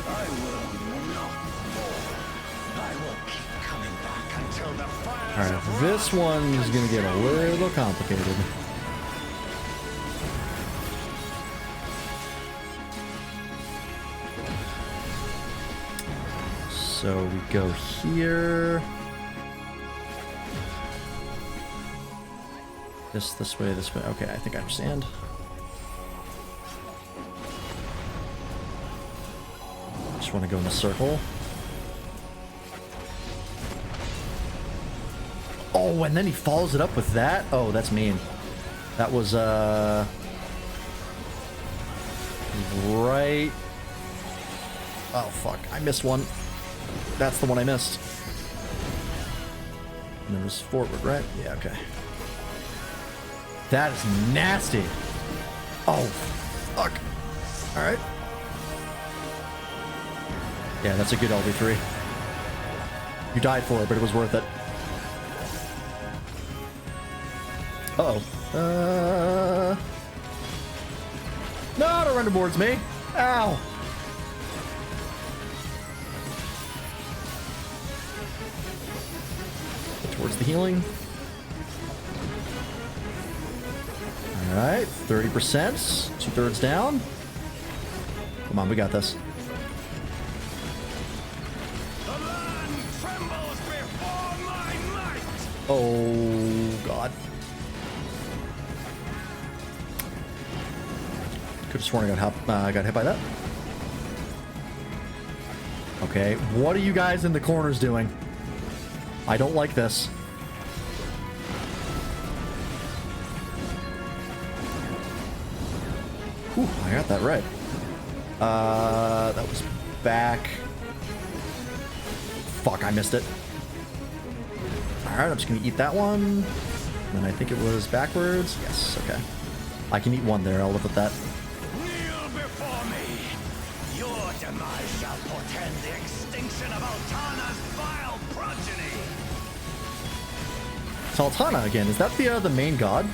Speaker 2: I will not fall. I will keep coming back until the fires
Speaker 1: Alright,
Speaker 2: of
Speaker 1: this
Speaker 2: wrath
Speaker 1: one's gonna get a little complicated. So we go here. This way, this way. Okay, I think I understand. Just want to go in a circle. Oh, and then he follows it up with that? Oh, that's mean. That was, right. Oh, fuck. I missed one. That's the one I missed. And there was forward, right? Yeah, okay. That is nasty. Oh, fuck. All right. Yeah, that's a good LB3. You died for it, but it was worth it. Uh-oh. No, don't run towards me. Ow. Towards the healing. Alright, 30%. 2/3 down. Come on, we got this.
Speaker 2: The land trembles before my might!
Speaker 1: Oh, God. Could have sworn I got hit by that. Okay, what are you guys in the corners doing? I don't like this. Whew, I got that right. That was back. Fuck, I missed it. Alright, I'm just gonna eat that one. And I think it was backwards. Yes, okay. I can eat one there, I'll live with that.
Speaker 2: Kneel before me! Your demise shall portend the extinction of Altana's vile progeny!
Speaker 1: Altana again, is that the main god?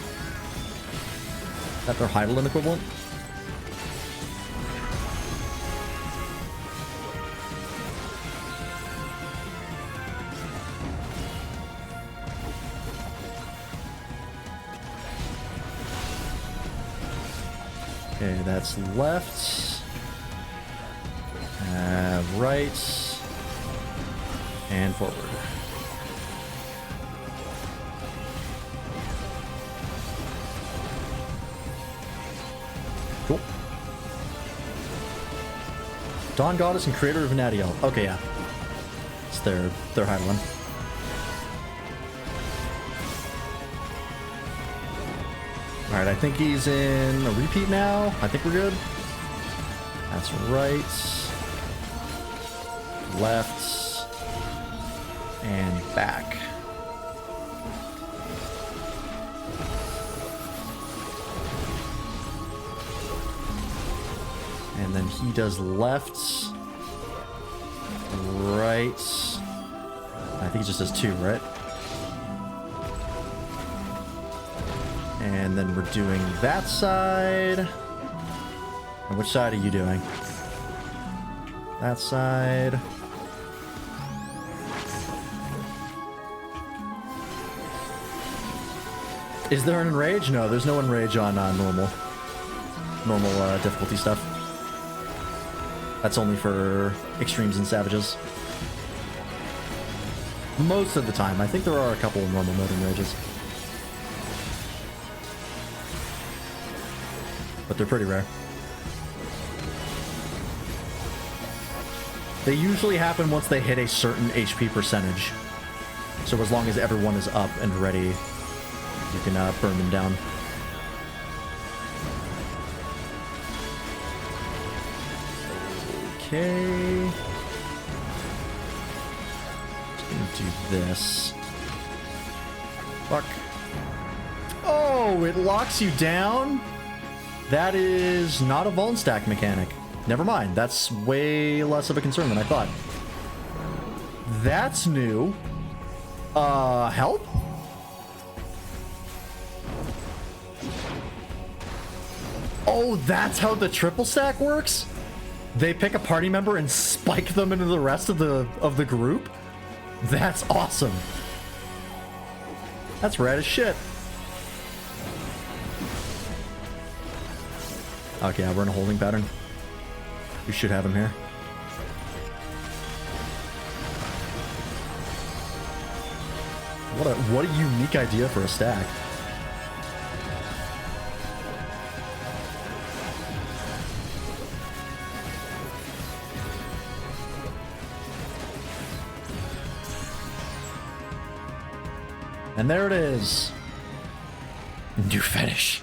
Speaker 1: Is that their Heidelin equivalent? Okay, that's left. Right. And forward. Cool. Dawn Goddess and creator of Nadiel. Okay, yeah. It's their Heidelin. Alright, I think he's in a repeat now. I think we're good. That's right. Left. And back. And then he does left. Right. I think he just does 2, right? And then we're doing that side. And which side are you doing? That side. Is there an enrage? No, there's no enrage on normal difficulty stuff. That's only for extremes and savages. Most of the time. I think there are a couple of normal mode enrages. But they're pretty rare. They usually happen once they hit a certain HP percentage. So as long as everyone is up and ready, you can burn them down. Okay. Just gonna do this. Fuck. Oh, it locks you down? That is not a Vuln stack mechanic. Never mind. That's way less of a concern than I thought. That's new. Help? Oh, that's how the triple stack works? They pick a party member and spike them into the rest of the group? That's awesome. That's rad as shit. Okay, yeah, we're in a holding pattern. We should have him here. What a unique idea for a stack. And there it is. New fetish.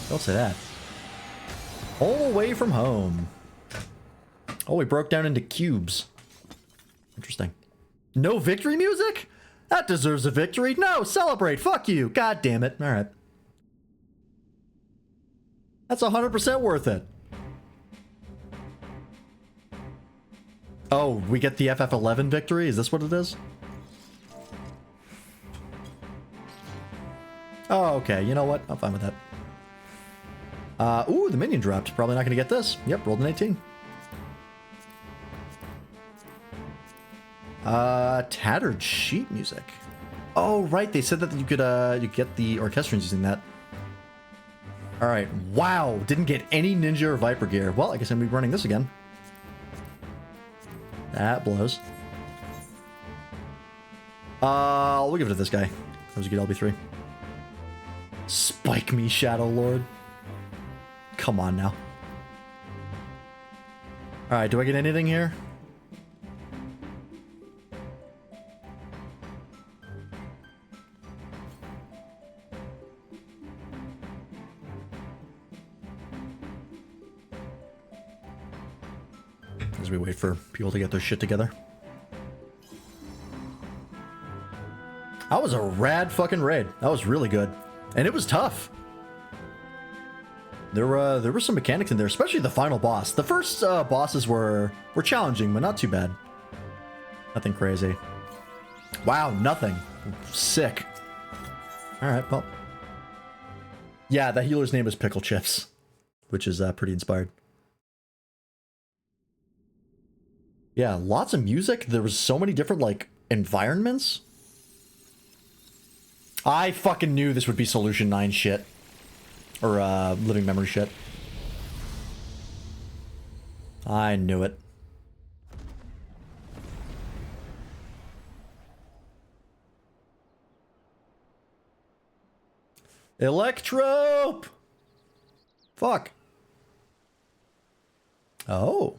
Speaker 1: Don't say that. All away from home. Oh, we broke down into cubes. Interesting. No victory music? That deserves a victory. No, celebrate. Fuck you. God damn it. All right. That's 100% worth it. Oh, we get the FF11 victory? Is this what it is? Oh, okay. You know what? I'm fine with that. Ooh, the minion dropped. Probably not going to get this. Yep, rolled an 18. Tattered sheet music. Oh, right. They said that you could get the orchestrons using that. All right. Wow. Didn't get any ninja or viper gear. Well, I guess I'm going to be running this again. That blows. We'll give it to this guy. That was a good LB3. Spike me, Shadow Lord. Come on now. Alright, do I get anything here? As we wait for people to get their shit together. That was a rad fucking raid. That was really good. And it was tough. There were some mechanics in there, especially the final boss. The first bosses were challenging, but not too bad. Nothing crazy. Wow, nothing. Sick. Alright, well. Yeah, the healer's name is Pickle Chips, which is pretty inspired. Yeah, lots of music. There was so many different, like, environments. I fucking knew this would be Solution 9 shit. Or, Living Memory shit. I knew it. Electrope! Fuck. Oh.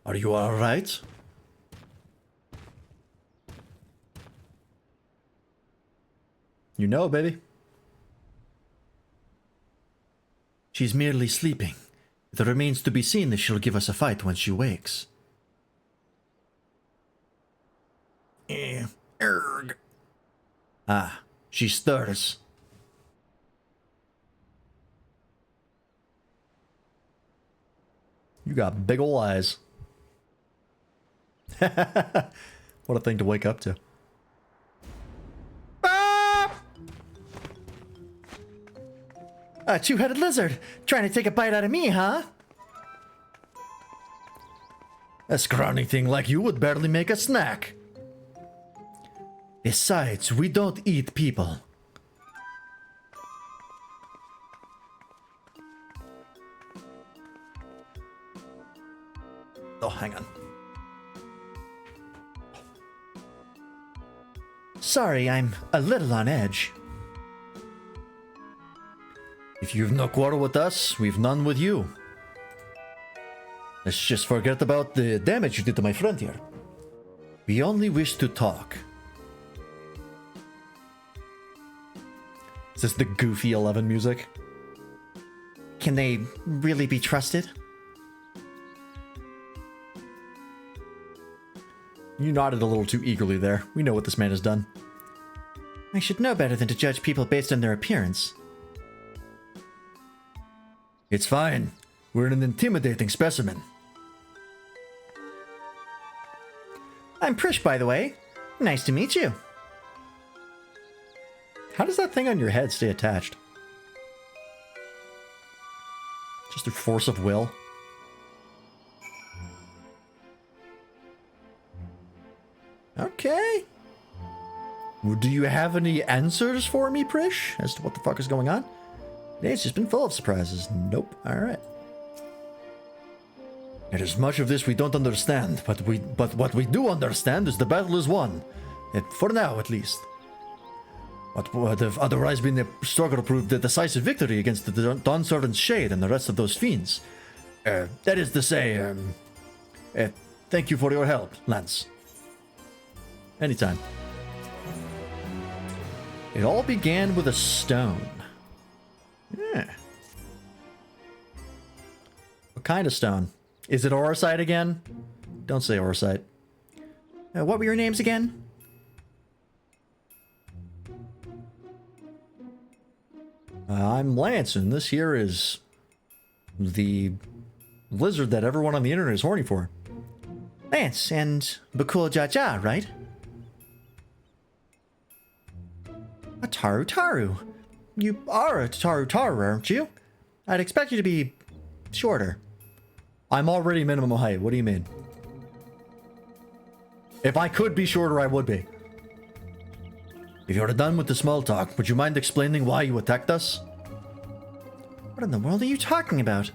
Speaker 1: Are you all right? You know, baby. She's merely sleeping. It remains to be seen if she'll give us a fight when she wakes. Erg. Ah, she stirs. You got big ol' eyes. What a thing to wake up to. Ah! A two-headed lizard trying to take a bite out of me, huh? A scrawny thing like you would barely make a snack. Besides, we don't eat people. Oh, hang on. Sorry, I'm a little on edge. If you've no quarrel with us, we've none with you. Let's just forget about the damage you did to my friend here. We only wish to talk. Is this the goofy 11 music? Can they really be trusted? You nodded a little too eagerly there. We know what this man has done. I should know better than to judge people based on their appearance. It's fine. We're an intimidating specimen. I'm Prish, by the way. Nice to meet you. How does that thing on your head stay attached? Just through force of will? Okay. Well, do you have any answers for me, Prish, as to what the fuck is going on? Today's just been full of surprises. Nope. Alright. There is much of this we don't understand, but what we do understand is the battle is won. For now, at least. What would have otherwise been a struggle proved a decisive victory against the Dawn Servant's Shade and the rest of those fiends. That is to say, thank you for your help, Lance. Anytime. It all began with a stone. Yeah. What kind of stone? Is it Orosite again? Don't say Orosite. What were your names again? I'm Lance, and this here is the lizard that everyone on the internet is horny for. Lance and Bakul Jaja, right? A Taru Taru. You are a Taru Taru, aren't you? I'd expect you to be shorter. I'm already minimum height. What do you mean? If I could be shorter, I would be. If you're done with the small talk, would you mind explaining why you attacked us? What in the world are you talking about?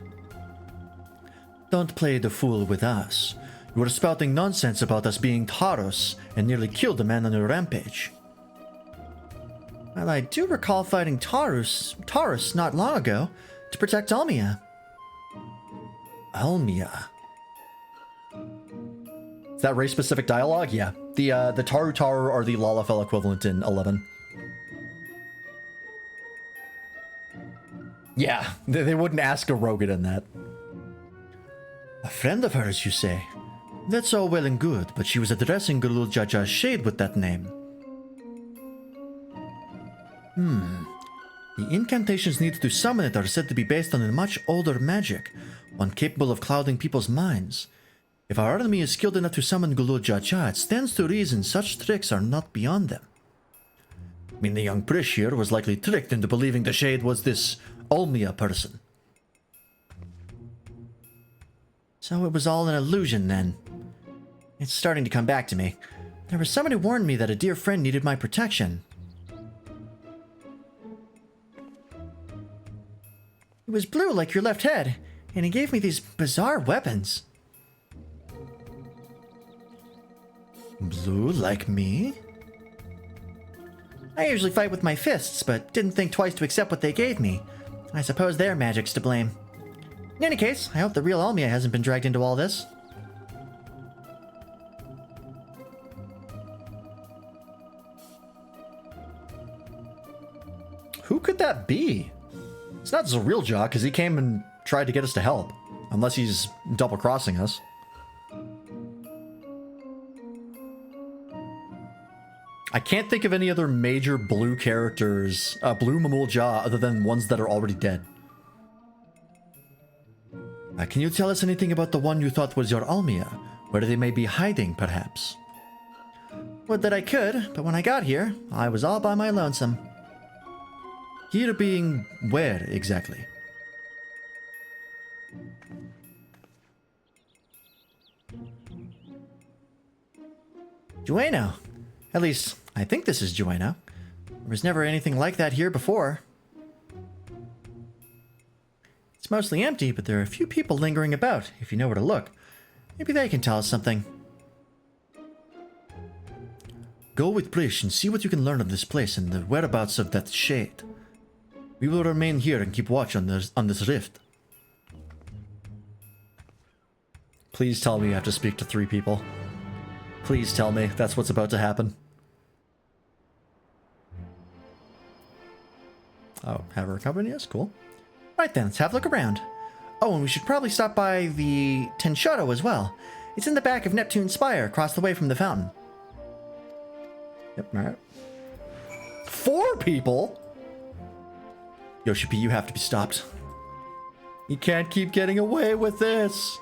Speaker 1: Don't play the fool with us. You were spouting nonsense about us being Taurus and nearly killed a man on a rampage. Well, I do recall fighting Taurus not long ago to protect Almia. Almia? Is that race-specific dialogue? Yeah. The Taru Taru are the Lalafell equivalent in 11. Yeah, they wouldn't ask a Rogan that. A friend of hers, you say? That's all well and good, but she was addressing Galul Jaja's shade with that name. The incantations needed to summon it are said to be based on a much older magic, one capable of clouding people's minds. If our enemy is skilled enough to summon Galul Jaja, it stands to reason such tricks are not beyond them. I mean, the young Prish here was likely tricked into believing the shade was this Olmia person. So it was all an illusion then. It's starting to come back to me. There was someone who warned me that a dear friend needed my protection. It was blue like your left head, and he gave me these bizarre weapons. Blue like me? I usually fight with my fists, but didn't think twice to accept what they gave me. I suppose their magic's to blame. In any case, I hope the real Almia hasn't been dragged into all this. Who could that be? It's not Zarielja, because he came and tried to get us to help. Unless he's double-crossing us. I can't think of any other major blue characters, blue Mamul-Ja, other than ones that are already dead. Can you tell us anything about the one you thought was your Almia? Where they may be hiding, perhaps? Would that I could, but when I got here, I was all by my lonesome. Here being where, exactly? Jueno. At least, I think this is Jueno. There was never anything like that here before. It's mostly empty, but there are a few people lingering about, if you know where to look. Maybe they can tell us something. Go with Prish and see what you can learn of this place and the whereabouts of that shade. We will remain here and keep watch on this rift. Please tell me you have to speak to 3 people. Please tell me that's what's about to happen. Oh, have her accompany us? Cool. Right then, let's have a look around. Oh, and we should probably stop by the Tenshoto as well. It's in the back of Neptune's Spire, across the way from the fountain. Yep, alright. 4 people? Yoshipi, you have to be stopped. You can't keep getting away with this.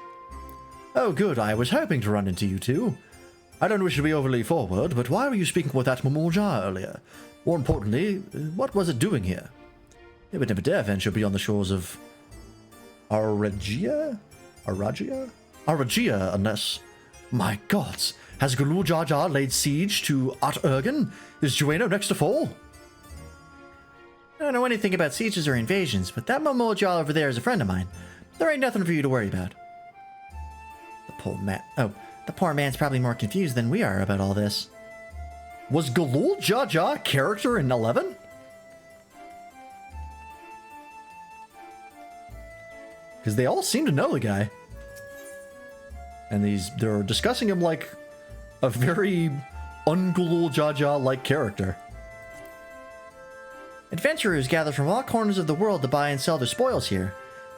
Speaker 1: Oh, good. I was hoping to run into you two. I don't wish to be overly forward, but why were you speaking with that Mamul-Ja earlier? More importantly, what was it doing here? It would never dare venture beyond the shores of Aragia, unless... My gods, has Galul Jaja laid siege to Ut-Ergen? Is Jueno next to fall? I don't know anything about sieges or invasions, but that Mamul-Ja over there is a friend of mine. There ain't nothing for you to worry about. The poor man... Oh, the poor man's probably more confused than we are about all this. Was Galul Jaja a character in 11? Because they all seem to know the guy. And they're discussing him like a very Ungulul Jaja-like character.
Speaker 4: Adventurers gather from all corners of the world to buy and sell their spoils here.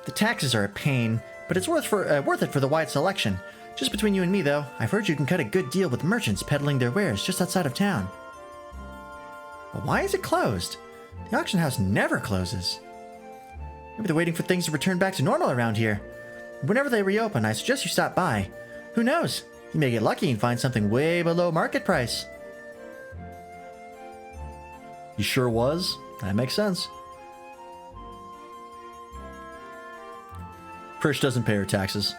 Speaker 4: The taxes are a pain, but it's worth it for the wide selection. Just between you and me, though, I've heard you can cut a good deal with merchants peddling their wares just outside of town. But why is it closed? The auction house never closes. Maybe they're waiting for things to return back to normal around here. Whenever they reopen, I suggest you stop by. Who knows? You may get lucky and find something way below market price.
Speaker 1: He sure was. That makes sense. Prish doesn't pay her taxes.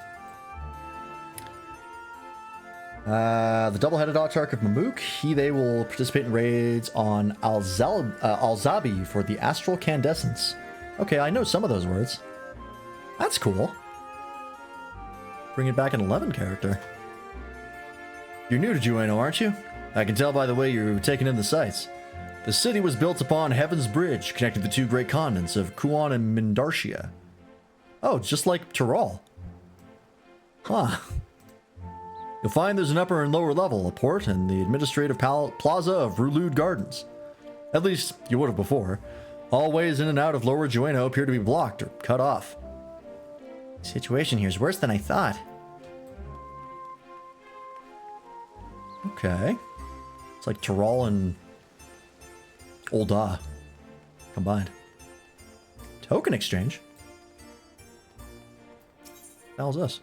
Speaker 1: The double-headed Autarch of Mamuk, they will participate in raids on Alzabi for the Astral Candescence. Okay, I know some of those words. That's cool. Bring it back an 11 character. You're new to Jueno, aren't you? I can tell by the way you're taking in the sights. The city was built upon Heaven's Bridge, connecting the two great continents of Kuon and Mindartia. Oh, just like Tyrol. Huh. You'll find there's an upper and lower level, a port, and the administrative plaza of Rulude Gardens. At least, you would have before. All ways in and out of Lower Jueno appear to be blocked or cut off.
Speaker 4: The situation here is worse than I thought.
Speaker 1: Okay. It's like Tyrol and Ul'dah combined. Token exchange? What the hell is this?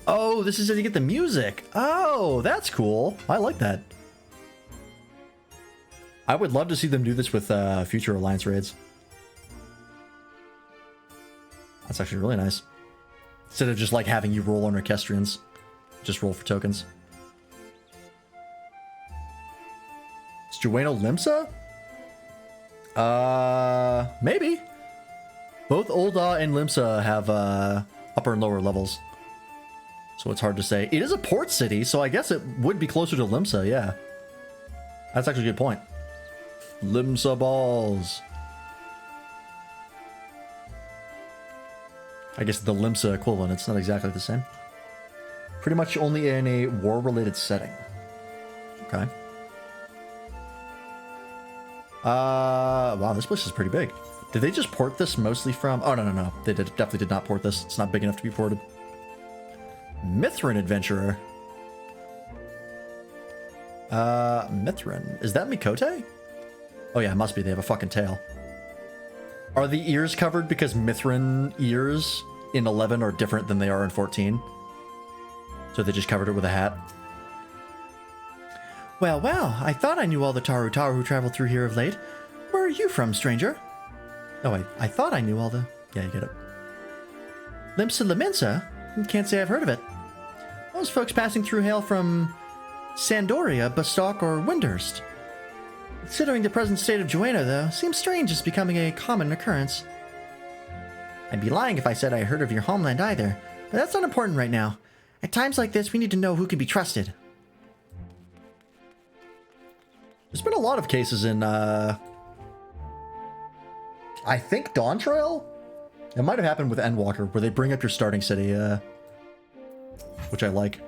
Speaker 1: Oh, this is how you get the music. Oh, that's cool. I like that. I would love to see them do this with future Alliance raids. That's actually really nice. Instead of just like having you roll on Orchestrians, just roll for tokens. Is Jueno Limsa? Maybe. Both Ul'dah and Limsa have upper and lower levels. So it's hard to say. It is a port city, so I guess it would be closer to Limsa, yeah. That's actually a good point. Limsa balls. I guess the Limsa equivalent, it's not exactly the same. Pretty much only in a war-related setting. Okay. Wow, this place is pretty big. Did they just port this mostly from... Oh, no. They definitely did not port this. It's not big enough to be ported. Mithrin Adventurer. Mithrin. Is that Mikote? Oh yeah, it must be. They have a fucking tail. Are the ears covered because Mithrin ears in 11 are different than they are in 14? So they just covered it with a hat?
Speaker 4: Well, I thought I knew all the Taru who traveled through here of late. Where are you from, stranger?
Speaker 1: Oh wait, I thought I knew all the... Yeah, you get it.
Speaker 4: Limsa Laminsa? Can't say I've heard of it. Most folks passing through hail from Sandoria, Bastock, or Windhurst. Considering the present state of Jueno, though, seems strange it's becoming a common occurrence. I'd be lying if I said I heard of your homeland either, but that's not important right now. At times like this, we need to know who can be trusted.
Speaker 1: There's been a lot of cases in, I think Dawntrail? It might have happened with Endwalker, where they bring up your starting city, which I like.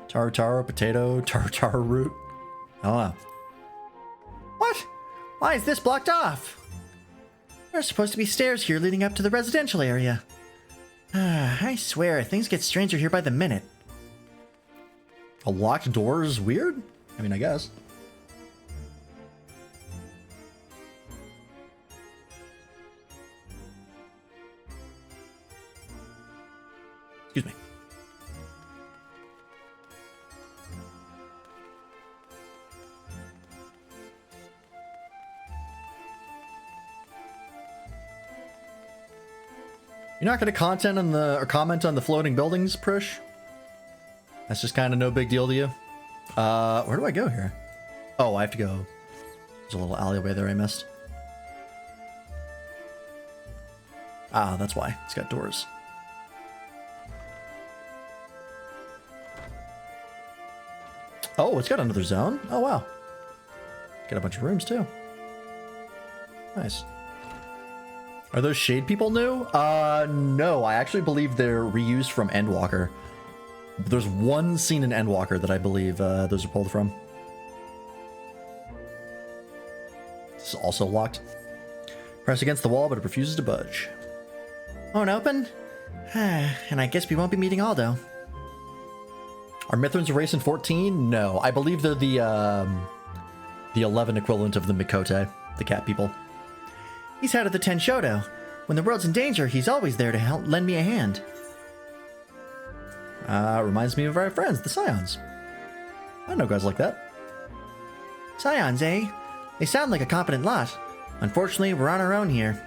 Speaker 1: Taro, potato, taro root. Oh, wow.
Speaker 4: What? Why is this blocked off? There's supposed to be stairs here leading up to the residential area. I swear, things get stranger here by the minute.
Speaker 1: A locked door is weird? I mean, I guess. Excuse me. You're not going to comment on the floating buildings, Prish? That's just kind of no big deal to you? Where do I go here? Oh, I have to go. There's a little alleyway there I missed. Ah, that's why. It's got doors. Oh, it's got another zone? Oh, wow. Got a bunch of rooms, too. Nice. Are those shade people new? No. I actually believe they're reused from Endwalker. There's one scene in Endwalker that I believe those are pulled from. This is also locked. Press against the wall, but it refuses to budge.
Speaker 4: Won't open? And I guess we won't be meeting Aldo.
Speaker 1: Are Mithrans a race in 14? No. I believe they're the 11 equivalent of the Mikote, the cat people.
Speaker 4: He's head of the Ten Shoto. When the world's in danger, he's always there to help lend me a hand.
Speaker 1: Reminds me of our friends, the Scions. I know guys like that.
Speaker 4: Scions, eh? They sound like a competent lot. Unfortunately, we're on our own here.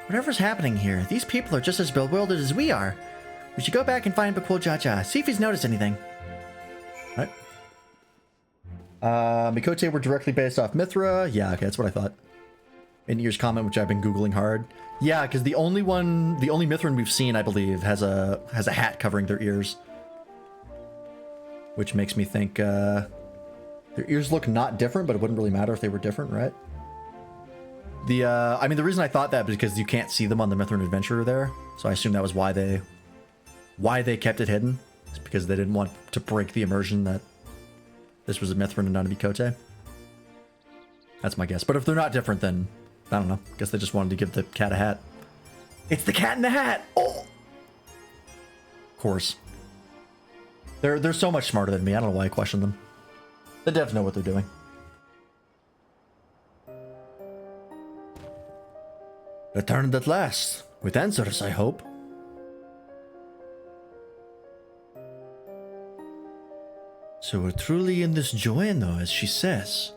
Speaker 4: Whatever's happening here, these people are just as bewildered as we are. We should go back and find Bakul Jaja, see if he's noticed anything.
Speaker 1: Right. Mikote were directly based off Mithra. Yeah, okay, that's what I thought. In Ear's comment, which I've been Googling hard. Yeah, because the only Mithran we've seen, I believe, has a hat covering their ears. Which makes me think their ears look not different, but it wouldn't really matter if they were different, right? I mean, the reason I thought that was because you can't see them on the Mithran Adventurer there, so I assume that was why they kept it hidden. It's because they didn't want to break the immersion that this was a Mithran and not a Mikote. That's my guess. But if they're not different, then I don't know. I guess they just wanted to give the cat a hat. It's the cat in the hat! Oh! Of course. They're so much smarter than me. I don't know why I question them. The devs know what they're doing. Returned at last. With answers, I hope. So we're truly in this Joeno, as she says.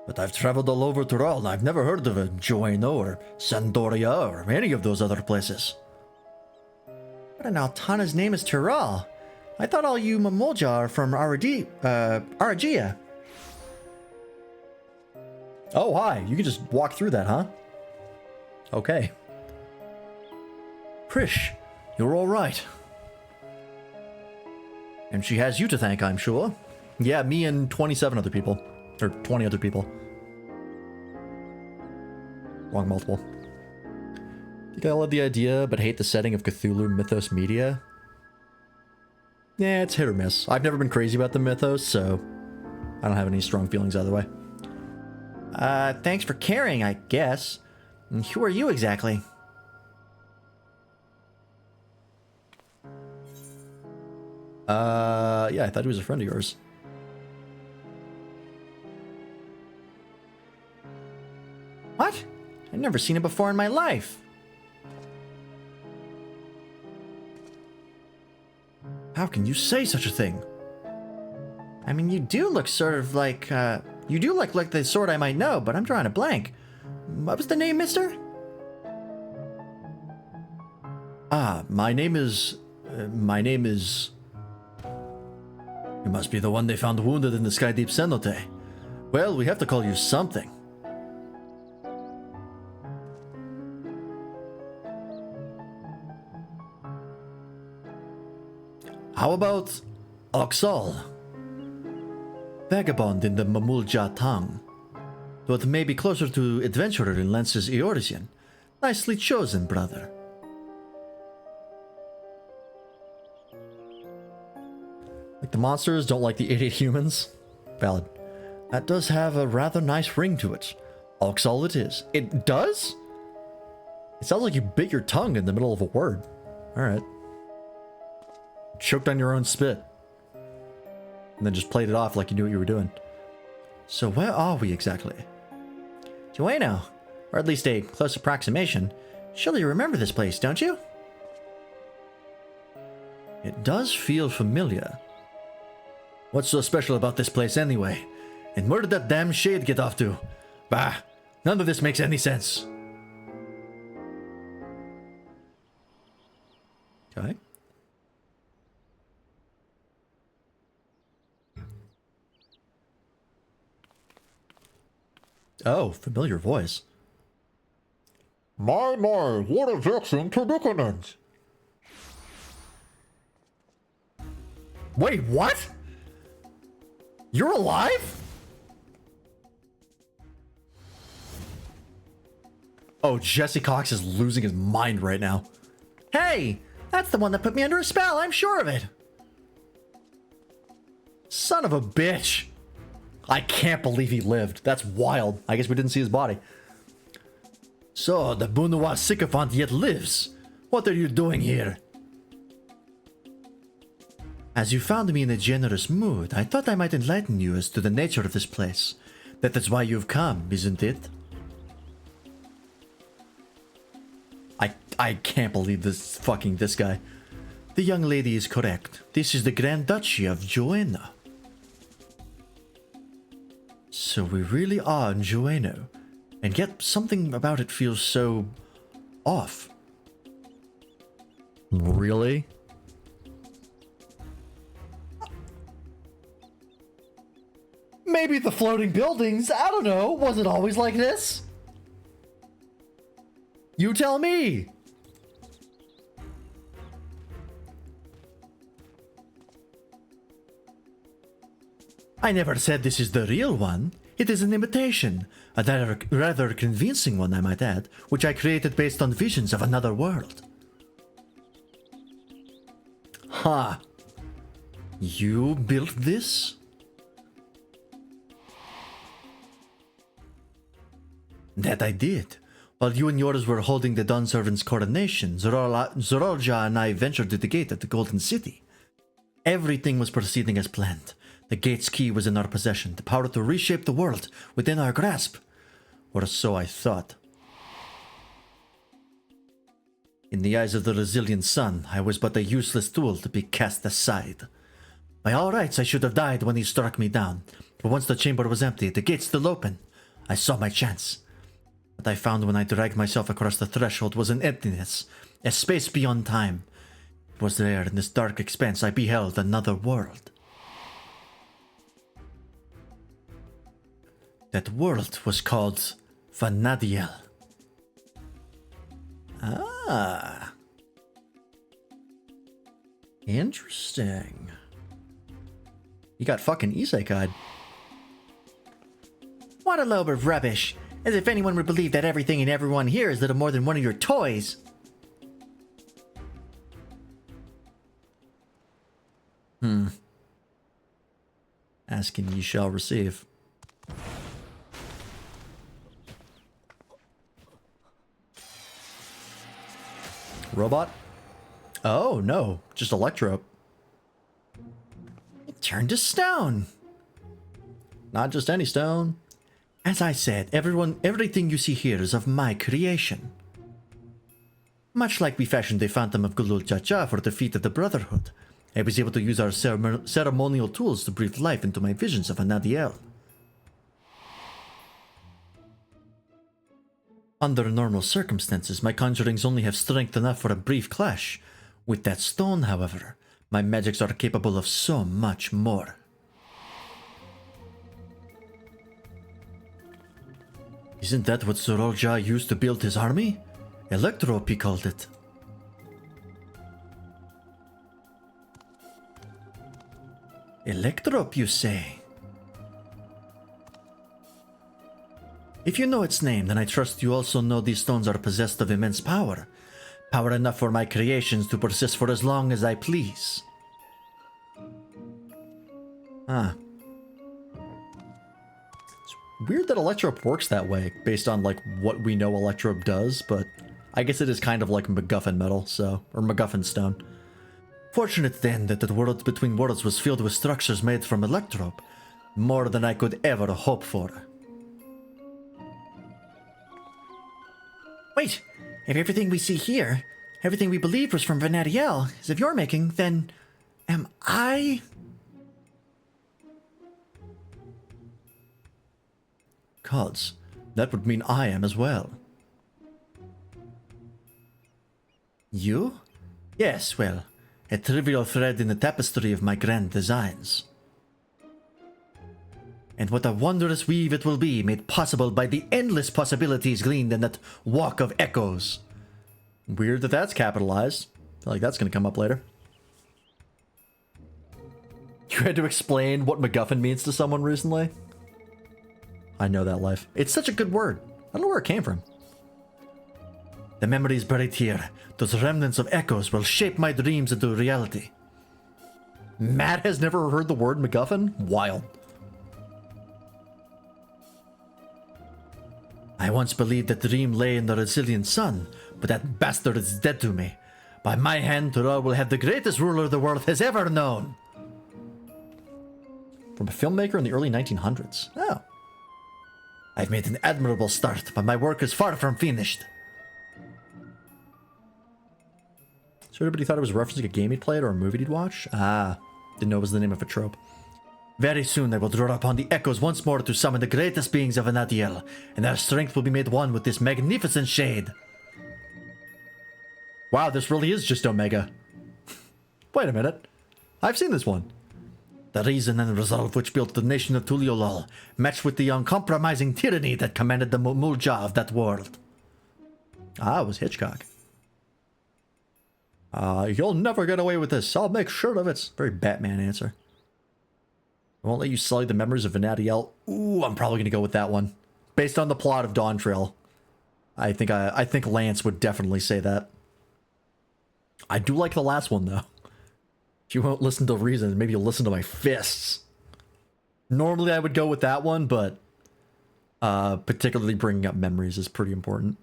Speaker 1: But I've traveled all over Tural, and I've never heard of a Joeno or Sandoria or any of those other places.
Speaker 4: What an Altana's name is Tural. I thought all you Mamolja are from Aragia.
Speaker 1: Oh, hi. You can just walk through that, huh? Okay. Prish, you're all right. And she has you to thank, I'm sure. Yeah, me and 27 other people. Or 20 other people. Wrong multiple. Think I love the idea, but hate the setting of Cthulhu Mythos Media? Yeah, it's hit or miss. I've never been crazy about the Mythos, so I don't have any strong feelings either way.
Speaker 4: Thanks for caring, I guess. And who are you exactly?
Speaker 1: Yeah, I thought he was a friend of yours.
Speaker 4: What? I've never seen it before in my life.
Speaker 1: How can you say such a thing?
Speaker 4: I mean, you do look sort of like, you do look like the sort I might know, but I'm drawing a blank. What was the name, mister?
Speaker 1: My name is... You must be the one they found wounded in the Sky Deep Cenote. Well, we have to call you something. How about Oxal? Vagabond in the Mamulja tongue. But maybe closer to adventurer in Lance's Eorisian. Nicely chosen, brother. Like the monsters don't like the idiot humans? Valid. That does have a rather nice ring to it. Oxal it is. It does? It sounds like you bit your tongue in the middle of a word. Alright. Choked on your own spit. And then just played it off like you knew what you were doing. So where are we exactly?
Speaker 4: Joeno, or at least a close approximation. Surely you remember this place, don't you?
Speaker 1: It does feel familiar. What's so special about this place anyway? And where did that damn shade get off to? Bah, none of this makes any sense. Okay. Oh, familiar voice.
Speaker 5: My, what a vexing predicament!
Speaker 1: Wait, what? You're alive? Oh, Jesse Cox is losing his mind right now.
Speaker 4: Hey! That's the one that put me under a spell, I'm sure of it!
Speaker 1: Son of a bitch. I can't believe he lived. That's wild. I guess we didn't see his body. So, the Bunois sycophant yet lives. What are you doing here?
Speaker 4: As you found me in a generous mood, I thought I might enlighten you as to the nature of this place. That is why you've come, isn't it?
Speaker 1: I can't believe this guy.
Speaker 4: The young lady is correct. This is the Grand Duchy of Joanna. So we really are in Joanna, and yet something about it feels so off.
Speaker 1: Really? Maybe the floating buildings, I don't know, was it always like this? You tell me!
Speaker 4: I never said this is the real one. It is an imitation, a rather convincing one, I might add, which I created based on visions of another world.
Speaker 1: Huh.
Speaker 4: You built this? That I did. While you and yours were holding the Dawn Servant's coronation, Zorolja and I ventured to the gate at the Golden City. Everything was proceeding as planned. The gate's key was in our possession, the power to reshape the world within our grasp. Or so I thought. In the eyes of the resilient sun, I was but a useless tool to be cast aside. By all rights, I should have died when he struck me down. But once the chamber was empty, the gate still open. I saw my chance. What I found when I dragged myself across the threshold was an emptiness, a space beyond time. It was there in this dark expanse I beheld another world. That world was called Vanadiel.
Speaker 1: Ah. Interesting. You got fucking isekai'd.
Speaker 4: What a load of rubbish! As if anyone would believe that everything and everyone here is little more than one of your toys!
Speaker 1: Asking ye shall receive. Robot? Oh, no. Just Electro.
Speaker 4: It turned to stone!
Speaker 1: Not just any stone.
Speaker 4: As I said, everything you see here is of my creation. Much like we fashioned the Phantom of Gulul Chacha for the feet of the Brotherhood, I was able to use our ceremonial tools to breathe life into my visions of Anadiel. Under normal circumstances, my conjurings only have strength enough for a brief clash. With that stone, however, my magics are capable of so much more. Isn't that what Zorolja used to build his army? Electrope, he called it. Electrope, you say? If you know its name, then I trust you also know these stones are possessed of immense power. Power enough for my creations to persist for as long as I please.
Speaker 1: Huh. It's weird that Electrope works that way, based on, like, what we know Electrope does, but I guess it is kind of like MacGuffin metal, so, or MacGuffin stone.
Speaker 4: Fortunate then that the world between worlds was filled with structures made from Electrope. More than I could ever hope for. Wait, if everything we see here, everything we believed was from Vanadiel, is of your making, then am I?
Speaker 1: Gods, that would mean I am as well.
Speaker 4: You? Yes, well, a trivial thread in the tapestry of my grand designs. And what a wondrous weave it will be, made possible by the endless possibilities gleaned in that walk of echoes.
Speaker 1: Weird that that's capitalized. I feel like that's going to come up later. You had to explain what MacGuffin means to someone recently? I know that life. It's such a good word. I don't know where it came from.
Speaker 4: The memories buried here, those remnants of echoes, will shape my dreams into reality.
Speaker 1: Matt has never heard the word MacGuffin? Wild.
Speaker 4: I once believed that the dream lay in the resilient sun, but that bastard is dead to me. By my hand, Turor will have the greatest ruler the world has ever known.
Speaker 1: From a filmmaker in the early 1900s. Oh.
Speaker 4: I've made an admirable start, but my work is far from finished.
Speaker 1: So everybody thought it was referencing a game he'd played or a movie he'd watch? Ah, didn't know it was the name of a trope.
Speaker 4: Very soon I will draw upon the echoes once more to summon the greatest beings of Vanadiel, and their strength will be made one with this magnificent shade.
Speaker 1: Wow, this really is just Omega. Wait a minute. I've seen this one.
Speaker 4: The reason and resolve which built the nation of Tuliolol, matched with the uncompromising tyranny that commanded the Mulja of that world.
Speaker 1: Ah, it was Hitchcock. You'll never get away with this. I'll make sure of it. Very Batman answer. I won't let you sully the memories of Vanadiel. Ooh, I'm probably going to go with that one. Based on the plot of Dawntrail. I think Lance would definitely say that. I do like the last one, though. If you won't listen to reasons, maybe you'll listen to my fists. Normally I would go with that one, but particularly bringing up memories is pretty important.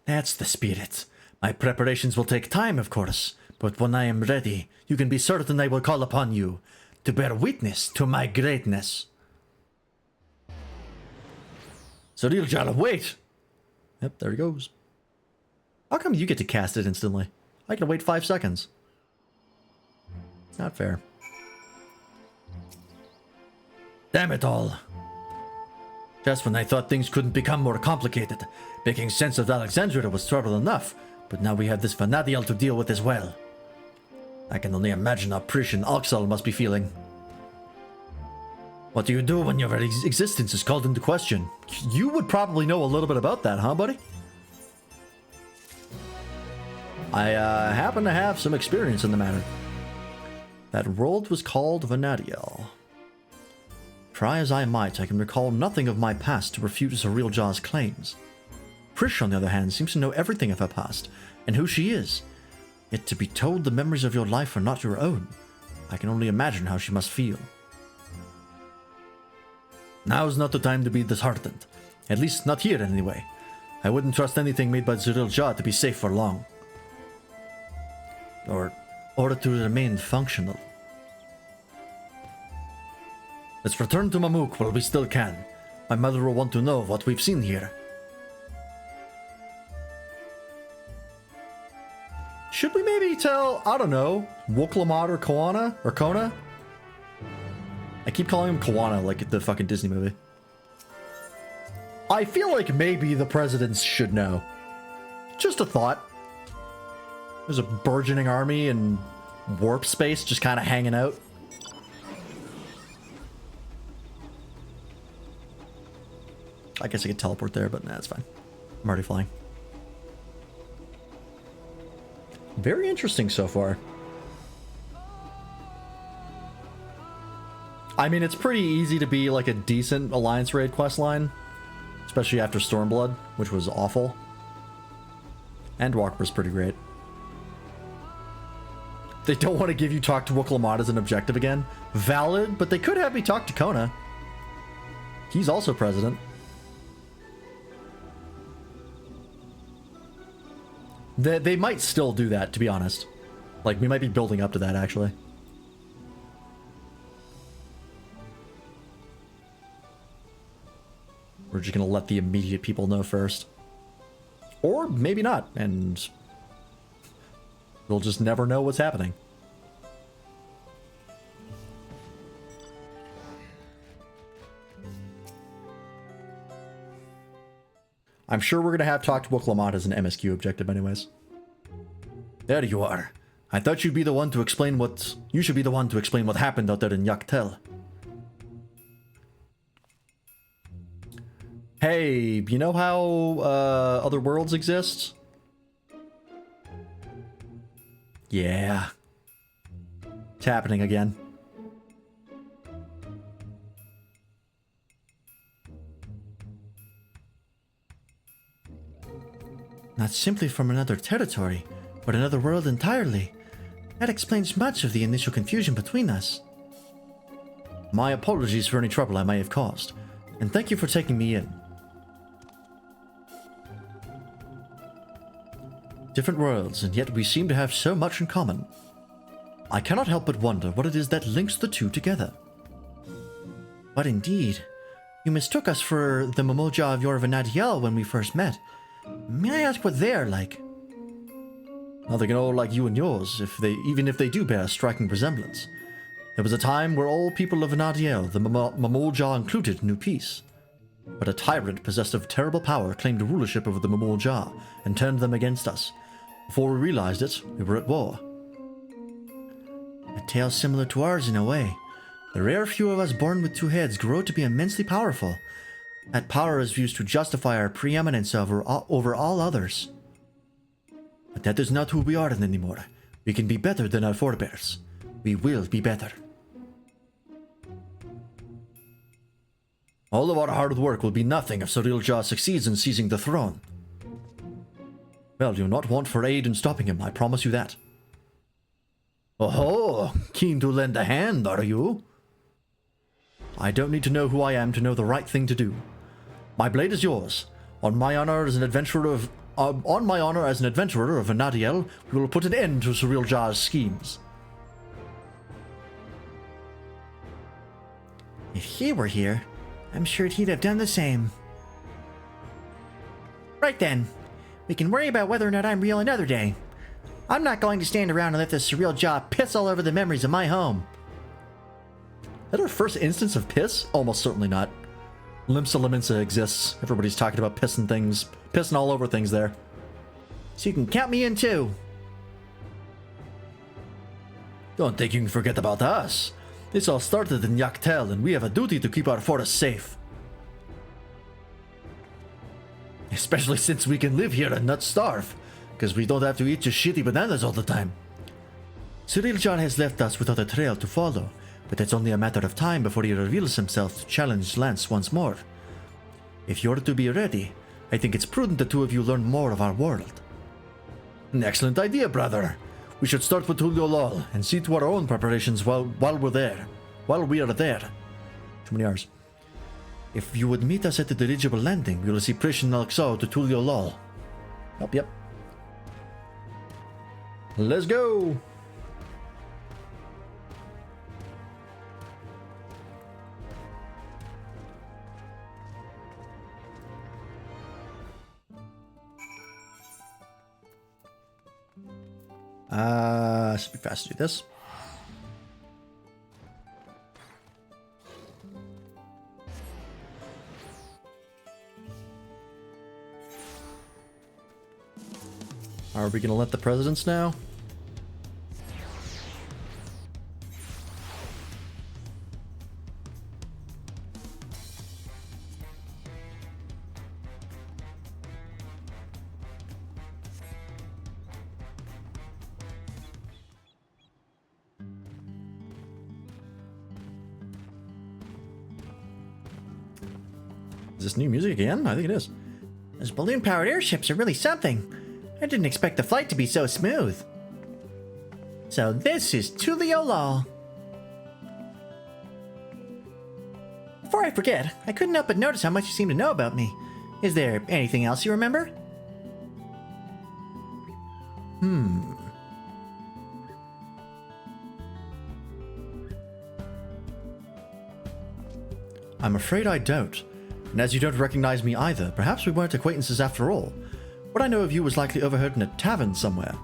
Speaker 4: That's the spirit. My preparations will take time, of course, but when I am ready, you can be certain I will call upon you to bear witness to my greatness.
Speaker 1: Surreal Jala, wait! Yep, there he goes. How come you get to cast it instantly? I can wait 5 seconds. Not fair.
Speaker 4: Damn it all. Just when I thought things couldn't become more complicated, making sense of Alexandria was trouble enough, but now we have this Vanadiel to deal with as well. I can only imagine how Prish and Oxal must be feeling. What do you do when your very existence is called into question?
Speaker 1: You would probably know a little bit about that, huh, buddy? I happen to have some experience in the matter. That world was called Vanadiel. Try as I might, I can recall nothing of my past to refute Surreal Jaw's claims. Prish, on the other hand, seems to know everything of her past, and who she is. Yet to be told the memories of your life are not your own, I can only imagine how she must feel. Now's not the time to be disheartened. At least not here, anyway. I wouldn't trust anything made by Surreal Jaw to be safe for long. Or to remain functional. Let's return to Mamuk while we still can. My mother will want to know what we've seen here. Should we maybe tell, I don't know, Wuklamad or Koana? Or Kona? I keep calling him Koana like the fucking Disney movie. I feel like maybe the presidents should know. Just a thought. There's a burgeoning army in warp space just kind of hanging out. I guess I could teleport there, but nah, it's fine. I'm already flying. Very interesting so far. I mean, it's pretty easy to be like a decent Alliance raid questline, especially after Stormblood, which was awful. Endwalker was pretty great. They don't want to give you talk to Wuklamad as an objective again. Valid, but they could have me talk to Kona. He's also president. They might still do that, to be honest. Like, we might be building up to that, actually. We're just gonna let the immediate people know first. Or maybe not, and we'll just never know what's happening. I'm sure we're gonna have talk to Wuklamad as an MSQ objective anyways. There you are. I thought you'd be the one to explain what... You should be the one to explain what happened out there in Yaktel. Hey, you know how other worlds exist? Yeah. It's happening again.
Speaker 4: Not simply from another territory, but another world entirely. That explains much of the initial confusion between us.
Speaker 1: My apologies for any trouble I may have caused, and thank you for taking me in. Different worlds, and yet we seem to have so much in common. I cannot help but wonder what it is that links the two together.
Speaker 4: But indeed, you mistook us for the Momoja of your Vanadiel when we first met. May I ask what they are like?
Speaker 1: Well, they can all like you and yours, even if they do bear a striking resemblance. There was a time where all people of Vanadiel, the Mamolja included, knew peace. But a tyrant possessed of terrible power claimed rulership over the Mamolja and turned them against us. Before we realized it, we were at war.
Speaker 4: A tale similar to ours in a way. The rare few of us born with two heads grow to be immensely powerful. That power is used to justify our preeminence over all others. But that is not who we are anymore. We can be better than our forebears. We will be better.
Speaker 1: All of our hard work will be nothing if Cirilja succeeds in seizing the throne. Well, you'll not want for aid in stopping him, I promise you that. Oh, keen to lend a hand, are you? I don't need to know who I am to know the right thing to do. My blade is yours. On my honor as an adventurer of Vanadiel, we will put an end to Cirilja's schemes.
Speaker 4: If he were here, I'm sure he'd have done the same. Right then. We can worry about whether or not I'm real another day. I'm not going to stand around and let this Cirilja piss all over the memories of my home.
Speaker 1: Is that our first instance of piss? Almost certainly not. Limsa Liminsa exists. Everybody's talking about pissing things. Pissing all over things there.
Speaker 4: So you can count me in too.
Speaker 1: Don't think you can forget about us. This all started in Yaktel, and we have a duty to keep our forest safe. Especially since we can live here and not starve, because we don't have to eat just shitty bananas all the time.
Speaker 4: Cirilja has left us without a trail to follow, but it's only a matter of time before he reveals himself to challenge Lance once more. If you're to be ready, I think it's prudent the two of you learn more of our world.
Speaker 1: An excellent idea, brother. We should start with Tuliolol and see to our own preparations while we are there. Too many R's.
Speaker 4: If you would meet us at the dirigible landing, we will see Prish and Alxo to Tuliolol.
Speaker 1: Yep. Let's go! Should be fast to do this. Are we gonna let the presidents now? Is this new music again? I think it is.
Speaker 4: Those balloon-powered airships are really something. I didn't expect the flight to be so smooth. So this is Tuliolol. Before I forget, I couldn't help but notice how much you seem to know about me. Is there anything else you remember?
Speaker 1: I'm afraid I don't. And as you don't recognize me either, perhaps we weren't acquaintances after all. What I know of you was likely overheard in a tavern somewhere,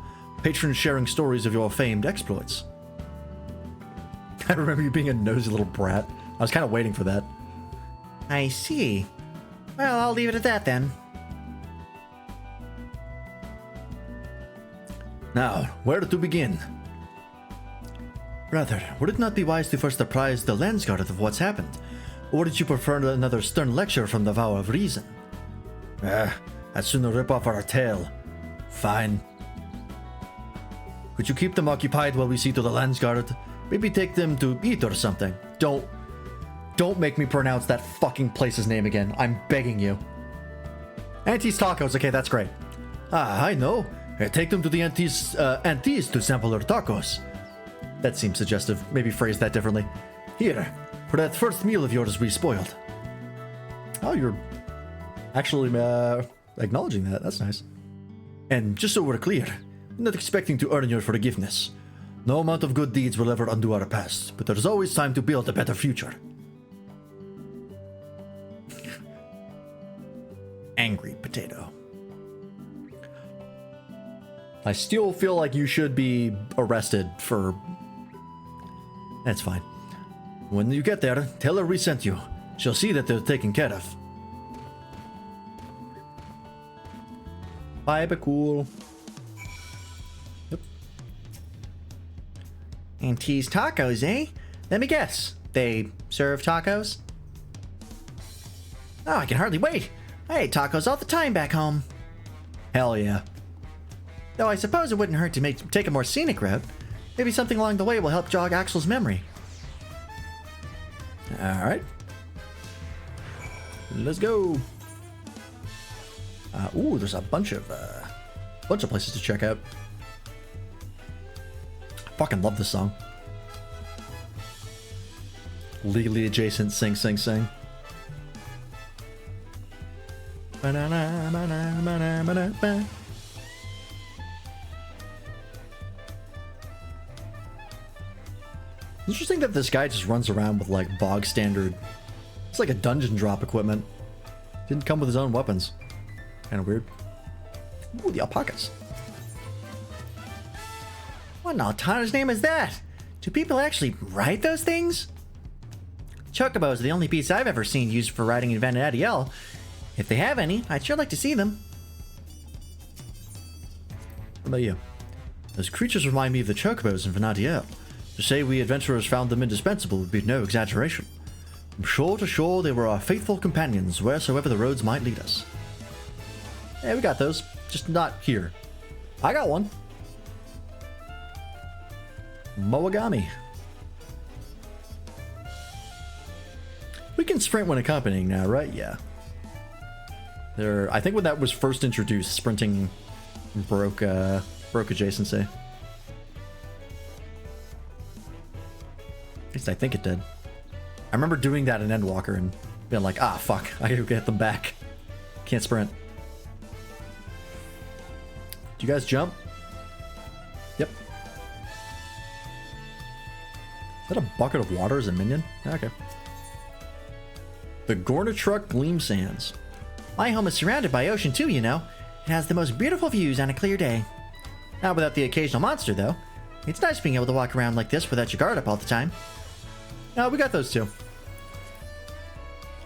Speaker 1: patrons sharing stories of your famed exploits. I remember you being a nosy little brat. I was kind of waiting for that.
Speaker 4: I see. Well, I'll leave it at that then.
Speaker 1: Now, where to begin?
Speaker 4: Brother, would it not be wise to first apprise the Lensguard of what's happened? Or would you prefer another stern lecture from the Vow of Reason?
Speaker 1: I'd sooner rip off our tail. Fine. Could you keep them occupied while we see to the Landsguard? Maybe take them to eat or something. Don't make me pronounce that fucking place's name again. I'm begging you. Auntie's Tacos. Okay, that's great. Ah, I know. Take them to the Auntie's to sample her tacos. That seems suggestive. Maybe phrase that differently. Here, for that first meal of yours we spoiled. Oh, you're actually acknowledging that. That's nice. And just so we're clear, I'm not expecting to earn your forgiveness. No amount of good deeds will ever undo our past, but there's always time to build a better future. Angry potato. I still feel like you should be arrested for... That's fine. When you get there, tell her we sent you. She'll see that they're taken care of. Bye, be cool. Yep.
Speaker 4: Auntie's Tacos, eh? Let me guess. They serve tacos? Oh, I can hardly wait. I ate tacos all the time back home.
Speaker 1: Hell yeah.
Speaker 4: Though I suppose it wouldn't hurt to take a more scenic route. Maybe something along the way will help jog Axel's memory.
Speaker 1: Alright. Let's go. Ooh, there's a bunch of places to check out. I fucking love this song. Legally adjacent, sing, sing, sing. Interesting that this guy just runs around with like bog standard. It's like a dungeon drop equipment. Didn't come with his own weapons. Kind of weird. Ooh, the alpacas.
Speaker 4: What in all Tanner's name is that? Do people actually ride those things? Chocobos are the only beasts I've ever seen used for riding in Vanadiel. If they have any, I'd sure like to see them.
Speaker 1: What about you? Those creatures remind me of the chocobos in Vanadiel. To say we adventurers found them indispensable would be no exaggeration. From shore to shore, they were our faithful companions, wheresoever the roads might lead us. Yeah, we got those. Just not here. I got one. Moagami. We can sprint when accompanying now, right? Yeah. I think when that was first introduced, sprinting broke adjacency. At least I think it did. I remember doing that in Endwalker and being like, ah, fuck, I gotta get them back. Can't sprint. Do you guys jump? Yep. Is that a bucket of water as a minion? Okay. The Gorna Truck Gleam Sands.
Speaker 4: My home is surrounded by ocean too, you know. It has the most beautiful views on a clear day. Not without the occasional monster, though. It's nice being able to walk around like this without your guard up all the time.
Speaker 1: No, we got those too.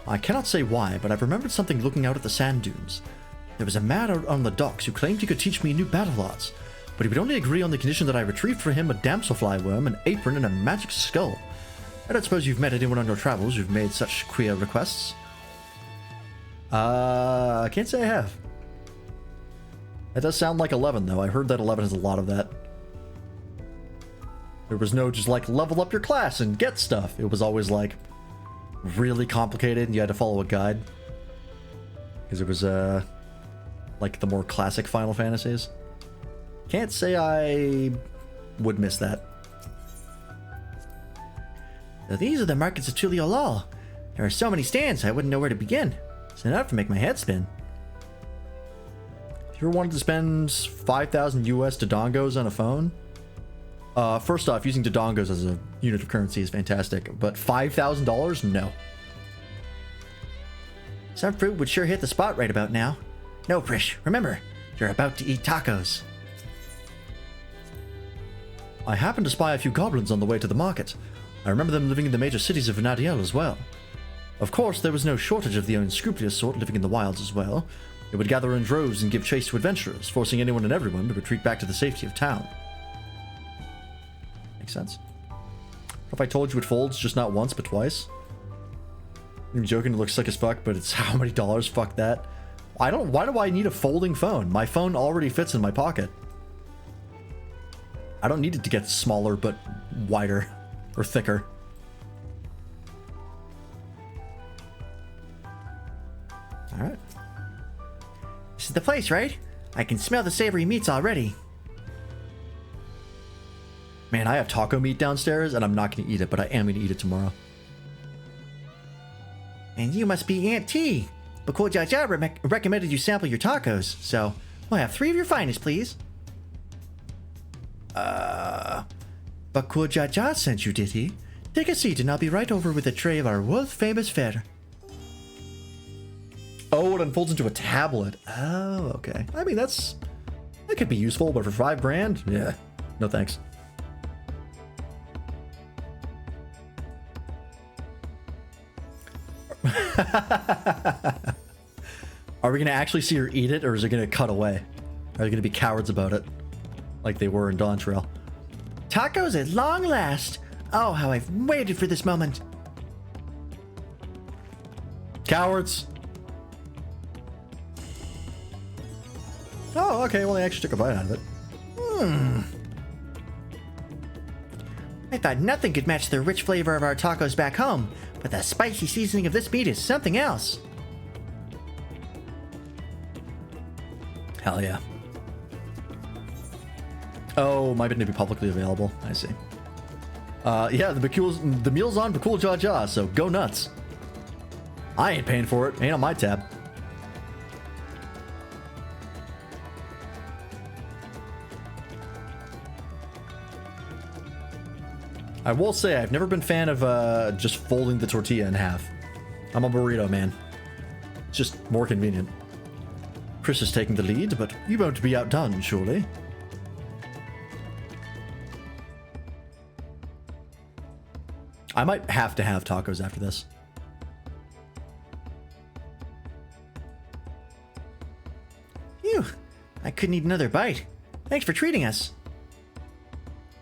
Speaker 1: I cannot say why, but I've remembered something looking out at the sand dunes. There was a man out on the docks who claimed he could teach me new battle arts, but he would only agree on the condition that I retrieved for him a damselfly worm, an apron, and a magic skull. I don't suppose you've met anyone on your travels who've made such queer requests? I can't say I have. That does sound like 11, though. I heard that 11 has a lot of that. There was no just like level up your class and get stuff. It was always like really complicated and you had to follow a guide. Because it was like the more classic Final Fantasies. Can't say I would miss that.
Speaker 4: So these are the markets of Tuliolal. There are so many stands I wouldn't know where to begin. It's enough to make my head spin.
Speaker 1: If you ever wanted to spend 5,000 US Dodongos on a phone, first off, using Dodongos as a unit of currency is fantastic, but $5,000? No.
Speaker 4: Some fruit would sure hit the spot right about now. No, Prish, remember, you're about to eat tacos.
Speaker 1: I happened to spy a few goblins on the way to the market. I remember them living in the major cities of Vanadiel as well. Of course, there was no shortage of the unscrupulous sort living in the wilds as well. They would gather in droves and give chase to adventurers, forcing anyone and everyone to retreat back to the safety of town. Makes sense. If I told you it folds just not once but twice? I'm joking, it looks sick as fuck, but it's how many dollars? Fuck that. Why do I need a folding phone? My phone already fits in my pocket. I don't need it to get smaller, but wider or thicker.
Speaker 4: All right. This is the place, right? I can smell the savory meats already.
Speaker 1: Man, I have taco meat downstairs, and I'm not going to eat it, but I am going to eat it tomorrow.
Speaker 4: And you must be Aunt T. Bakul Jaja recommended you sample your tacos, so we'll have 3 of your finest, please. Bakul Jaja sent you, did he? Take a seat and I'll be right over with a tray of our world-famous fare.
Speaker 1: Oh, it unfolds into a tablet. Oh, okay. I mean, that could be useful, but for $5,000? Yeah. No thanks. Are we going to actually see her eat it, or is it going to cut away? Are they going to be cowards about it? Like they were in Dawntrail.
Speaker 4: Tacos at long last. Oh, how I've waited for this moment.
Speaker 1: Cowards! Oh, okay, well, they actually took a bite out of it.
Speaker 4: I thought nothing could match the rich flavor of our tacos back home, but the spicy seasoning of this meat is something else.
Speaker 1: Hell yeah. Oh, might be publicly available. I see. Yeah, the meal's on Bakul Jaja, so go nuts. I ain't paying for it. Ain't on my tab. I will say, I've never been a fan of just folding the tortilla in half. I'm a burrito man. It's just more convenient. Chris is taking the lead, but you won't be outdone, surely. I might have to have tacos after this.
Speaker 4: Phew, I couldn't eat another bite. Thanks for treating us.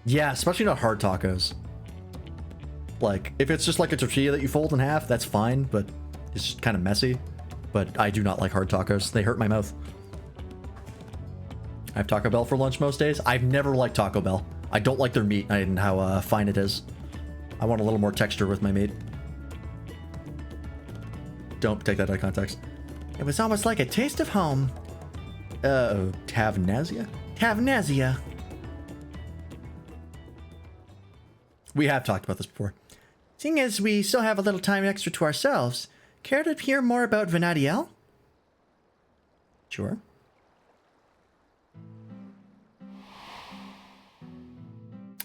Speaker 1: Yeah, especially not hard tacos. Like, if it's just like a tortilla that you fold in half, that's fine, but it's just kind of messy. But I do not like hard tacos. They hurt my mouth. I have Taco Bell for lunch most days. I've never liked Taco Bell. I don't like their meat and how fine it is. I want a little more texture with my meat. Don't take that out of context.
Speaker 4: It was almost like a taste of home.
Speaker 1: Tavnazia?
Speaker 4: Tavnazia.
Speaker 1: We have talked about this before.
Speaker 4: Seeing as we still have a little time extra to ourselves, care to hear more about Vanadiel?
Speaker 1: Sure.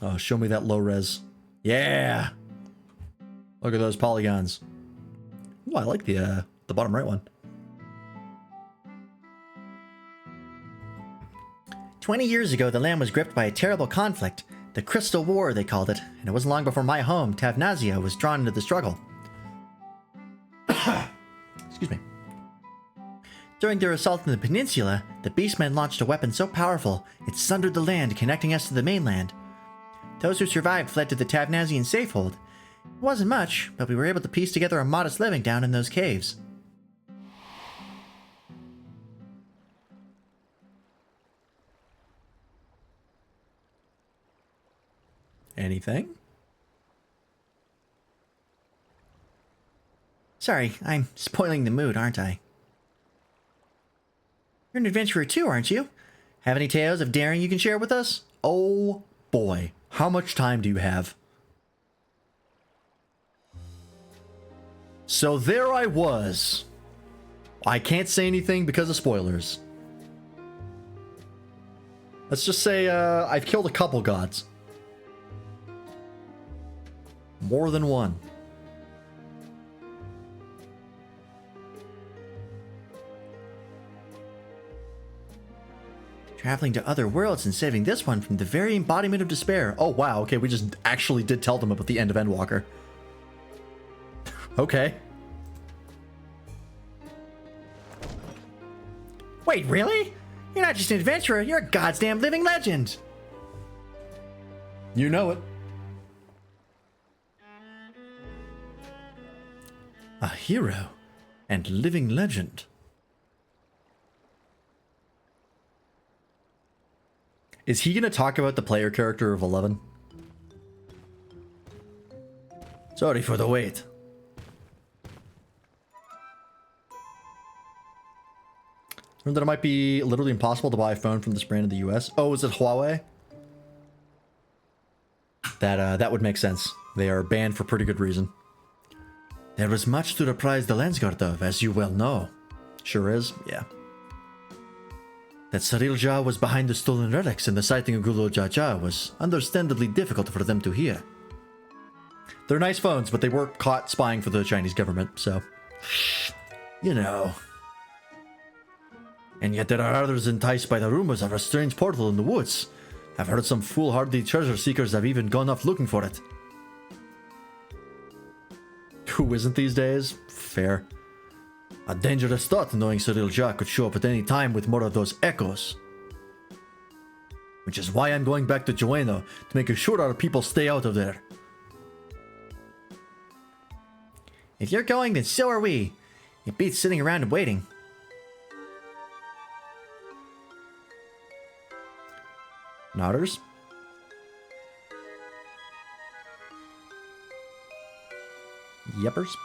Speaker 1: Oh, show me that low res. Yeah! Look at those polygons. Ooh, I like the bottom right one.
Speaker 4: 20 years ago, the land was gripped by a terrible conflict. The Crystal War, they called it, and it wasn't long before my home, Tavnazia, was drawn into the struggle. Excuse me. During their assault on the peninsula, the Beastmen launched a weapon so powerful, it sundered the land, connecting us to the mainland. Those who survived fled to the Tavnazian safehold. It wasn't much, but we were able to piece together a modest living down in those caves.
Speaker 1: Anything?
Speaker 4: Sorry, I'm spoiling the mood, aren't I? You're an adventurer too, aren't you? Have any tales of daring you can share with us?
Speaker 1: Oh boy. How much time do you have? So there I was. I can't say anything because of spoilers. Let's just say I've killed a couple gods. More than one.
Speaker 4: Traveling to other worlds and saving this one from the very embodiment of despair.
Speaker 1: Oh wow, okay, we just actually did tell them about the end of Endwalker. Okay.
Speaker 4: Wait, really? You're not just an adventurer, you're a goddamn living legend!
Speaker 1: You know it. A hero and living legend. Is he gonna talk about the player character of 11? Sorry for the wait. Remember that it might be literally impossible to buy a phone from this brand in the US? Oh, is it Huawei? That would make sense. They are banned for pretty good reason. There was much to reprise the Landsguard of, as you well know. Sure is, yeah. That Cyril Jah was behind the stolen relics and the sighting of Gulo Jaja was understandably difficult for them to hear. They're nice phones, but they were caught spying for the Chinese government, so... You know. And yet there are others enticed by the rumors of a strange portal in the woods. I've heard some foolhardy treasure seekers have even gone off looking for it. Who isn't these days? Fair. A dangerous thought knowing Cyril Jah could show up at any time with more of those echoes. Which is why I'm going back to Joeno to make sure our people stay out of there.
Speaker 4: If you're going, then so are we. It beats sitting around and waiting.
Speaker 1: Nodders? Yeppers? Just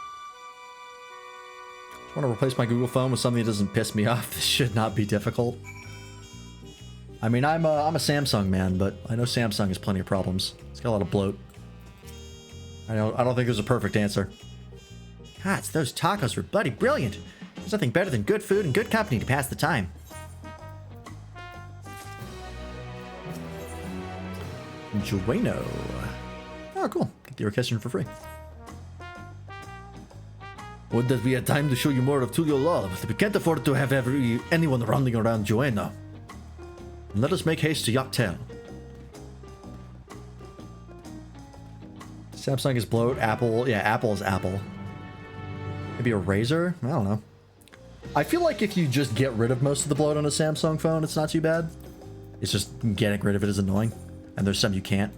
Speaker 1: want to replace my Google phone with something that doesn't piss me off. This should not be difficult. I mean, I'm a Samsung man, but I know Samsung has plenty of problems. It's got a lot of bloat. I don't think there's a perfect answer.
Speaker 4: God, those tacos were bloody brilliant. There's nothing better than good food and good company to pass the time.
Speaker 1: Jueno. Oh, cool. Get the orchestration for free. Would that we had time to show you more of Tulio Law, but we can't afford to have anyone running around Jueno. Let us make haste to Dawntrail. Samsung is bloat. Apple, yeah, Apple is Apple. Maybe a Razer? I don't know. I feel like if you just get rid of most of the bloat on a Samsung phone, it's not too bad. It's just getting rid of it is annoying. And there's some you can't.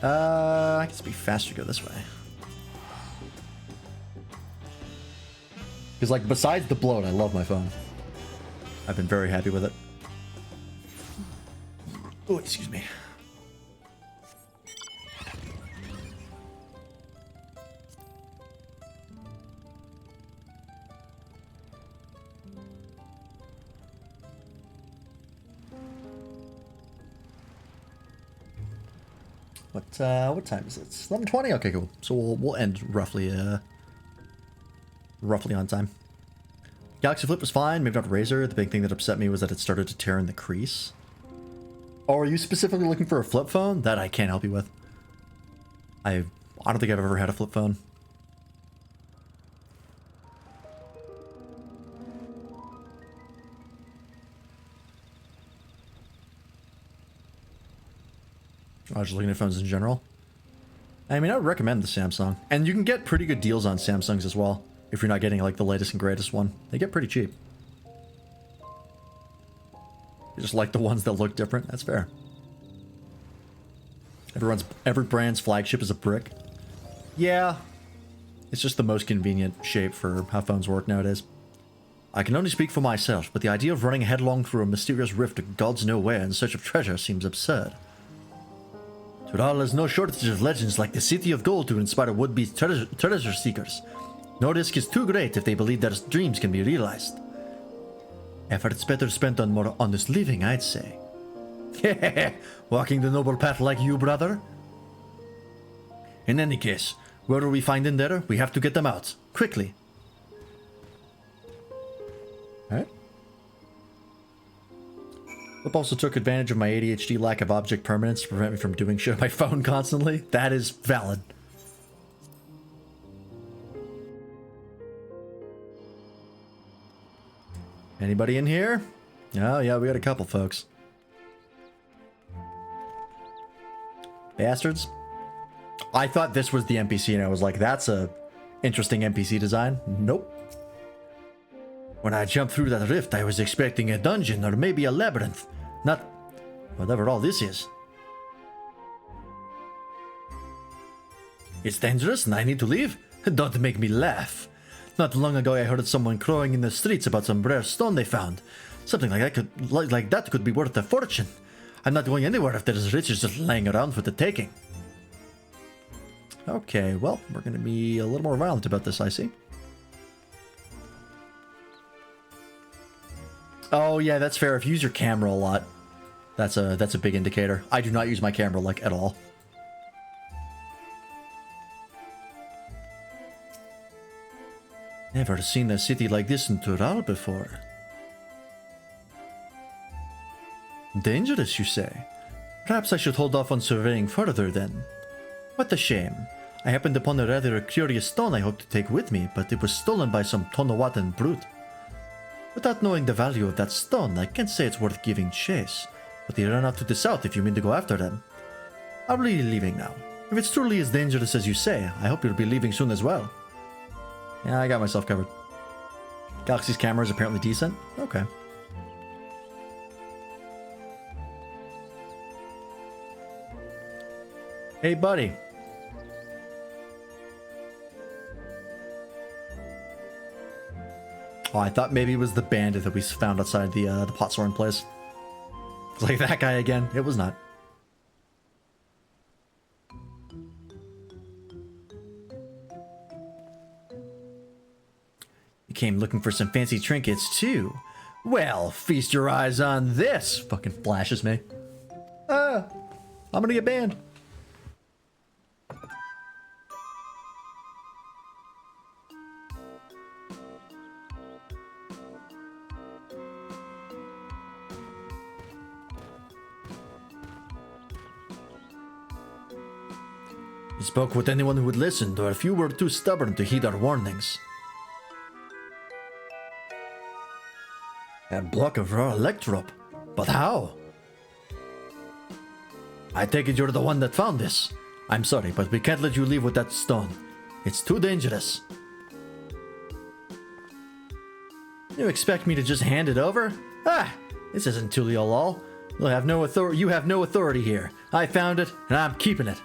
Speaker 1: I guess it'd be faster to go this way. Because, like, besides the bloat, I love my phone. I've been very happy with it. Oh, excuse me. What time is it? It's 11:20? Okay, cool. So we'll end roughly on time. Galaxy Flip was fine, maybe not Razer. The big thing that upset me was that it started to tear in the crease. Oh, are you specifically looking for a flip phone? That I can't help you with. I don't think I've ever had a flip phone. I was just looking at phones in general. I mean, I would recommend the Samsung. And you can get pretty good deals on Samsungs as well. If you're not getting, like, the latest and greatest one. They get pretty cheap. You just like the ones that look different? That's fair. Every brand's flagship is a brick. Yeah. It's just the most convenient shape for how phones work nowadays. I can only speak for myself, but the idea of running headlong through a mysterious rift to gods know where in search of treasure seems absurd. Tural has no shortage of legends like the City of Gold to inspire would-be treasure seekers. No risk is too great if they believe their dreams can be realized. Effort's better spent on more honest living, I'd say. Walking the noble path like you, brother? In any case, where we find in there, we have to get them out. Quickly. Alright. Flip also took advantage of my ADHD lack of object permanence to prevent me from doing shit on my phone constantly. That is valid. Anybody in here? Oh, yeah, we got a couple folks. Bastards. I thought this was the NPC, and I was like, that's a interesting NPC design. Nope. When I jumped through that rift, I was expecting a dungeon or maybe a labyrinth. Not whatever all this is. It's dangerous and I need to leave? Don't make me laugh.
Speaker 4: Not long ago I heard someone crowing in the streets about some rare stone they found. Something like that could be worth a fortune. I'm not going anywhere if there's riches just laying around for the taking. Okay, well, we're going to be a little more violent about this, I see. Oh yeah, that's fair. If you use your camera a lot, that's a big indicator. I do not use my camera like at all. Never seen a city like this in Tural before. Dangerous, you say? Perhaps I should hold off on surveying further then. What a shame. I happened upon a rather curious stone I hoped to take with me, but it was stolen by some Tonawatan brute. Without knowing the value of that stone, I can't say it's worth giving chase, but they run out to the south if you mean to go after them. I'll be leaving now. If it's truly as dangerous as you say, I hope you'll be leaving soon as well. Yeah, I got myself covered. Galaxy's camera is apparently decent. Okay. Hey, buddy. Oh, I thought maybe it was the bandit that we found outside the pot soaring place. It's like that guy again. It was not. You came looking for some fancy trinkets too. Well, feast your eyes on this. Fucking flashes me. I'm gonna get banned. You spoke with anyone who would listen, or if you were too stubborn to heed our warnings. A block of raw electrope? But how? I take it you're the one that found this. I'm sorry, but we can't let you leave with that stone. It's too dangerous. You expect me to just hand it over? Ah! This isn't Tuliolol. You have no authority here. I found it, and I'm keeping it.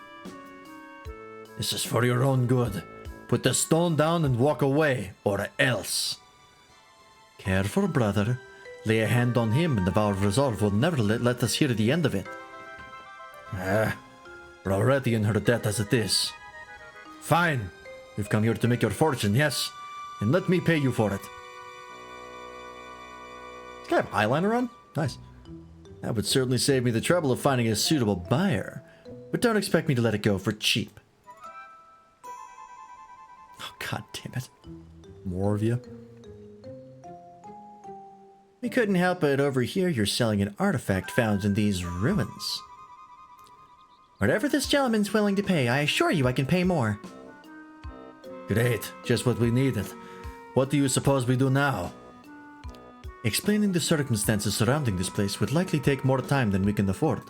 Speaker 4: This is for your own good. Put the stone down and walk away, or else. Careful, brother. Lay a hand on him and the vow of resolve will never let us hear the end of it. We're already in her debt as it is. Fine. You've come here to make your fortune, yes? And let me pay you for it. Does this guy have eyeliner on? Nice. That would certainly save me the trouble of finding a suitable buyer. But don't expect me to let it go for cheap. Oh, god damn it. More of you? We couldn't help but overhear you're selling an artifact found in these ruins. Whatever this gentleman's willing to pay, I assure you I can pay more. Great, just what we needed. What do you suppose we do now? Explaining the circumstances surrounding this place would likely take more time than we can afford.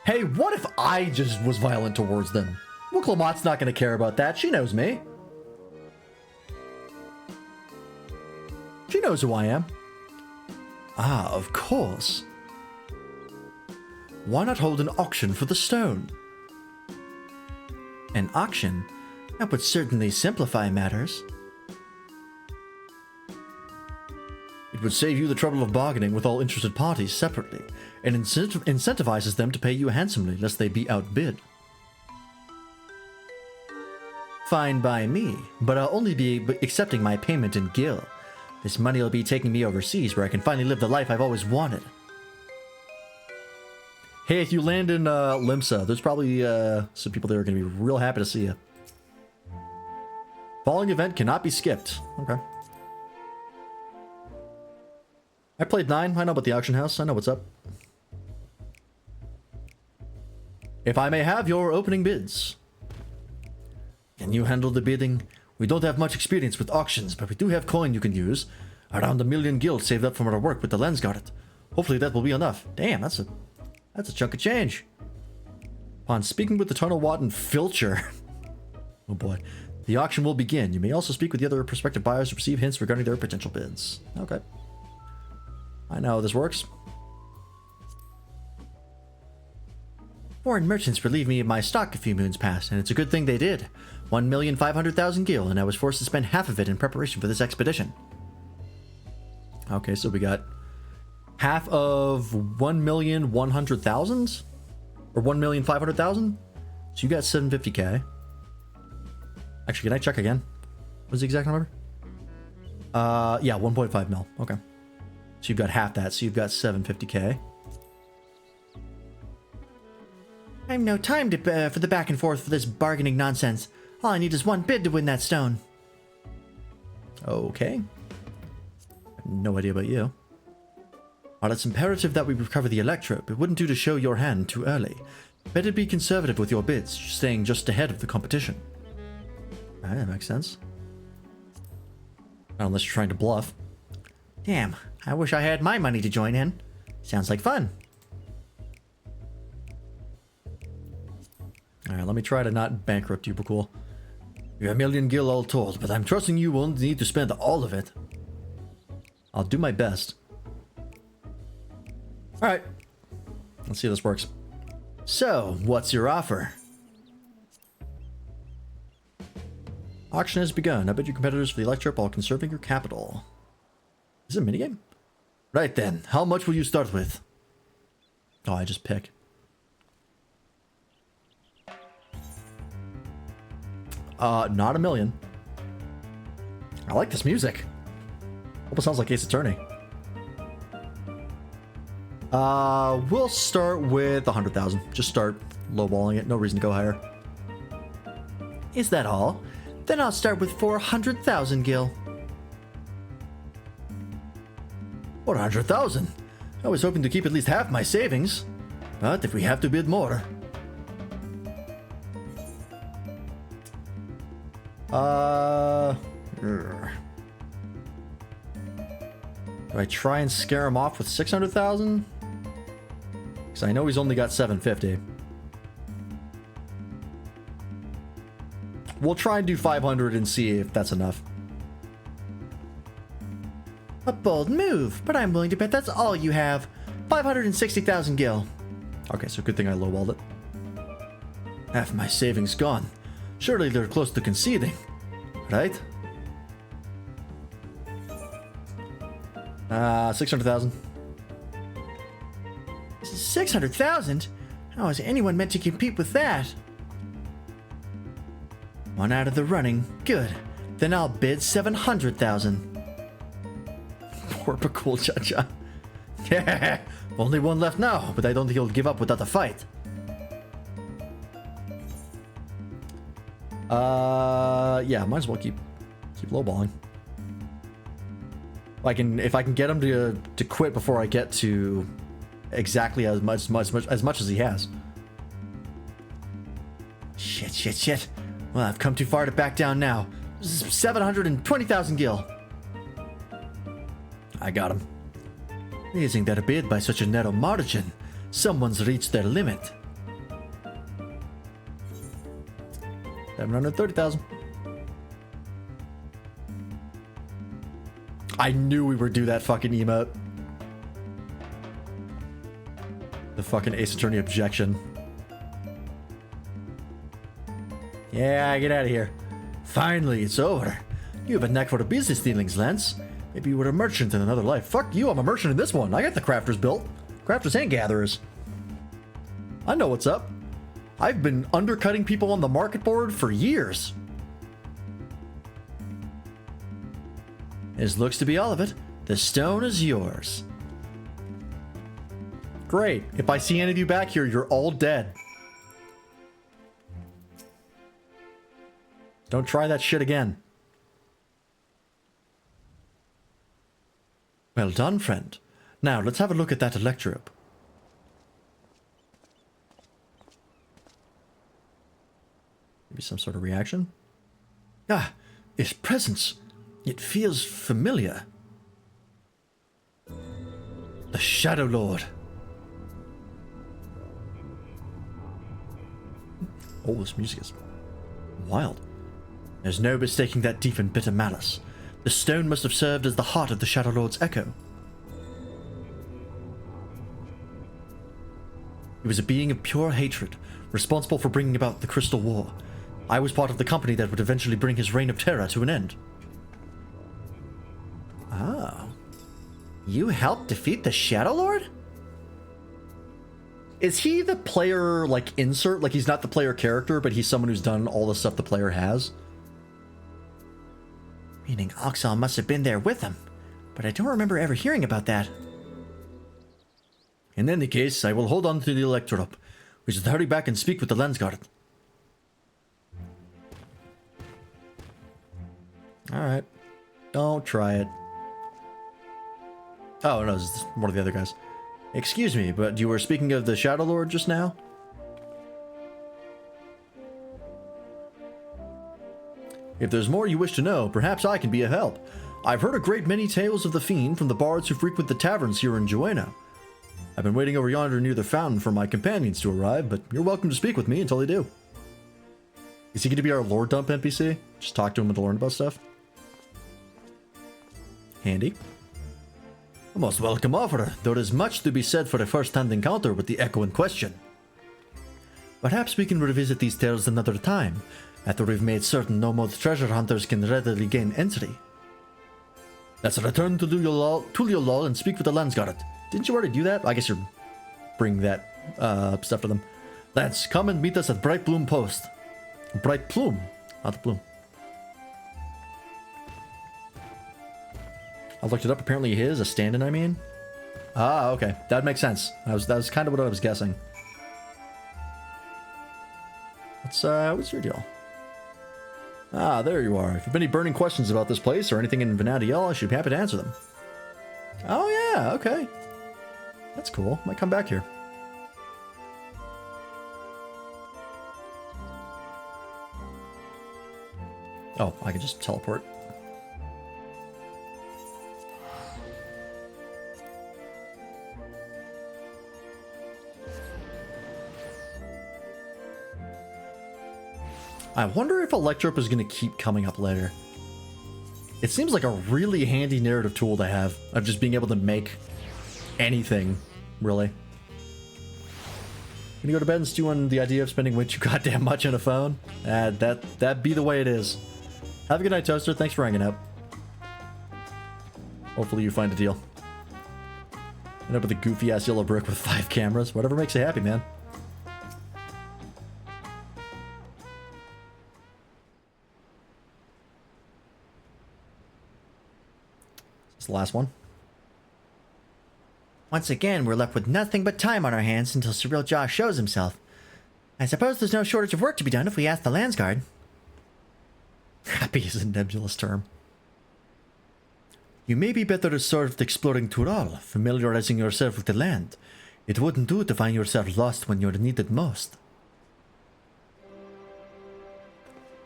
Speaker 4: Hey, what if I just was violent towards them? Well, Clamotte's not going to care about that. She knows me. She knows who I am. Ah, of course. Why not hold an auction for the stone? An auction? That would certainly simplify matters. It would save you the trouble of bargaining with all interested parties separately, and incentivizes them to pay you handsomely lest they be outbid. Fine by me, but I'll only be accepting my payment in Gil. This money will be taking me overseas where I can finally live the life I've always wanted. Hey, if you land in Limsa, there's probably some people there are going to be real happy to see you. Following event cannot be skipped. Okay. I played 9. I know about the auction house. I know what's up. If I may have your opening bids. Can you handle the bidding? We don't have much experience with auctions, but we do have coin you can use. Around 1 million gil saved up from our work with the lens guard. Hopefully that will be enough. Damn, that's a chunk of change. Upon speaking with the Tonawatan Filcher. Oh boy. The auction will begin. You may also speak with the other prospective buyers to receive hints regarding their potential bids. Okay. I know how this works. Foreign merchants relieved me of my stock a few moons past, and it's a good thing they did. 1,500,000 gil, and I was forced to spend half of it in preparation for this expedition.
Speaker 1: Okay, so we got half of 1,100,000? Or 1,500,000? So you got 750k. Actually, can I check again? What's the exact number? Yeah, 1.5 mil. Okay. So you've got half that, so you've got 750k.
Speaker 4: I have no time to, for the back and forth for this bargaining nonsense. All I need is one bid to win that stone.
Speaker 1: Okay. No idea about you.
Speaker 4: While it's imperative that we recover the electrope, it wouldn't do to show your hand too early. Better be conservative with your bids, staying just ahead of the competition.
Speaker 1: Alright, that makes sense. Unless you're trying to bluff.
Speaker 4: Damn, I wish I had my money to join in. Sounds like fun.
Speaker 1: Alright, let me try to not bankrupt you, Bakul. You're 1,000,000 gil all told, but I'm trusting you won't need to spend all of it. I'll do my best. Alright. Let's see if this works.
Speaker 4: So, what's your offer?
Speaker 1: Auction has begun. I bet your competitors for the electrope while conserving your capital. Is it a minigame?
Speaker 5: Right then, how much will you start with?
Speaker 1: Oh, I just pick. Not 1,000,000. I like this music. Hope it sounds like Ace Attorney. We'll start with 100,000. Just start lowballing it. No reason to go higher.
Speaker 4: Is that all? Then I'll start with 400,000 gil.
Speaker 5: 400,000. I was hoping to keep at least half my savings. But if we have to bid more...
Speaker 1: Do I try and scare him off with 600,000? Because I know he's only got 750. We'll try and do 500 and see if that's enough.
Speaker 4: A bold move, but I'm willing to bet that's all you have. 560,000 gil.
Speaker 1: Okay, so good thing I lowballed it.
Speaker 5: Half my savings gone. Surely they're close to conceding, right?
Speaker 1: 600,000.
Speaker 4: 600,000? How is anyone meant to compete with that? One out of the running. Good. Then I'll bid 700,000.
Speaker 1: Poor Bakul Cha-Cha.
Speaker 5: Yeah, only one left now, but I don't think he'll give up without a fight.
Speaker 1: Yeah, might as well keep lowballing. If I can get him to quit before I get to exactly as much as he has.
Speaker 4: Shit. Well, I've come too far to back down now. 720,000 gil.
Speaker 1: I got him.
Speaker 5: Raising their bid by such a narrow margin. Someone's reached their limit.
Speaker 1: 730,000. I knew we would do that fucking emote. The fucking Ace Attorney objection.
Speaker 5: Yeah, get out of here. Finally, it's over. You have a knack for the business dealings, Lance. Maybe you were a merchant in another life.
Speaker 1: Fuck you, I'm a merchant in this one. I got the crafters built. Crafters and gatherers. I know what's up. I've been undercutting people on the market board for years.
Speaker 4: This looks to be all of it. The stone is yours.
Speaker 1: Great. If I see any of you back here, you're all dead. Don't try that shit again.
Speaker 5: Well done, friend. Now, let's have a look at that electrope.
Speaker 1: Maybe some sort of reaction?
Speaker 5: Ah, its presence. It feels familiar. The Shadow Lord.
Speaker 1: Oh, this music is wild.
Speaker 5: There's no mistaking that deep and bitter malice. The stone must have served as the heart of the Shadow Lord's echo. He was a being of pure hatred, responsible for bringing about the Crystal War. I was part of the company that would eventually bring his reign of terror to an end.
Speaker 4: Oh. You helped defeat the Shadow Lord?
Speaker 1: Is he the player, like, insert? Like, he's not the player character, but he's someone who's done all the stuff the player has?
Speaker 4: Meaning Oxal must have been there with him. But I don't remember ever hearing about that.
Speaker 5: In any case, I will hold on to the Electro. We should hurry back and speak with the Lensguard.
Speaker 1: Alright. Don't try it. Oh, no, this is one of the other guys. Excuse me, but you were speaking of the Shadow Lord just now? If there's more you wish to know, perhaps I can be of help. I've heard a great many tales of the Fiend from the bards who frequent the taverns here in Joanna. I've been waiting over yonder near the fountain for my companions to arrive, but you're welcome to speak with me until they do. Is he going to be our lore dump NPC? Just talk to him to learn about stuff? Handy.
Speaker 5: A most welcome offer. There is much to be said for a first-hand encounter with the Echo in question. Perhaps we can revisit these tales another time, after we've made certain no more treasure hunters can readily gain entry. Let's return to Tuliolol and speak with the Lensguard.
Speaker 1: Didn't you already do that? I guess you're bring that stuff to them.
Speaker 5: Lance, come and meet us at Bright Bloom Post.
Speaker 1: Bright Plume, not the Bloom. I looked it up. Apparently his, a stand-in, I mean. Ah, okay. That makes sense. That was kind of what I was guessing. What's your deal? Ah, there you are. If you have any burning questions about this place or anything in Vanadiel, I should be happy to answer them. Oh, yeah, okay. That's cool. Might come back here. Oh, I can just teleport. I wonder if Electrop is going to keep coming up later. It seems like a really handy narrative tool to have, of just being able to make anything, really. Gonna go to bed and stew on the idea of spending way too goddamn much on a phone? That be the way it is. Have a good night, Toaster. Thanks for hanging out. Hopefully you find a deal. End up with a goofy-ass yellow brick with 5 cameras. Whatever makes you happy, man. The last one.
Speaker 4: Once again, we're left with nothing but time on our hands until Surreal Josh shows himself. I suppose there's no shortage of work to be done if we ask the Landsguard.
Speaker 1: Happy is a nebulous term.
Speaker 5: You may be better served exploring Tural, familiarizing yourself with the land. It wouldn't do to find yourself lost when you're needed most.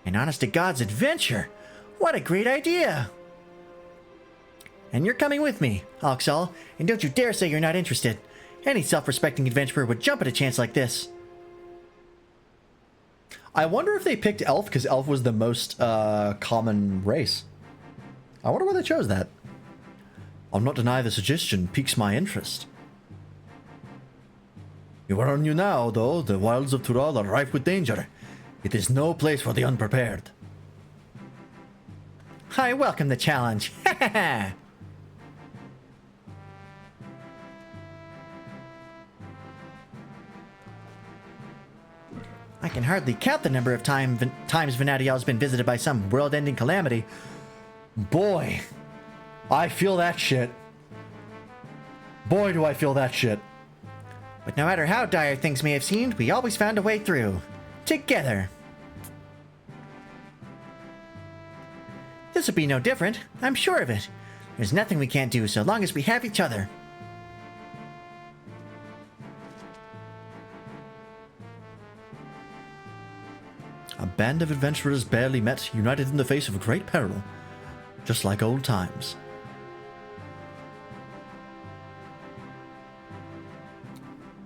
Speaker 4: An honest-to-God's adventure! What a great idea! And you're coming with me, Oxal, and don't you dare say you're not interested. Any self-respecting adventurer would jump at a chance like this.
Speaker 1: I wonder if they picked Elf because Elf was the most common race. I wonder why they chose that.
Speaker 5: I'll not deny the suggestion piques my interest. You warn you now, though, the wilds of Tural are rife with danger. It is no place for the unprepared.
Speaker 4: I welcome the challenge. Ha ha ha! I can hardly count the number of times Vanadiel has been visited by some world-ending calamity.
Speaker 1: Boy, I feel that shit. Boy, do I feel that shit.
Speaker 4: But no matter how dire things may have seemed, we always found a way through. Together. This will be no different. I'm sure of it. There's nothing we can't do so long as we have each other.
Speaker 5: A band of adventurers barely met, united in the face of great peril. Just like old times.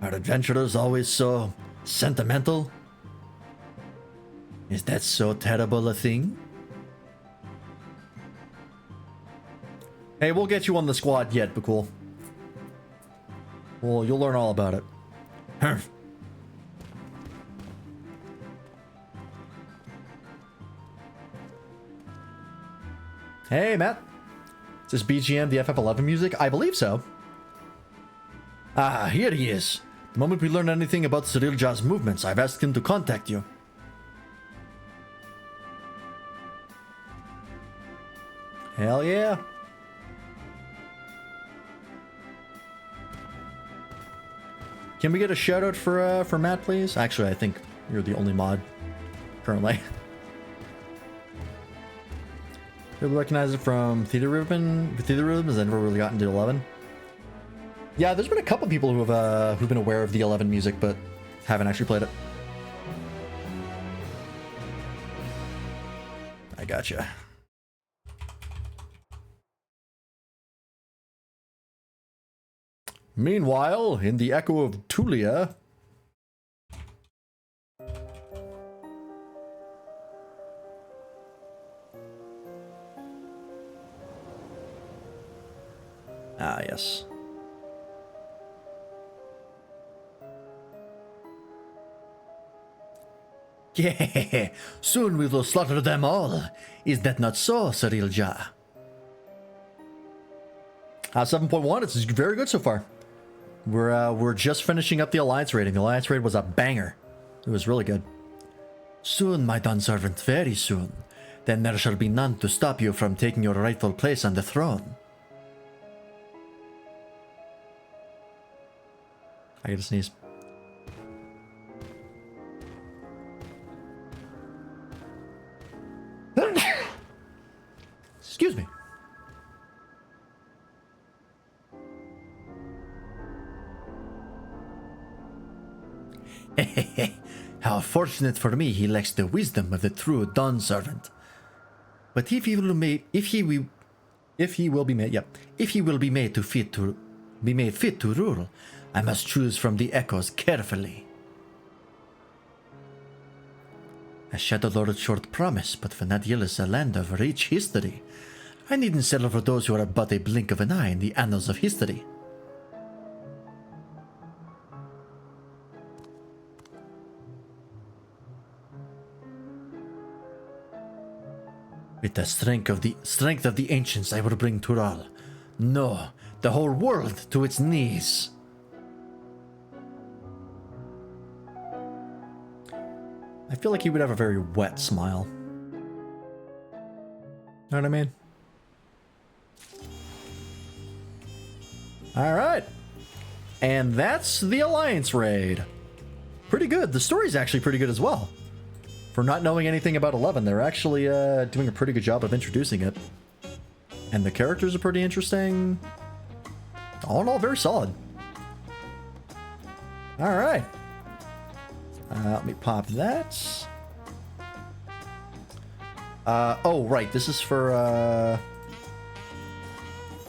Speaker 5: Are adventurers always so sentimental? Is that so terrible a thing?
Speaker 1: Hey, we'll get you on the squad yet, but cool. Well, you'll learn all about it. Hey, Matt. Is this BGM the FF11 music? I believe so.
Speaker 5: Ah, here he is. The moment we learn anything about Cyrilja's movements, I've asked him to contact you.
Speaker 1: Hell yeah. Can we get a shout out for Matt, please? Actually, I think you're the only mod currently. You'll recognize it from Theater Rhythms. I never really got into 11. Yeah, there's been a couple people who've been aware of the 11 music, but haven't actually played it. I gotcha. Meanwhile, in the Echo of Tulia. Ah, yes.
Speaker 5: Yeah, soon we will slaughter them all. Is that not so, Cyrilja?
Speaker 1: 7.1, it's very good so far. We're just finishing up the Alliance rating. The Alliance raid was a banger. It was really good.
Speaker 5: Soon, my Dawn servant, very soon. Then there shall be none to stop you from taking your rightful place on the throne.
Speaker 1: I gotta sneeze.
Speaker 5: Excuse me. How fortunate for me he lacks the wisdom of the true Dawn servant. But if he will be made fit to rule, I must choose from the echoes carefully. A Shadow Lord short promise, but Vanadiel is a land of rich history. I needn't settle for those who are but a blink of an eye in the annals of history. With the strength of the ancients, I will bring Tural. No, the whole world to its knees.
Speaker 1: I feel like he would have a very wet smile. Know what I mean? Alright. And that's the Alliance raid. Pretty good. The story's actually pretty good as well. For not knowing anything about 11, they're actually doing a pretty good job of introducing it. And the characters are pretty interesting. All in all, very solid. Alright. Let me pop that. Oh, right. This is for...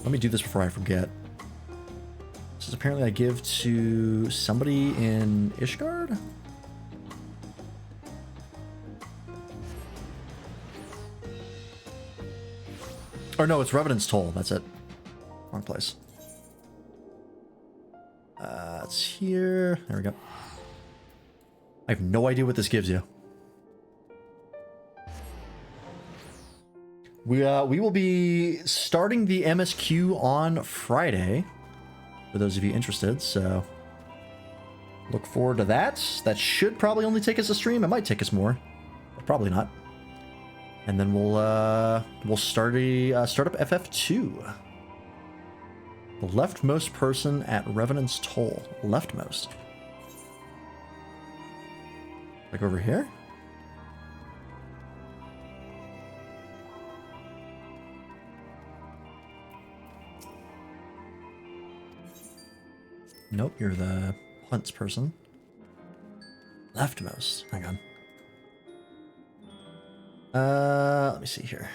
Speaker 1: Let me do this before I forget. This is apparently I give to somebody in Ishgard? Or no, it's Revenant's Toll. That's it. Wrong place. It's here. There we go. I have no idea what this gives you. We will be starting the MSQ on Friday, for those of you interested, so look forward to that. That should probably only take us a stream. It might take us more, but probably not. And then we'll start up FF2. The leftmost person at Revenant's Toll. Leftmost. Like over here? Nope, you're the hunts person. Leftmost. Hang on. Let me see here.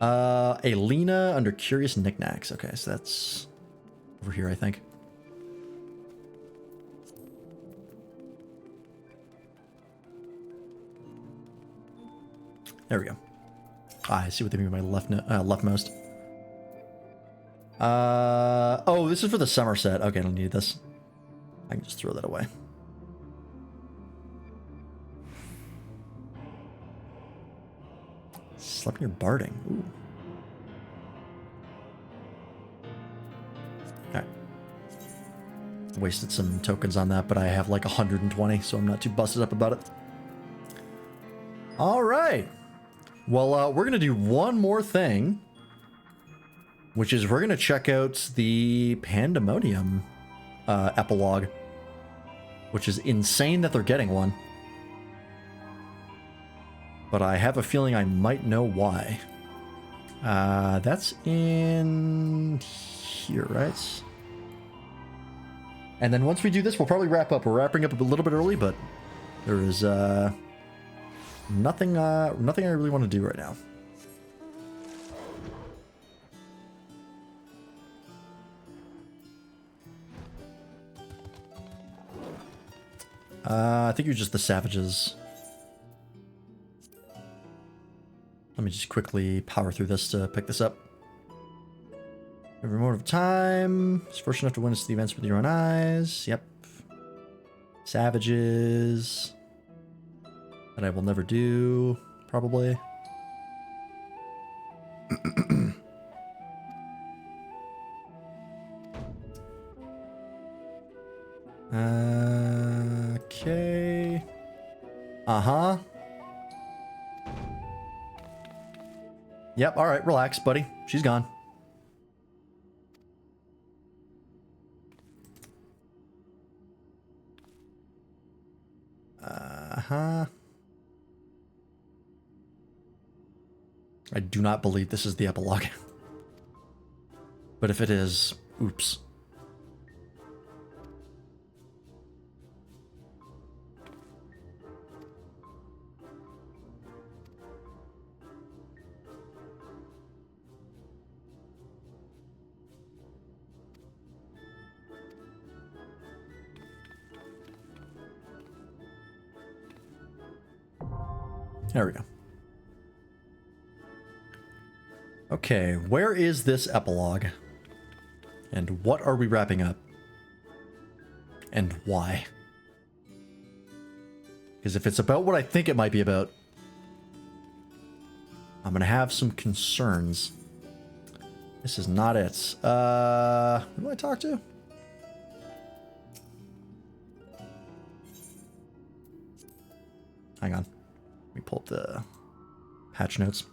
Speaker 1: Alina under Curious Knickknacks. Okay, so that's over here, I think. There we go. Ah, I see what they mean by leftmost. Oh, this is for the Somerset. Okay, I don't need this. I can just throw that away. Sleipnir Barding. Ooh. Alright. Wasted some tokens on that, but I have like 120, so I'm not too busted up about it. Alright. Well, we're going to do one more thing, which is we're going to check out the Pandemonium epilogue, which is insane that they're getting one. But I have a feeling I might know why. That's in here, right? And then once we do this, we'll probably wrap up. We're wrapping up a little bit early, but there is nothing I really want to do right now. I think you're just the savages. Let me just quickly power through this to pick this up. Every moment of time is first enough to witness the events with your own eyes. Yep. Savages. That I will never do, probably. Okay. Uh-huh. Yep, alright, relax, buddy. She's gone. Uh-huh. I do not believe this is the epilogue. But if it is, oops. There we go. Okay, where is this epilogue? And what are we wrapping up? And why? Because if it's about what I think it might be about, I'm gonna have some concerns. This is not it. Who do I talk to? Hang on. Let me pull up the patch notes.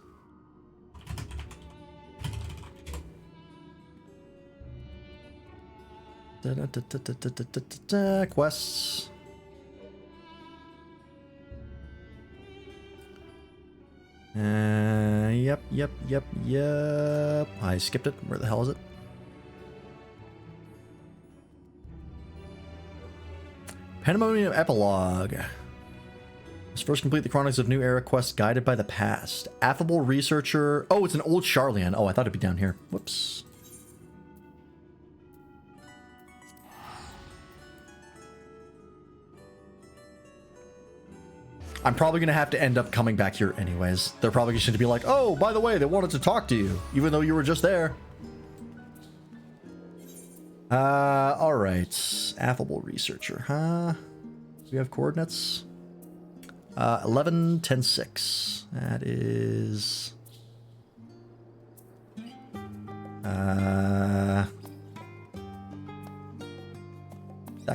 Speaker 1: Quests. Yep. I skipped it. Where the hell is it? Pandemonium Epilogue. Let's first complete the Chronicles of New Era quest guided by the past. Affable researcher. Oh, it's an old Charlian. Oh, I thought it'd be down here. Whoops. I'm probably going to have to end up coming back here anyways. They're probably going to be like, oh, by the way, they wanted to talk to you, even though you were just there. Alright. Affable researcher, huh? Do we have coordinates? 11, 10, 6. That is... that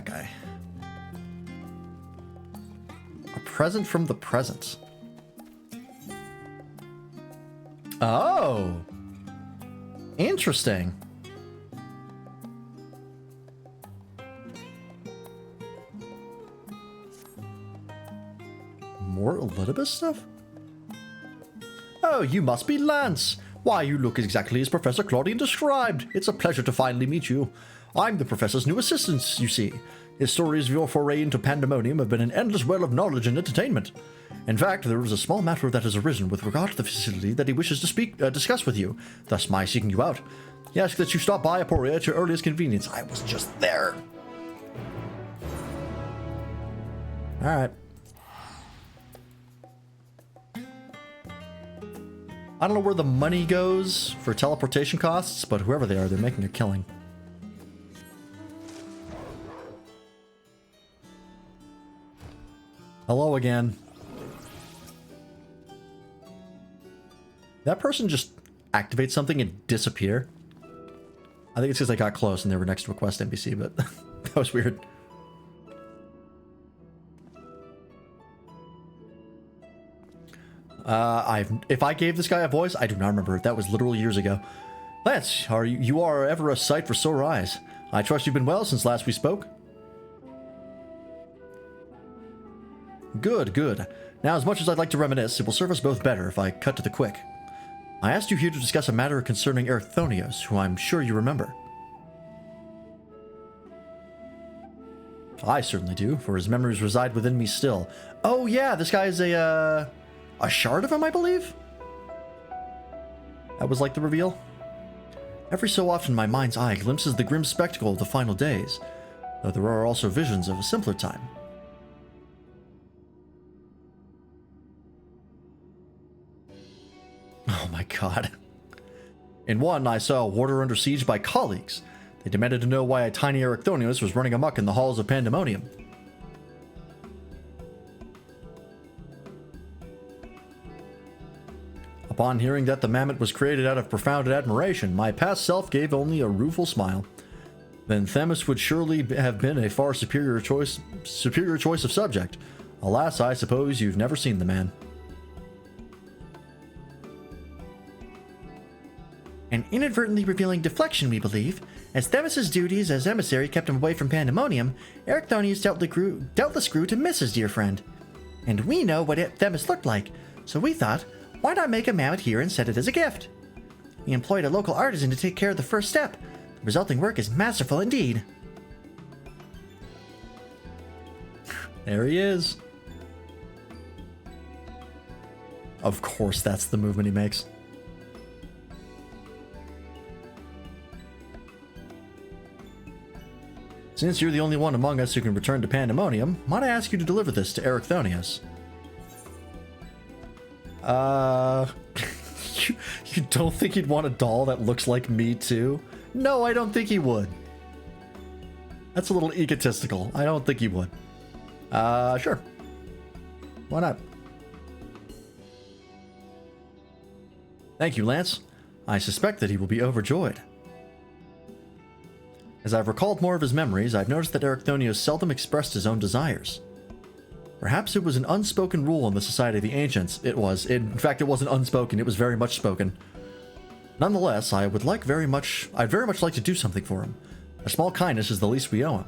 Speaker 1: guy. A present from the present. Oh! Interesting. More Elidibus stuff? Oh, you must be Lance. Why, you look exactly as Professor Claudian described. It's a pleasure to finally meet you. I'm the Professor's new assistant, you see. His stories of your foray into Pandemonium have been an endless well of knowledge and entertainment. In fact, there is a small matter that has arisen with regard to the facility that he wishes to discuss with you, thus my seeking you out. He asks that you stop by Aporia at your earliest convenience. I was just there. Alright. I don't know where the money goes for teleportation costs, but whoever they are, they're making a killing. Hello again. That person just activate something and disappear? I think it's because I got close and they were next to a quest NPC, but that was weird. If I gave this guy a voice, I do not remember. That was literally years ago. Lance, you are ever a sight for sore eyes. I trust you've been well since last we spoke. Good, good. Now, as much as I'd like to reminisce, it will serve us both better if I cut to the quick. I asked you here to discuss a matter concerning Ericthonios, who I'm sure you remember. I certainly do, for his memories reside within me still. Oh yeah, this guy is a shard of him, I believe? That was like the reveal? Every so often my mind's eye glimpses the grim spectacle of the final days, though there are also visions of a simpler time. Oh my god. In one, I saw a warder under siege by colleagues. They demanded to know why a tiny Ericthonios was running amok in the halls of Pandemonium. Upon hearing that the mammoth was created out of profound admiration, my past self gave only a rueful smile. Then Themis would surely have been a far superior choice of subject. Alas, I suppose you've never seen the man.
Speaker 4: An inadvertently revealing deflection, we believe. As Themis' duties as emissary kept him away from Pandemonium, Ericthonius doubtless grew to miss his dear friend. And we know what Themis looked like, so we thought, why not make a mammoth here and send it as a gift? We employed a local artisan to take care of the first step. The resulting work is masterful indeed.
Speaker 1: There he is. Of course, that's the movement he makes. Since you're the only one among us who can return to Pandemonium, might I ask you to deliver this to Ericthonius? You don't think he'd want a doll that looks like me too? No, I don't think he would. That's a little egotistical. I don't think he would. Sure. Why not? Thank you, Lance. I suspect that he will be overjoyed. As I've recalled more of his memories, I've noticed that Ericthonius seldom expressed his own desires. Perhaps it was an unspoken rule in the Society of the Ancients. It was. In fact, it wasn't unspoken, it was very much spoken. Nonetheless, I'd very much like to do something for him. A small kindness is the least we owe him.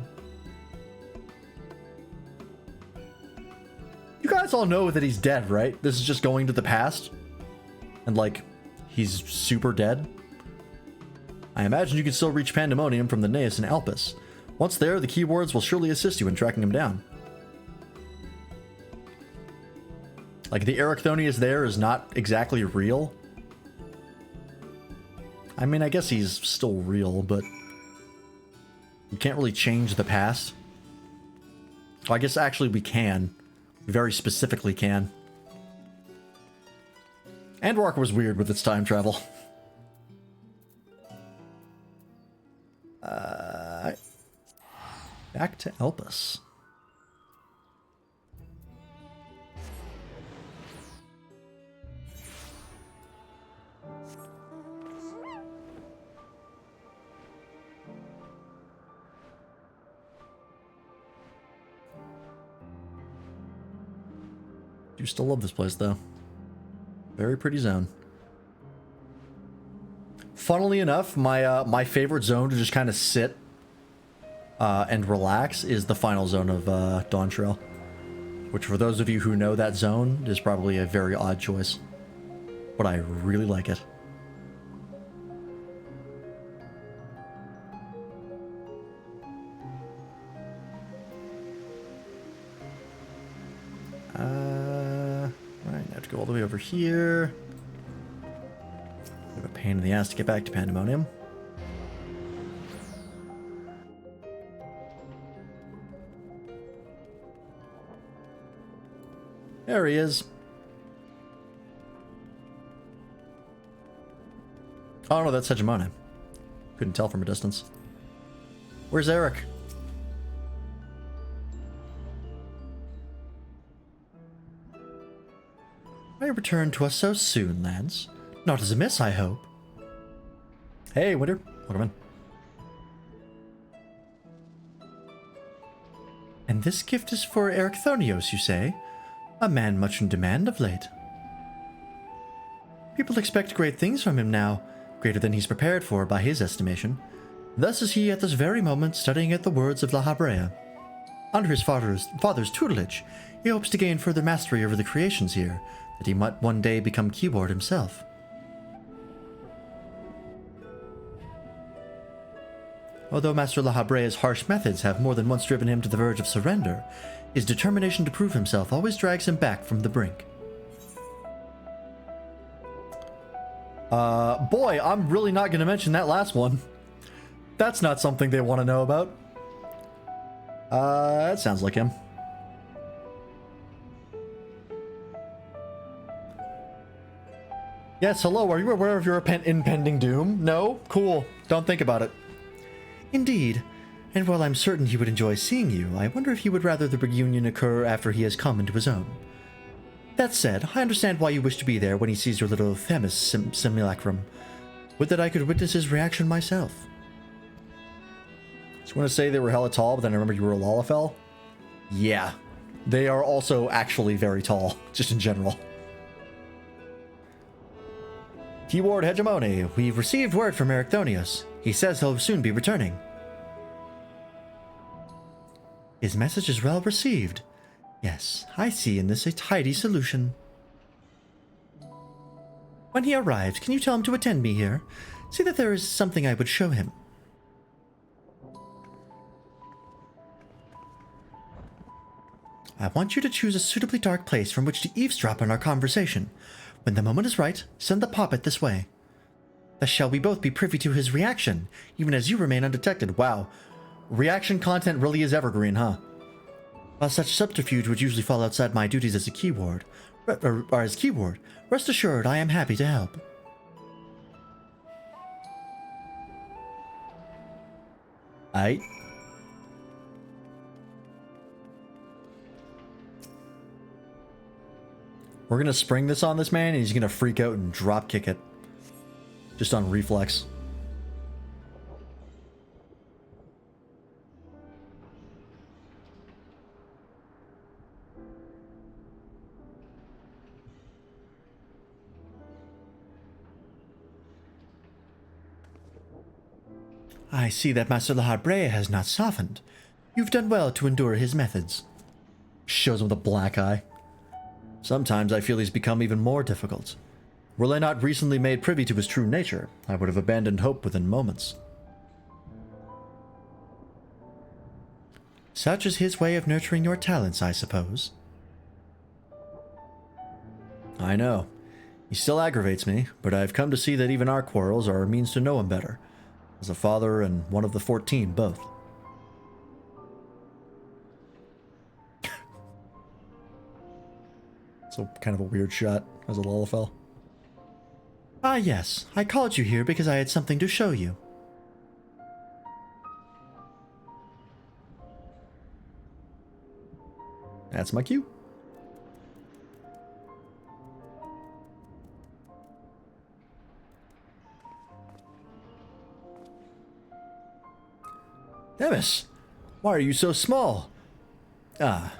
Speaker 1: You guys all know that he's dead, right? This is just going to the past? And like, he's super dead? I imagine you can still reach Pandemonium from the Naeus and Alpus. Once there, the keywords will surely assist you in tracking him down. Like, the Ericthonius there is not exactly real. I mean, I guess he's still real, but you can't really change the past. Well, I guess actually we can. We very specifically can. Androck was weird with its time travel. Back to Elpis. Do still love this place, though. Very pretty zone. Funnily enough, my favorite zone to just kind of sit and relax is the final zone of Dawntrail, which for those of you who know that zone is probably a very odd choice, but I really like it. Right, I have to go all the way over here. Bit of a pain in the ass to get back to Pandemonium. There he is. Oh no, that's Hegemona. Couldn't tell from a distance. Where's Eric? Why return to us so soon, Lance?
Speaker 5: Not as amiss, I hope.
Speaker 1: Hey, Winter. Welcome in.
Speaker 5: And this gift is for Ericthonios, you say? A man much in demand of late. People expect great things from him now, greater than he's prepared for by his estimation. Thus is he at this very moment studying at the words of La Habrea. Under his father's tutelage, he hopes to gain further mastery over the creations here, that he might one day become Keyword himself. Although Master La Habrea's harsh methods have more than once driven him to the verge of surrender, his determination to prove himself always drags him back from the brink.
Speaker 1: Boy, I'm really not going to mention that last one. That's not something they want to know about. That sounds like him. Yes, hello, are you aware of your impending doom? No? Cool. Don't think about it.
Speaker 5: Indeed, and while I'm certain he would enjoy seeing you, I wonder if he would rather the reunion occur after he has come into his own. That said, I understand why you wish to be there when he sees your little Themis simulacrum. Would that I could witness his reaction myself.
Speaker 1: Just want to say they were hella tall, but then I remember you were a Lalafell. Yeah, they are also actually very tall, just in general.
Speaker 5: Keyword Hegemony, we've received word from Ericthonios. He says he'll soon be returning. His message is well received. Yes, I see in this a tidy solution. When he arrives, can you tell him to attend me here? See that there is something I would show him. I want you to choose a suitably dark place from which to eavesdrop on our conversation. When the moment is right, send the poppet this way. Thus shall we both be privy to his reaction, even as you remain undetected.
Speaker 1: Wow. Reaction content really is evergreen, huh?
Speaker 5: While such subterfuge would usually fall outside my duties as a keyword, rest assured I am happy to help.
Speaker 1: Aight. We're gonna spring this on this man, and he's gonna freak out and drop kick it. Just on reflex.
Speaker 5: I see that Master La Habrea has not softened. You've done well to endure his methods.
Speaker 1: Shows him with a black eye. Sometimes I feel he's become even more difficult. Were I not recently made privy to his true nature, I would have abandoned hope within moments.
Speaker 5: Such is his way of nurturing your talents, I suppose.
Speaker 1: I know. He still aggravates me, but I've come to see that even our quarrels are a means to know him better. As a father and one of the 14, both. So kind of a weird shot as a Lalafell.
Speaker 5: Ah yes, I called you here because I had something to show you.
Speaker 1: That's my cue. Themis, why are you so small? Ah.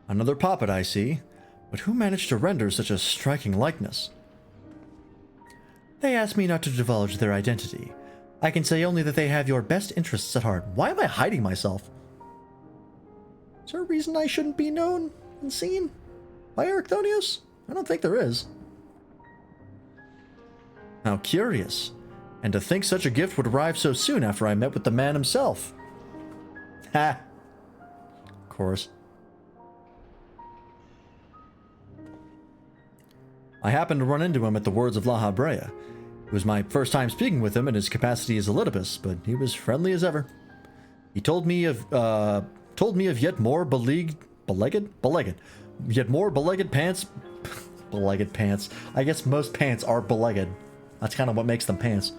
Speaker 1: Another poppet, I see. But who managed to render such a striking likeness?
Speaker 5: They asked me not to divulge their identity. I can say only that they have your best interests at heart.
Speaker 1: Why am I hiding myself? Is there a reason I shouldn't be known and seen by Ericthonios? I don't think there is. How curious. And to think such a gift would arrive so soon after I met with the man himself. Ha! Of course. I happened to run into him at the words of La Habrea. It was my first time speaking with him in his capacity as Elidibus, but he was friendly as ever. He told me of yet more beleged pants. Beleged pants. I guess most pants are beleged. That's kind of what makes them pants.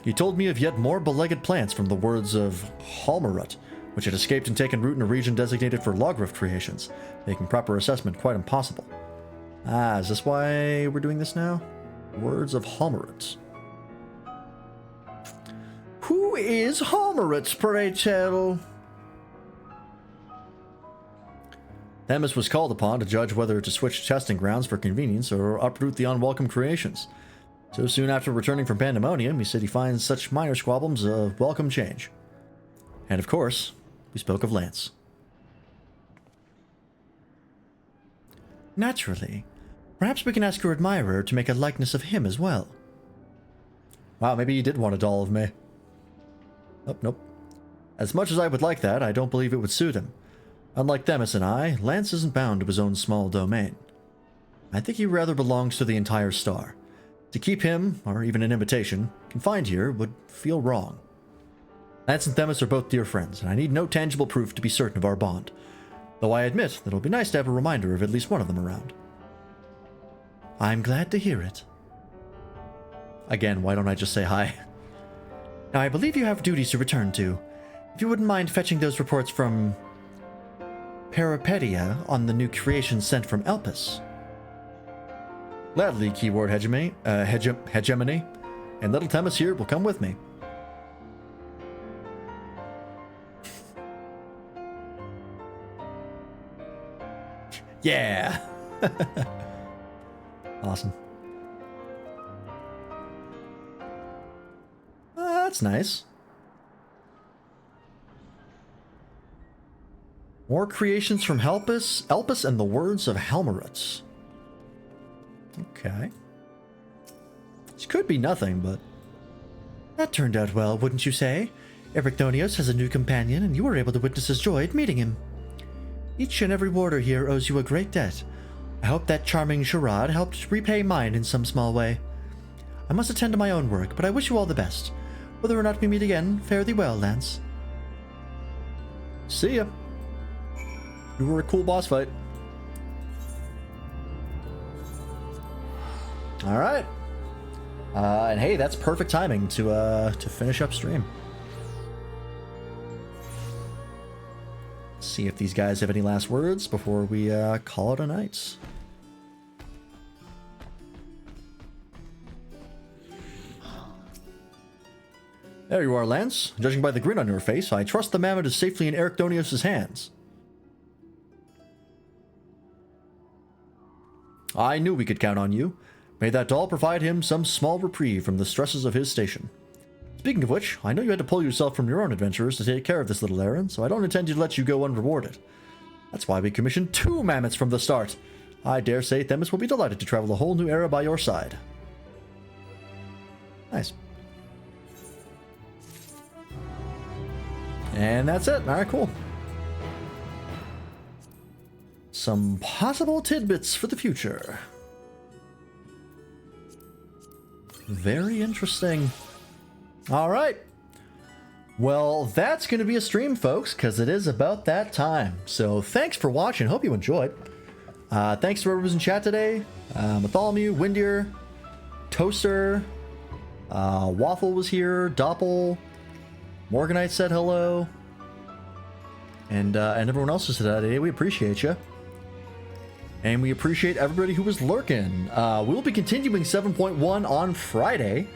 Speaker 1: He told me of yet more beleged plants from the words of Halmarut, which had escaped and taken root in a region designated for Logrif creations, making proper assessment quite impossible. Ah, is this why we're doing this now? Words of Halmerit. Who is Halmerit, pray tell? Themis was called upon to judge whether to switch testing grounds for convenience or uproot the unwelcome creations. So soon after returning from Pandemonium, he said he finds such minor squabbles a welcome change. And of course, we spoke of Lance.
Speaker 4: Naturally. Perhaps we can ask your admirer to make a likeness of him as well.
Speaker 1: Wow, maybe he did want a doll of me. Oh, nope. As much as I would like that, I don't believe it would suit him. Unlike Themis and I, Lance isn't bound to his own small domain. I think he rather belongs to the entire star. To keep him, or even an imitation, confined here would feel wrong. Lance and Themis are both dear friends, and I need no tangible proof to be certain of our bond. Though I admit that it'll be nice to have a reminder of at least one of them around.
Speaker 4: I'm glad to hear it.
Speaker 1: Again, why don't I just say hi?
Speaker 4: Now, I believe you have duties to return to. If you wouldn't mind fetching those reports from Peripedia on the new creations sent from Elpis.
Speaker 1: Gladly, keyword hegemony, hegemony, and little Themis here will come with me. Yeah! Awesome. That's nice. More creations from Elpis and the words of Halmerit. Okay. This could be nothing, but...
Speaker 4: That turned out well, wouldn't you say? Ericthonios has a new companion, and you were able to witness his joy at meeting him. Each and every warder here owes you a great debt. I hope that charming charade helped repay mine in some small way. I must attend to my own work, but I wish you all the best. Whether or not we meet again, fare thee well, Lance.
Speaker 1: See ya. You were a cool boss fight. All right. And hey, that's perfect timing to finish up stream. See if these guys have any last words before we call it a night. There you are, Lance. Judging by the grin on your face, I trust the mammoth is safely in Ericthonios' hands. I knew we could count on you. May that doll provide him some small reprieve from the stresses of his station. Speaking of which, I know you had to pull yourself from your own adventures to take care of this little errand, so I don't intend to let you go unrewarded. That's why we commissioned 2 mammoths from the start. I dare say Themis will be delighted to travel a whole new era by your side. Nice. And that's it. Alright, cool. Some possible tidbits for the future. Very interesting. Alright. Well, that's going to be a stream, folks, because it is about that time. So thanks for watching. Hope you enjoyed. Thanks to whoever was in chat today. Bartholomew, Windier, Toaster, Waffle was here, Doppel, Morganite said hello, and everyone else who said that today. We appreciate you. And we appreciate everybody who was lurking. We'll be continuing 7.1 on Friday.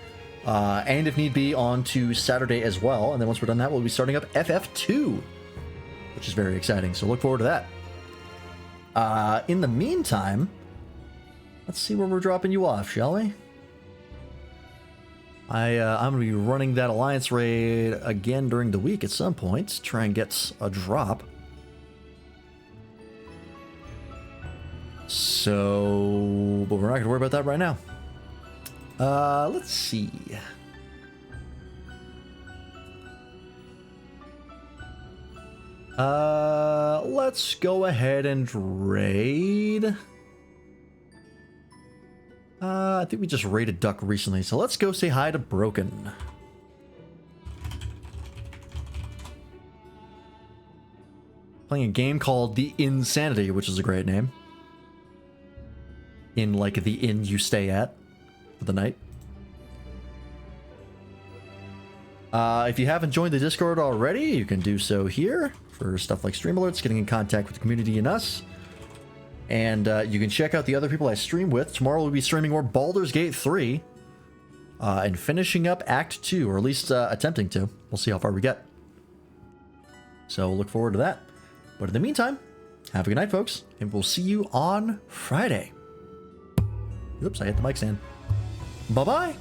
Speaker 1: And if need be, on to Saturday as well. And then once we're done that, we'll be starting up FF2, which is very exciting. So look forward to that. In the meantime, let's see where we're dropping you off, shall we? I'm going to be running that Alliance raid again during the week at some point to try and get a drop. So, but we're not going to worry about that right now. Let's see. Let's go ahead and raid. I think we just raided Duck recently, so let's go say hi to Broken. Playing a game called The Insanity, which is a great name. In, like, the inn you stay at for the night. If you haven't joined the Discord already, you can do so here for stuff like stream alerts, getting in contact with the community and us. And you can check out the other people I stream with. Tomorrow we'll be streaming more Baldur's Gate 3. And finishing up Act 2, or at least attempting to. We'll see how far we get. So look forward to that. But in the meantime, have a good night, folks. And we'll see you on Friday. Oops, I hit the mic stand. Bye-bye.